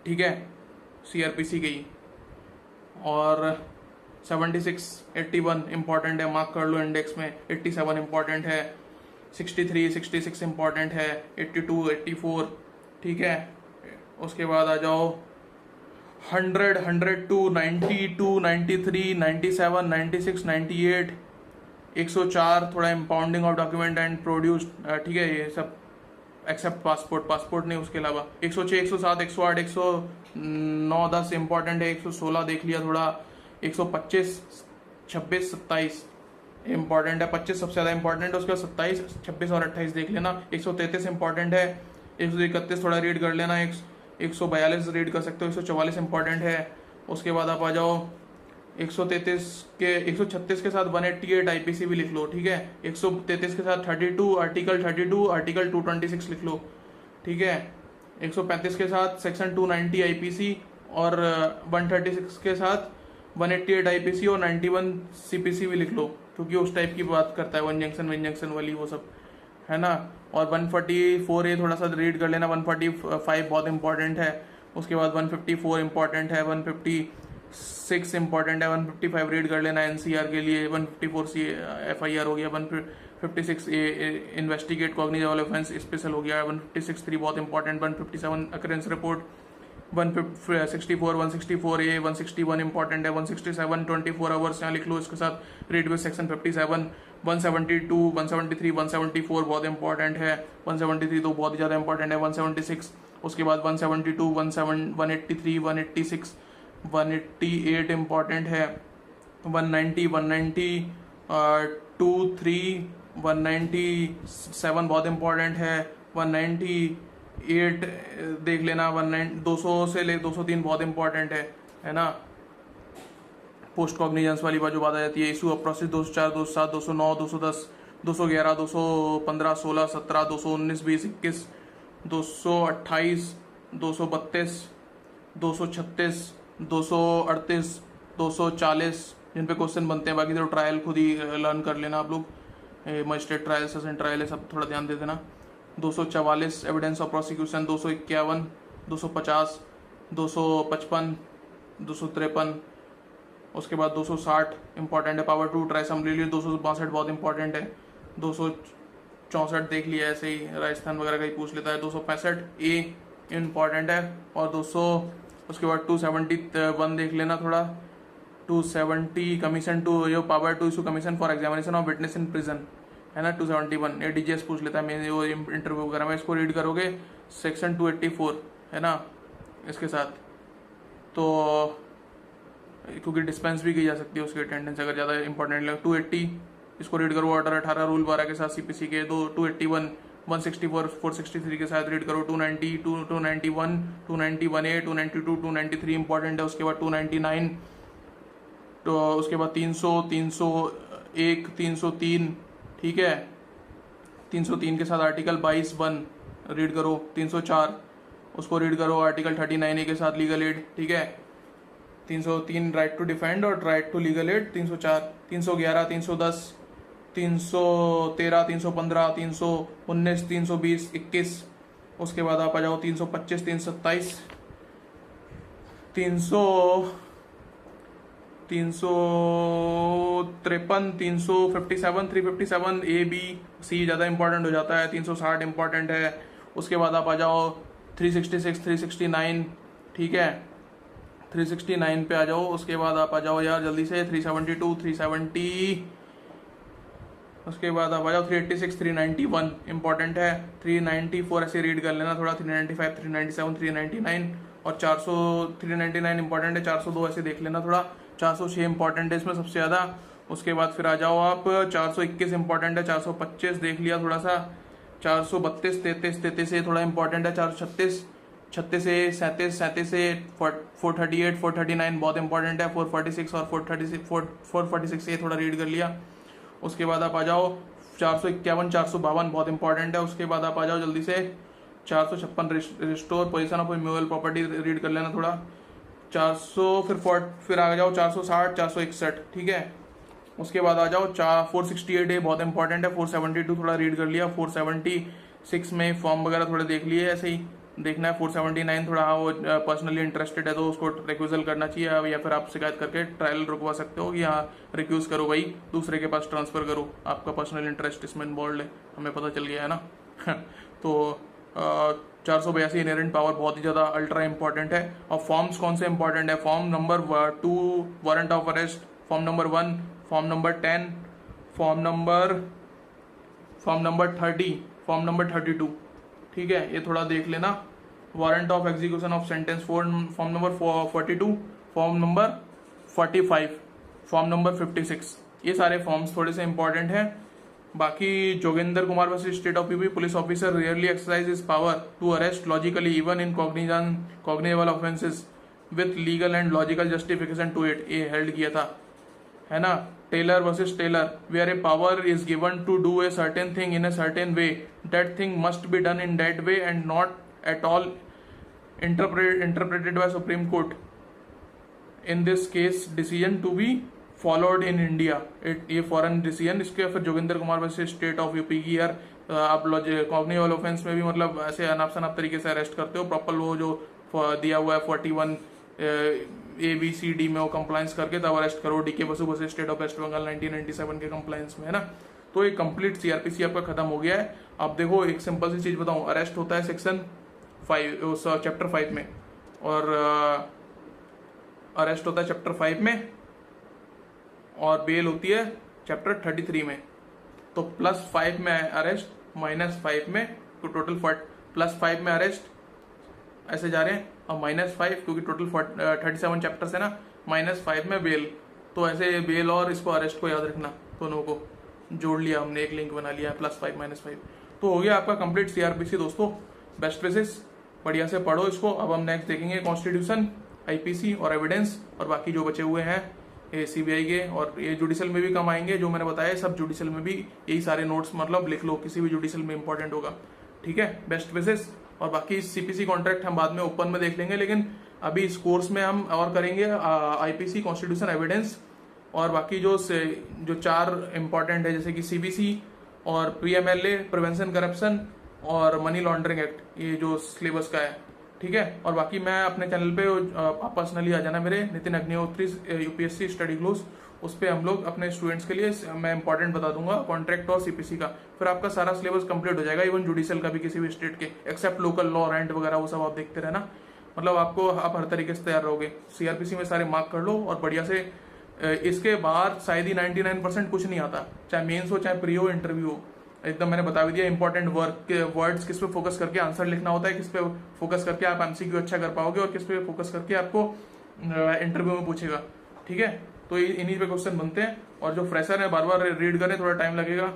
ठीक है, सीआरपीसी के ही। और 76, 81 इंपॉर्टेंट है, मार्क कर लो इंडेक्स में। 87 इंपॉर्टेंट है, 63, 66 इंपॉर्टेंट है, 82, 84, ठीक है। उसके बाद आ जाओ 100, 102, 92, 93, 97, 96, 98, 104 थोड़ा impounding of document and produced, ठीक है, ये सब एक्सेप्ट पासपोर्ट नहीं, उसके अलावा 106, 107, 108, 109, 10 इंपॉर्टेंट है। 116 देख लिया थोड़ा, 125, 26, 27 इंपॉर्टेंट है। 25 सबसे ज्यादा इंपॉर्टेंट है, उसके बाद 27, 26 और 28 देख लेना। 133 इंपॉर्टेंट है। 131 थोड़ा रीड कर लेना, 142 रीड कर सकते हो, 144 इंपॉर्टेंट है। उसके बाद आप आ जाओ 136 के साथ 188 आईपीसी भी लिख लो, ठीक है। 133 के साथ 32 आर्टिकल 226 लिख लो, ठीक है। 135 के साथ सेक्शन 290 आईपीसी और 136 के साथ 188 आईपीसी और 91 सीपीसी भी लिख लो, क्योंकि उस टाइप की बात करता है, वन जंक्शन वाली वो सब, है ना। और 144 ये थोड़ा सा रीड कर लेना। 145 बहुत इंपॉर्टेंट है। उसके बाद 154 इंपॉर्टेंट है, 156 इंपॉर्टेंट है, 155 रीड कर लेना एनसीआर के लिए। 154 सी एफआईआर हो गया। 156 इन्वेस्टिगेट कॉग्निजेबल ऑफेंस स्पेशल हो गया। 156 3 बहुत important. 157 occurrence report. 164 164A 161 important है। 167 24 आवर्स यहाँ लिख लो इसके साथ रीड विद सेक्शन 57। 172 173 174 बहुत इंपॉर्टेंट है। 173 तो बहुत ही ज़्यादा इंपॉर्टेंट है। 176 उसके बाद 172 183 186 188 इंपॉर्टेंट है। 190 192 3 197 बहुत इंपॉर्टेंट है। 198 देख लेना। 200 से ले 203 बहुत इंपॉर्टेंट है ना। पोस्ट कॉग्निजेंस वाली बात जो बात आ जाती है, इशू ऑफ प्रोसेस 204 207 209 210 211 215 16 17 219 20 21 228 232 236 238 240 जिन पे क्वेश्चन बनते हैं। बाकी तो ट्रायल खुद ही लर्न कर लेना आप लोग, मजिस्ट्रेट ट्रायल सेशन ट्रायल है सब, थोड़ा ध्यान दे देना। 244 एविडेंस ऑफ प्रोसिक्यूशन। 251 250 255 253 उसके बाद 260 इंपॉर्टेंट है। पावर टू ट्राई असेंबली 262 बहुत इंपॉर्टेंट है। 264 देख लिया, ऐसे ही राजस्थान वगैरह का ही पूछ लेता है। 265 ए इंपॉर्टेंट है। और 200 उसके बाद 271 देख लेना थोड़ा। 270 कमीशन टू यो power to issue commission for examination of witness in prison, है ना 271, ये डीजीएस पूछ लेता है मैं वो इंटरव्यू वगैरह में, इसको रीड करोगे सेक्शन 284 है ना इसके साथ, तो क्योंकि डिस्पेंस भी की जा सकती है उसकी अटेंडेंस अगर ज़्यादा इंपॉर्टेंट लगे। 280 इसको रीड करो, ऑर्डर 18 रूल 12 के साथ सीपीसी के। 281 164 463 के साथ रीड करो। 290 291 291A 292 293 इंपॉर्टेंट है। उसके बाद 299, तो उसके बाद 300 301 303 ठीक है। 303 के साथ आर्टिकल 22(1) रीड करो। 304 उसको रीड करो, आर्टिकल 39A के साथ लीगल एड ठीक है। 303 राइट टू डिफेंड और राइट टू लीगल एड। 304 311 310 313 315 319 320 21। उसके बाद आप आ जाओ 325 327 353 357 357 A B C ज़्यादा इंपॉर्टेंट हो जाता है। 360 इंपॉर्टेंट है। उसके बाद आप आ जाओ 366 369 ठीक है, 369 पे आ जाओ। उसके बाद आप आ जाओ यार जल्दी से 372 370। उसके बाद आप आ जाओ 386 391 इंपॉर्टेंट है। 394 ऐसे रीड कर लेना थोड़ा। 395 397 399 और 400 399 इंपॉर्टेंट है। 402 ऐसे देख लेना थोड़ा। 406 इंपॉर्टेंट है इसमें सबसे ज़्यादा। उसके बाद फिर आ जाओ आप 421 इंपॉर्टेंट है। 425 देख लिया थोड़ा सा। 432 33 ये थोड़ा इंपॉर्टेंट है। 436 36 से 37 37 से 438 439 बहुत इंपॉर्टेंट है। 446 और 446 ये थोड़ा रीड कर लिया। उसके बाद आप आ जाओ 451 452 बहुत इंपॉर्टेंट है। उसके बाद आप आ जाओ जल्दी से 456 restore position of immovable property read कर लेना थोड़ा। 400 फिर आ जाओ 460 461 ठीक है। उसके बाद आ जाओ 468 है बहुत इंपॉर्टेंट है। 472 थोड़ा रीड कर लिया। 476 में फॉर्म वगैरह थोड़े देख लिए ऐसे ही देखना है। 479 थोड़ा वो पर्सनली इंटरेस्टेड है तो उसको रिक्यूजल करना चाहिए, या फिर आप शिकायत करके ट्रायल रुकवा सकते हो कि यहाँ रिक्यूज करो भाई, दूसरे के पास ट्रांसफर करो, आपका पर्सनल इंटरेस्ट इसमें इन्वॉल्व है, हमें पता चल गया है ना। तो 482 इनहेरेंट पावर बहुत ही ज़्यादा अल्ट्रा इंपॉर्टेंट है। और फॉर्म्स कौन से इंपॉर्टेंट है? Form number 2 warrant of arrest, form number 1, form number 10, form number 30, form number 32 ठीक है, ये थोड़ा देख लेना। Warrant of execution of sentence form number 42, form number 45, form number 56, ये सारे फॉर्म्स थोड़े से इंपॉर्टेंट हैं। बाकी Jogendra Kumar versus state of UP, police officer rarely exercise his power to arrest logically even in cognizable offences with legal and logical justification to it, ये held किया था है ना। Taylor versus Taylor, where a power is given to do a certain thing in a certain way, that thing must be done in that way and not at all interpreted by Supreme Court. In this case decision to be followed in India. ये foreign decision. इसके फिर जोगिंदर कुमार वैसे state of UP की यार आप cognizable offence में भी मतलब ऐसे अनाप शनाप तरीके से अरेस्ट करते हो, प्रॉपर वो जो दिया हुआ है 41 ABCD में वो कंप्लायंस करके तब अरेस्ट करो। DK Basu versus state of waste Bengal 1997 के कंप्लायंस में है ना। तो ये कंप्लीट CRPC आपका खत्म हो गया है। अब देखो एक सिंपल सी चीज बताऊं, अरेस्ट होता है सेक्शन 5 चैप्टर 5 में, और अरेस्ट होता है चैप्टर 5 में, और बेल होती है चैप्टर 33 में। तो +5 में अरेस्ट, -5 में, तो टोटल +5 में अरेस्ट ऐसे जा रहे हैं, और -5 क्योंकि टोटल 37 चैप्टर्स है ना, -5 में बेल। तो ऐसे बेल और इसको अरेस्ट को याद रखना, दोनों को जोड़ लिया हमने, एक लिंक बना लिया है +5 -5। तो हो गया आपका कंप्लीट CRPC दोस्तों। बेस्ट विशेस, बढ़िया से पढ़ो इसको। अब हम नेक्स्ट देखेंगे कॉन्स्टिट्यूशन, IPC और एविडेंस, और बाकी जो बचे हुए हैं ये CBI के, और ये जुडिशल में भी कम आएंगे जो मैंने बताया। सब जुडिशल में भी यही सारे नोट्स मतलब लिख लो, किसी भी जुडिशल में इंपॉर्टेंट होगा ठीक है। Best wishes. और बाकी CPC कॉन्ट्रैक्ट हम बाद में ओपन में देख लेंगे, लेकिन अभी इस कोर्स में हम और करेंगे IPC, कॉन्स्टिट्यूशन, एविडेंस, और बाकी जो 4 इंपॉर्टेंट है जैसे कि CBC और PMLA, प्रिवेंशन करप्शन और मनी लॉन्ड्रिंग एक्ट, ये जो सिलेबस का है ठीक है। और बाकी मैं अपने चैनल पे आप पर्सनली आ जाना मेरे, Nitin Agnihotri UPSC study close, उस पर हम लोग अपने स्टूडेंट्स के लिए मैं इंपॉर्टेंट बता दूंगा कॉन्ट्रैक्ट और CPC का। फिर आपका सारा सिलेबस कंप्लीट हो जाएगा, इवन जुडिशियल का भी, किसी भी स्टेट के एक्सेप्ट लोकल लॉ, रेंट वगैरह वो सब आप देखते रहना। मतलब आपको आप हर तरीके से तैयार रहोगे। CRPC में सारे मार्क कर लो और बढ़िया से इसके बाद शायद ही 99% कुछ नहीं आता, चाहे मेंस हो चाहे प्री हो इंटरव्यू हो। एकदम मैंने बता भी दिया इंपॉर्टेंट वर्ड्स किस पे फोकस करके आंसर लिखना होता है, किस पे फोकस करके आप एमसीक्यू अच्छा कर पाओगे और किस पे फोकस करके आपको इंटरव्यू में पूछेगा। ठीक है, तो इन्हीं पे क्वेश्चन बनते हैं। और जो फ्रेशर है बार बार रीड करें, थोड़ा टाइम लगेगा,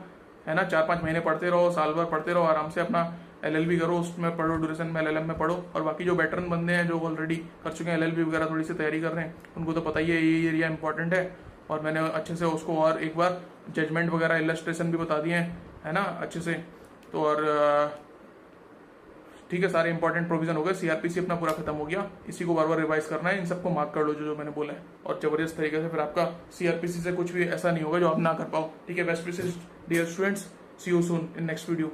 है ना। 4-5 महीने पढ़ते रहो, साल भर पढ़ते रहो, आराम से अपना एलएलबी करो, उसमें पढ़ो, ड्यूरेशन में एलएलएम में पढ़ो। और बाकी जो वेटरन बंदे हैं जो ऑलरेडी कर चुके हैं एलएलबी वगैरह, थोड़ी सी तैयारी कर रहे हैं, उनको तो पता ही है ये एरिया इंपॉर्टेंट है। और मैंने अच्छे से उसको और एक बार जजमेंट वगैरह इलस्ट्रेशन भी बता दिए हैं, है ना, अच्छे से। तो और ठीक है, सारे इंपॉर्टेंट प्रोविजन हो गए। सीआरपीसी अपना पूरा खत्म हो गया, इसी को बार बार रिवाइज करना है, इन सबको मार्क कर लो जो जो मैंने बोला है। और जबरदस्त तरीके से फिर आपका सीआरपीसी से कुछ भी ऐसा नहीं होगा जो आप ना कर पाओ। ठीक है, best wishes dear students, see you soon in next video.